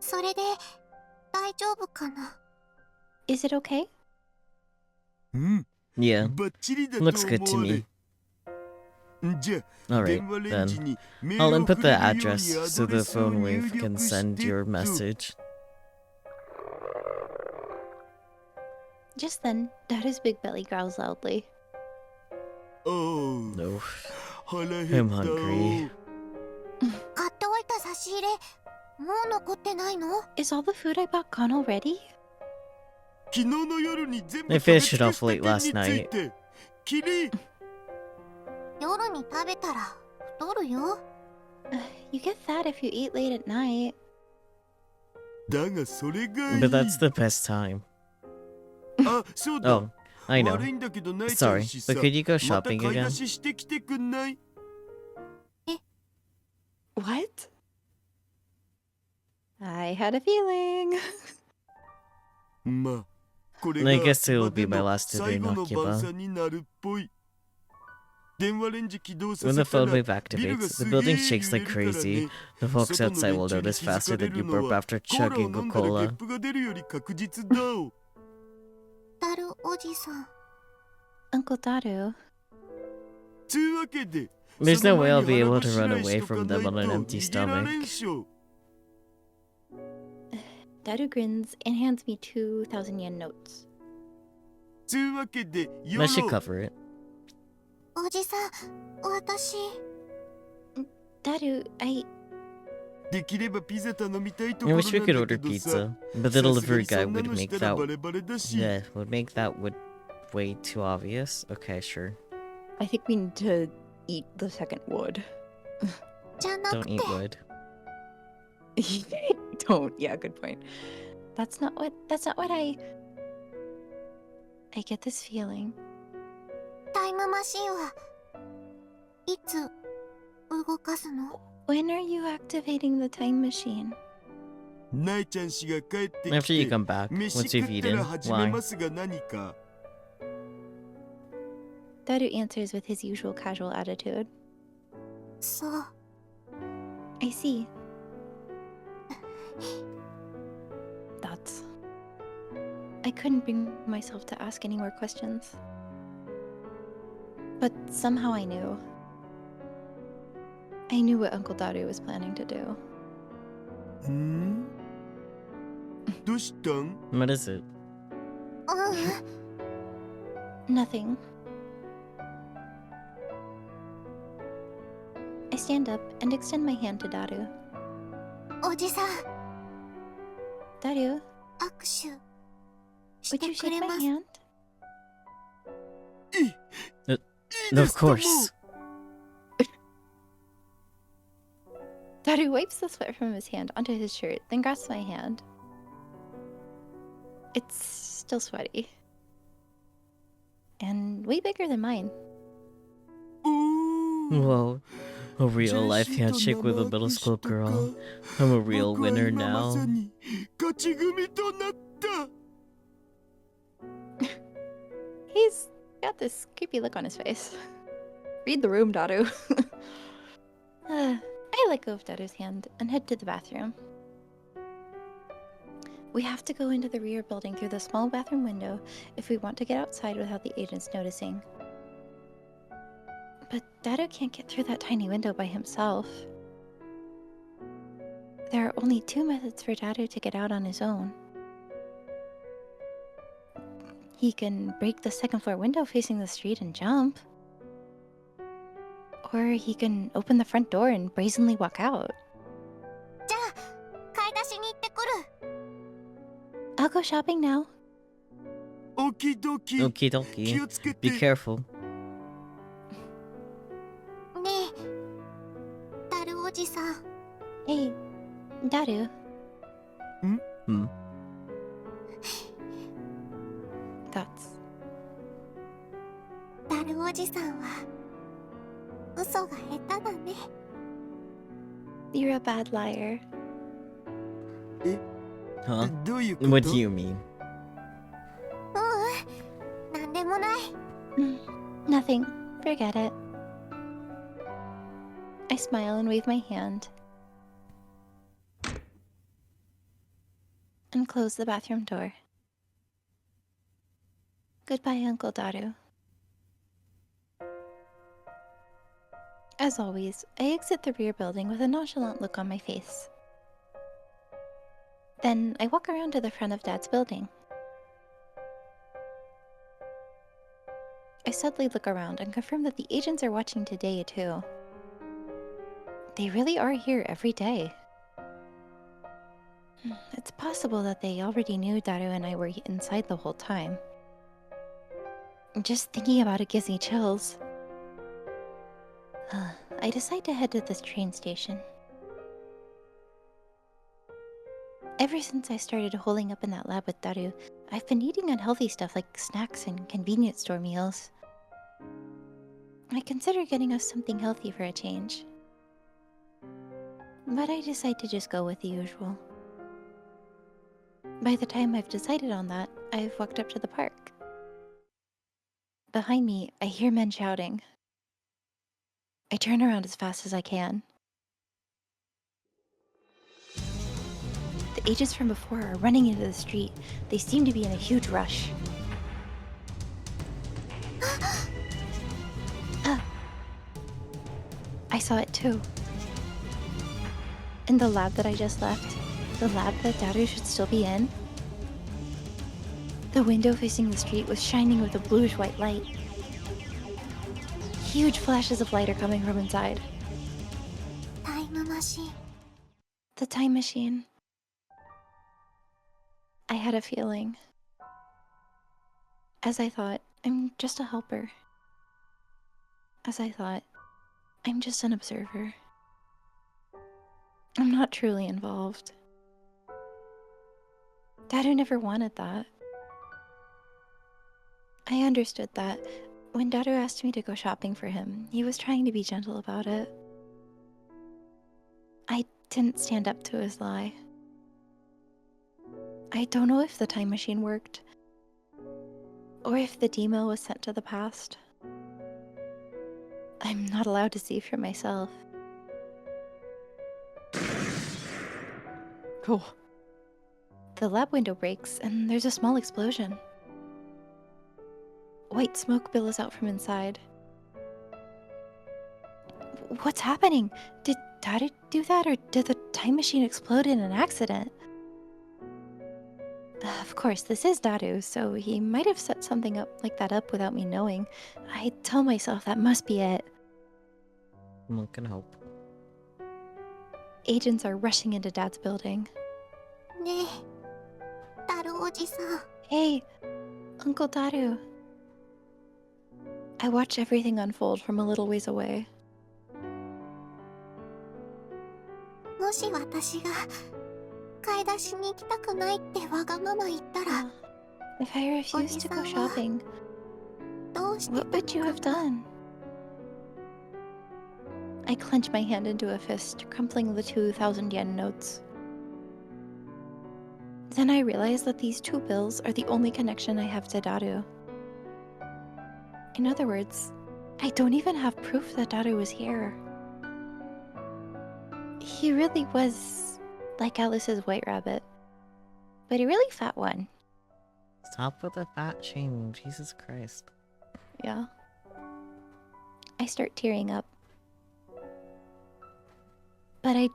それで大丈夫かな？ Is it okay? うん。 Yeah. バッチリだと思 Looks good to わ me. れ。じゃあ、 Alright, 電話レンジ then. にメー I'll ルを input 送 the れるように address ア so ドレ the スを phone 入 wave can 力し send て your と。 message. Just then, Daru's big belly growls loudly. Oh, No. 腹 I'm 減った hungry. 買っておいた差し入れもう残ってないの？ Is all the food I bought gone already? 昨日の夜に全部 I 食べ finished 尽 it く off した late 件 last につい night. てキリ夜に食べたら太るよ。 You get fat if you eat late at night. だがそれがいい But that's the best time. あ、そうだ Oh, I know. 悪いんだけどないちゃ Sorry, んしさ but could you go また shopping 買い again? 出ししてきてくんない？ What? I had a feeling. まあこれ I が guess it will ま be で my の last day 最後 in の晩 Akiba. 餐になるっぽい。電話レンジ起動さ When せ the た phone ら wave ビルが activates, す the げえ building 揺 shakes れ like るから crazy. ね。 The folks 外の outside 連 will 中に notice 気づ faster かれ that る you の burp は after コーラを chugging 飲 a んだらゲッ cola. プが出るより確実だ。ダルおじさん。 Uncle Daru. つうわけで There's その no way 前 I'll に be 腹 able ご to し run らえし away とか from な them い on an と empty 逃げられん stomach. しょ。 Daru grins and hands me 2,000 yen notes. つうわけで That should 夜 cover it. おじさん、私。 Daru, I... できればピザ頼みたいと I ころ wish we なん could だ order けどさ。 pizza, but the さすが delivery にそ guy んな would のし make たら that バレバレだし。 yeah, would make that would way too obvious. Okay, sure. I think we need to eat the second wood. じゃなく Don't て eat wood. Don't. Yeah, good point. That's not what I get this feeling. タイムマシンはいつ動かすの？ When are you activating the time machine? ナイちゃん氏が帰ってき After you て come back, 飯 once 食 you've ったら eaten. 始め Why? ますが何か。 Daru answers with his usual casual attitude. そう。 I see. That's... I couldn't bring myself to ask any more questions. But somehow I knew. I knew what Uncle Daru was planning to do. んどうしたん？ What is it? うん。 Nothing. I stand up and extend my hand to Daru. おじさん、 Daru, 握手し would て you く shake れ my ます？ hand? いいで Of すとも。 course. Daru wipes the sweat from his hand onto his shirt, then grasps my hand. It's still sweaty. And way bigger than mine. おー Whoa. A real life ジェシー handshake と with a 生 middle キ school とか girl. I'm a real 僕は winner 今ま now. さに勝ち組となった。 He's got this creepy look on his face. Read the room, Daru. I let go of Daru's hand and head to the bathroom. We have to go into the rear building through the small bathroom window if we want to get outside without the agents noticing. But Daru can't get through that tiny window by himself. There are only two methods for Daru to get out on his own. He can break the second floor window facing the street and jump. Or he can open the front door and brazenly walk out. じゃあ、買い出しに行ってくる。 I'll go shopping now. オキドキ。 Okie 気 dokie. をつけ Be て。 careful. ねえ、ダルおじさん。 Hey, Daru. Hmm. That's... ダルおじさんは嘘が下手だね。 You're a bad liar. Huh? どういうこと？ What do you mean? ううん、なんでもない。 Nothing. Forget it. I smile and wave my hand. And close the bathroom door. Goodbye, Uncle Daru. As always, I exit the rear building with a nonchalant look on my face. Then I walk around to the front of Dad's building. I suddenly look around and confirm that the agents are watching today too. They really are here every day. It's possible that they already knew Daru and I were inside the whole time. Just thinking about it gives me chills. I decide to head to this train station. Ever since I started holding up in that lab with Daru, I've been eating unhealthy stuff like snacks and convenience store meals. I consider getting us something healthy for a change. But I decide to just go with the usual. By the time I've decided on that, I've walked up to the park. Behind me, I hear men shouting. I turn around as fast as I can. The agents from before are running into the street. They seem to be in a huge rush. I saw it too. In the lab that I just left, the lab that Daru should still be in, the window facing the street was shining with a bluish-white light. Huge flashes of light are coming from inside. タイムマシン。 The time machine. I had a feeling. As I thought, I'm just a helper. As I thought, I'm just an observer. I'm not truly involved. Daru never wanted that. I understood that. When Daru asked me to go shopping for him, he was trying to be gentle about it. I didn't stand up to his lie. I don't know if the time machine worked, or if the D-mail was sent to the past. I'm not allowed to see for myself. Cool. The lab window breaks, and there's a small explosion. White smoke billows out from inside. What's happening? Did Daru do that, or did the time machine explode in an accident? Of course, this is Daru, so he might have set something up like that up without me knowing. I tell myself that must be it. One can hope. Agents are rushing into Dad's building. ねえ、タルおじさん。 Hey, Uncle Daru. I watch everything unfold from a little ways away. もし私が買い出しに行きたくないってわがまま言ったら、 If I refused to go shopping, どうして what would you have done? I clench my hand into a fist, crumpling the 2,000 yen notes. Then I realize that these 2 bills are the only connection I have to Daru. In other words, I don't even have proof that Daru was here. He really was like Alice's white rabbit, but a really fat one. Stop with the fat shame, Jesus Christ. Yeah. I start tearing up. But I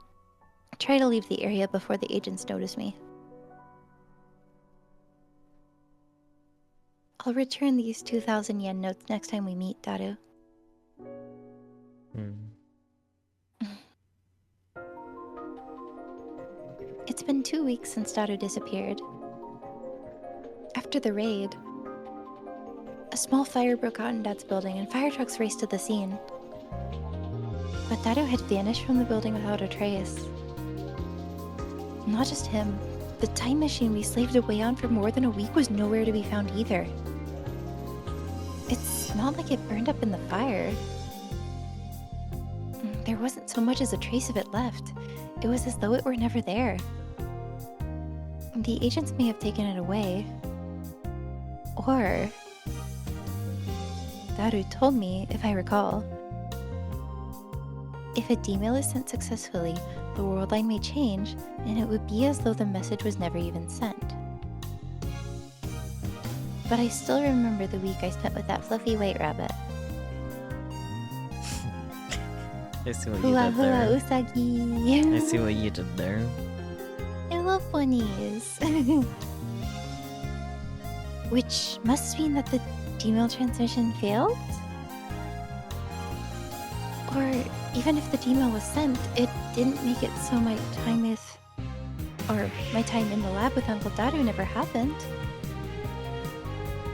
try to leave the area before the agents notice me. I'll return these 2,000 yen notes next time we meet, Daru. It's been 2 weeks since Daru disappeared. After the raid, a small fire broke out in Dad's building and fire trucks raced to the scene. But Daru had vanished from the building without a trace. Not just him, the time machine we slaved away on for more than a week was nowhere to be found either. It's not like it burned up in the fire. There wasn't so much as a trace of it left. It was as though it were never there. The agents may have taken it away. Or... Daru told me, if I recall, if a D-mail is sent successfully, the world line may change, and it would be as though the message was never even sent. But I still remember the week I spent with that fluffy white rabbit. I see what you Hua did hua there. usagi. I see what you did there. I love bunnies. Which must mean that the Gmail transmission failed? Or even if the Gmail was sent, it didn't make it so my time in the lab with Uncle Daru never happened.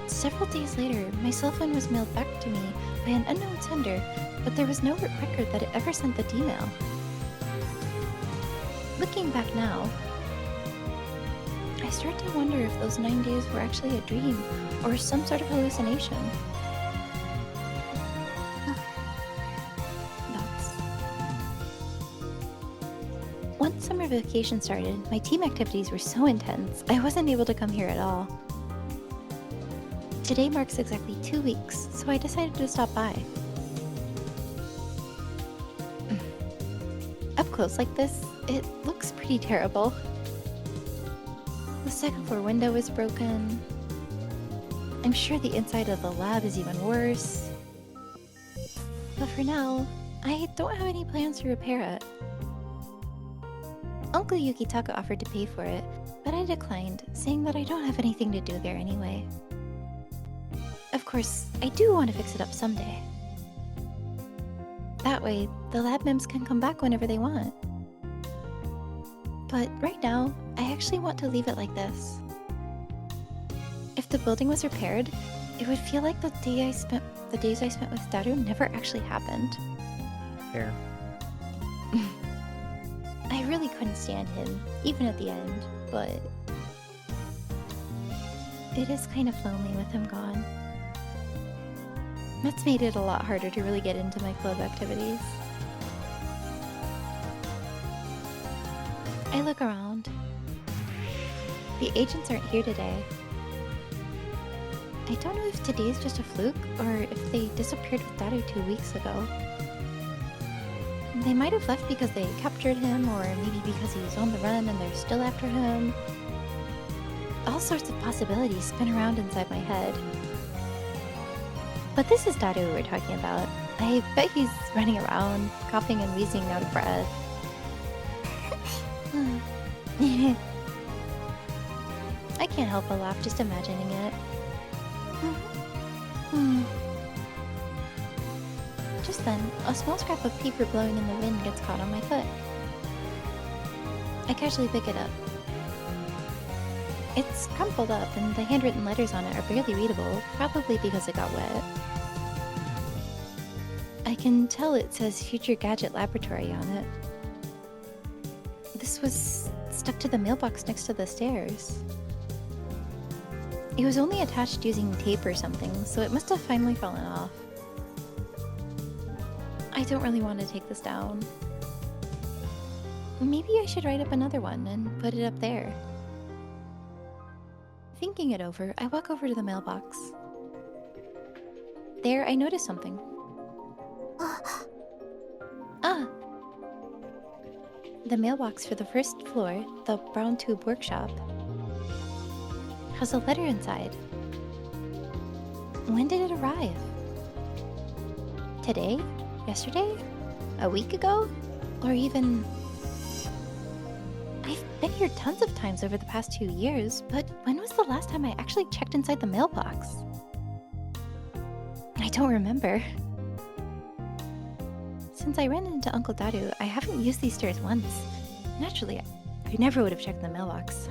Several days later, my cell phone was mailed back to me by an unknown sender, but there was no record that it ever sent the Gmail. Looking back now, I start to wonder if those 9 days were actually a dream or some sort of hallucination. Thoughts. Once summer vacation started, my team activities were so intense, I wasn't able to come here at all. Today marks exactly 2 weeks, so I decided to stop by. Up close like this, it looks pretty terrible. The second floor window is broken. I'm sure the inside of the lab is even worse. But for now, I don't have any plans to repair it. Uncle Yukitaka offered to pay for it, but I declined, saying that I don't have anything to do there anyway. Of course, I do want to fix it up someday. That way, the lab mems can come back whenever they want. But right now, I actually want to leave it like this. If the building was repaired, it would feel like the days I spent with Daru never actually happened. Fair. I really couldn't stand him, even at the end, but it is kind of lonely with him gone. That's made it a lot harder to really get into my club activities. I look around. The agents aren't here today. I don't know if today's just a fluke or if they disappeared with Daru 2 weeks ago. They might have left because they captured him, or maybe because he was on the run and they're still after him. All sorts of possibilities spin around inside my head. But this is Daru we're talking about. I bet he's running around, coughing and wheezing out of breath. I can't help but laugh just imagining it. Just then, a small scrap of paper blowing in the wind gets caught on my foot. I casually pick it up. It's crumpled up, and the handwritten letters on it are barely readable, probably because it got wet. I can tell it says Future Gadget Laboratory on it. This was stuck to the mailbox next to the stairs. It was only attached using tape or something, so it must have finally fallen off. I don't really want to take this down. Maybe I should write up another one and put it up there. Thinking it over, I walk over to the mailbox. There, I notice something. Ah! The mailbox for the first floor, the brown tube workshop, has a letter inside. When did it arrive? Today? Yesterday? A week ago? Or even... I've been here tons of times over the past 2 years, but when was the last time I actually checked inside the mailbox? I don't remember. Since I ran into Uncle Daru, I haven't used these stairs once. Naturally, I never would have checked the mailbox.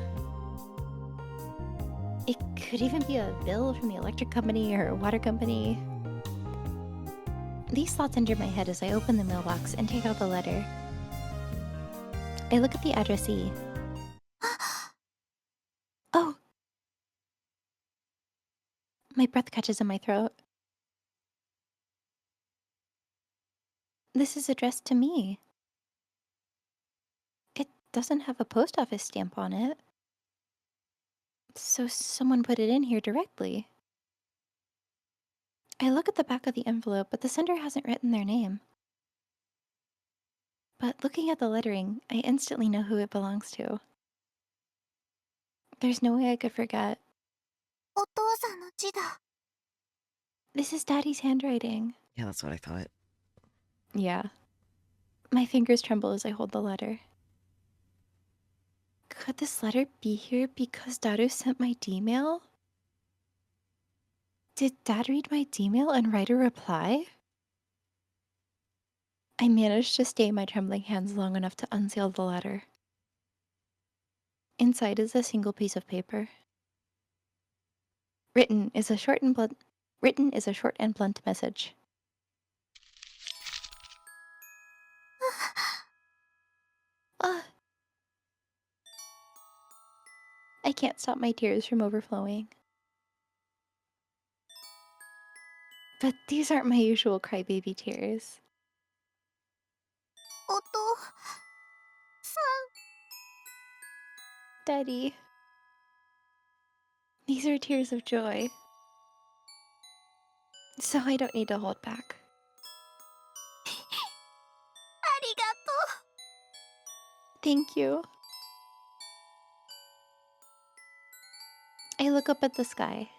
It could even be a bill from the electric company or water company. These thoughts enter my head as I open the mailbox and take out the letter. I look at the addressee. Oh! My breath catches in my throat. This is addressed to me. It doesn't have a post office stamp on it. So someone put it in here directly. I look at the back of the envelope, but the sender hasn't written their name. But looking at the lettering, I instantly know who it belongs to. There's no way I could forget. お父さんの字だ。 This is Daddy's handwriting. Yeah, that's what I thought. Yeah. My fingers tremble as I hold the letter. Could this letter be here because Daru sent my D-mail? Did Dad read my email and write a reply? I managed to stay my trembling hands long enough to unseal the letter. Inside is a single piece of paper. Written is a short and blunt message. Ah. I can't stop my tears from overflowing. But these aren't my usual crybaby tears. お父さ Daddy. These are tears of joy. So I don't need to hold back. ん、ありがと Thank you. I look up at the sky.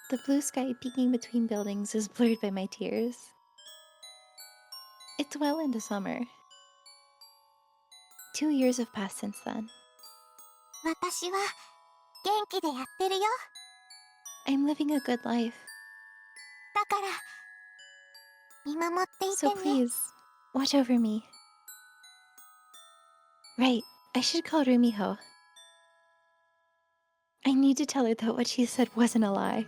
The blue sky peeking between buildings is blurred by my tears. It's well into summer. 2 years have passed since then. う。私は元気でやってるよ。 I'm living a good life. だから見守っていて So ね。 please, watch over me. Right, I should call Rumiho. I need to tell her that what she said wasn't a lie.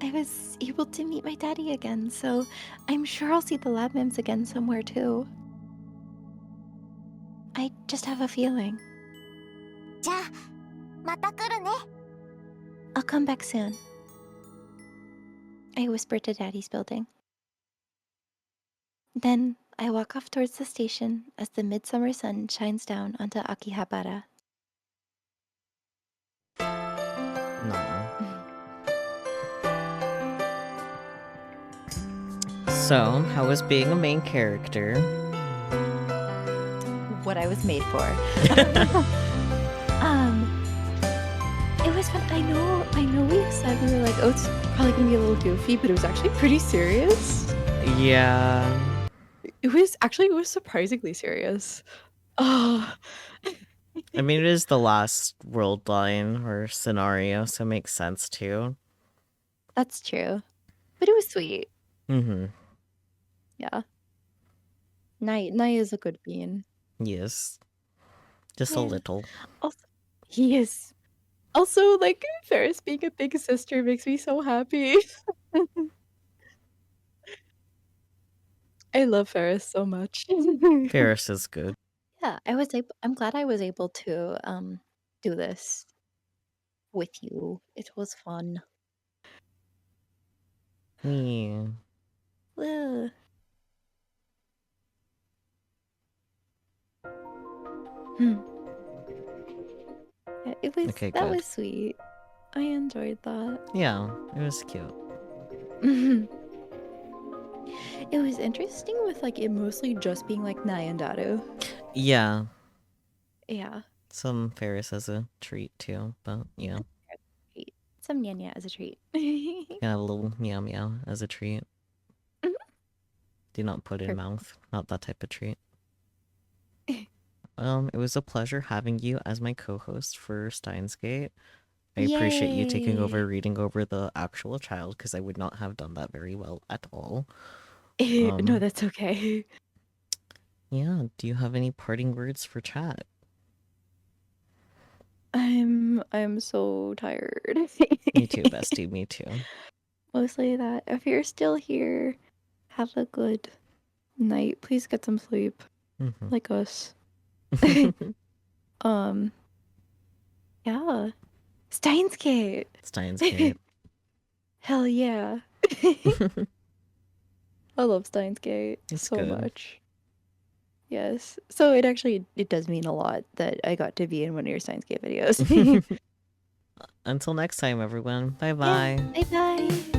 I was able to meet my daddy again, so I'm sure I'll see the lab mims again somewhere too. I just have a feeling. じゃあまた来るね。 I'll come back soon. I whisper to Daddy's building. Then I walk off towards the station as the midsummer sun shines down onto Akihabara. No. So, how was being a main character? What I was made for. It was fun. I know we said we were like, oh, it's probably gonna be a little goofy, but it was actually pretty serious. Yeah. It was surprisingly serious. Oh. I mean, it is the last world line or scenario, so it makes sense too. That's true. But it was sweet. Mm-hmm. Yeah. Nai is a good bean. Yes. Just a Yeah. little. Also, he is. Also, like, Ferris being a big sister makes me so happy. I love Ferris so much. Ferris is good. Yeah, I'm glad I was able to do this with you. It was fun. Yeah. Ugh. Yeah, Okay, that good. was sweet. I enjoyed that. Yeah, it was cute. It was interesting with like it mostly just being like Nai and Daru. Yeah. Yeah. Some Ferris as a treat too, but yeah. Some Nyanya as a treat. Yeah, a little meow meow as a treat. Mhm. Do not put in Perfect. mouth. Not that type of treat. It was a pleasure having you as my co-host for Steins Gate. I appreciate you taking over Yay. reading over the actual child because I would not have done that very well at all. No, that's okay. Yeah, do you have any parting words for chat? I'm so tired. Me too, bestie, me too. Mostly that. If you're still here, have a good night. Please get some sleep. Mhm. Like us. Yeah. Steins Gate. Steins Gate. Hell yeah. I love Steins Gate It's so good. much. Yes. So it does mean a lot that I got to be in one of your Steins Gate videos. Until next time, everyone. Bye bye. Bye bye.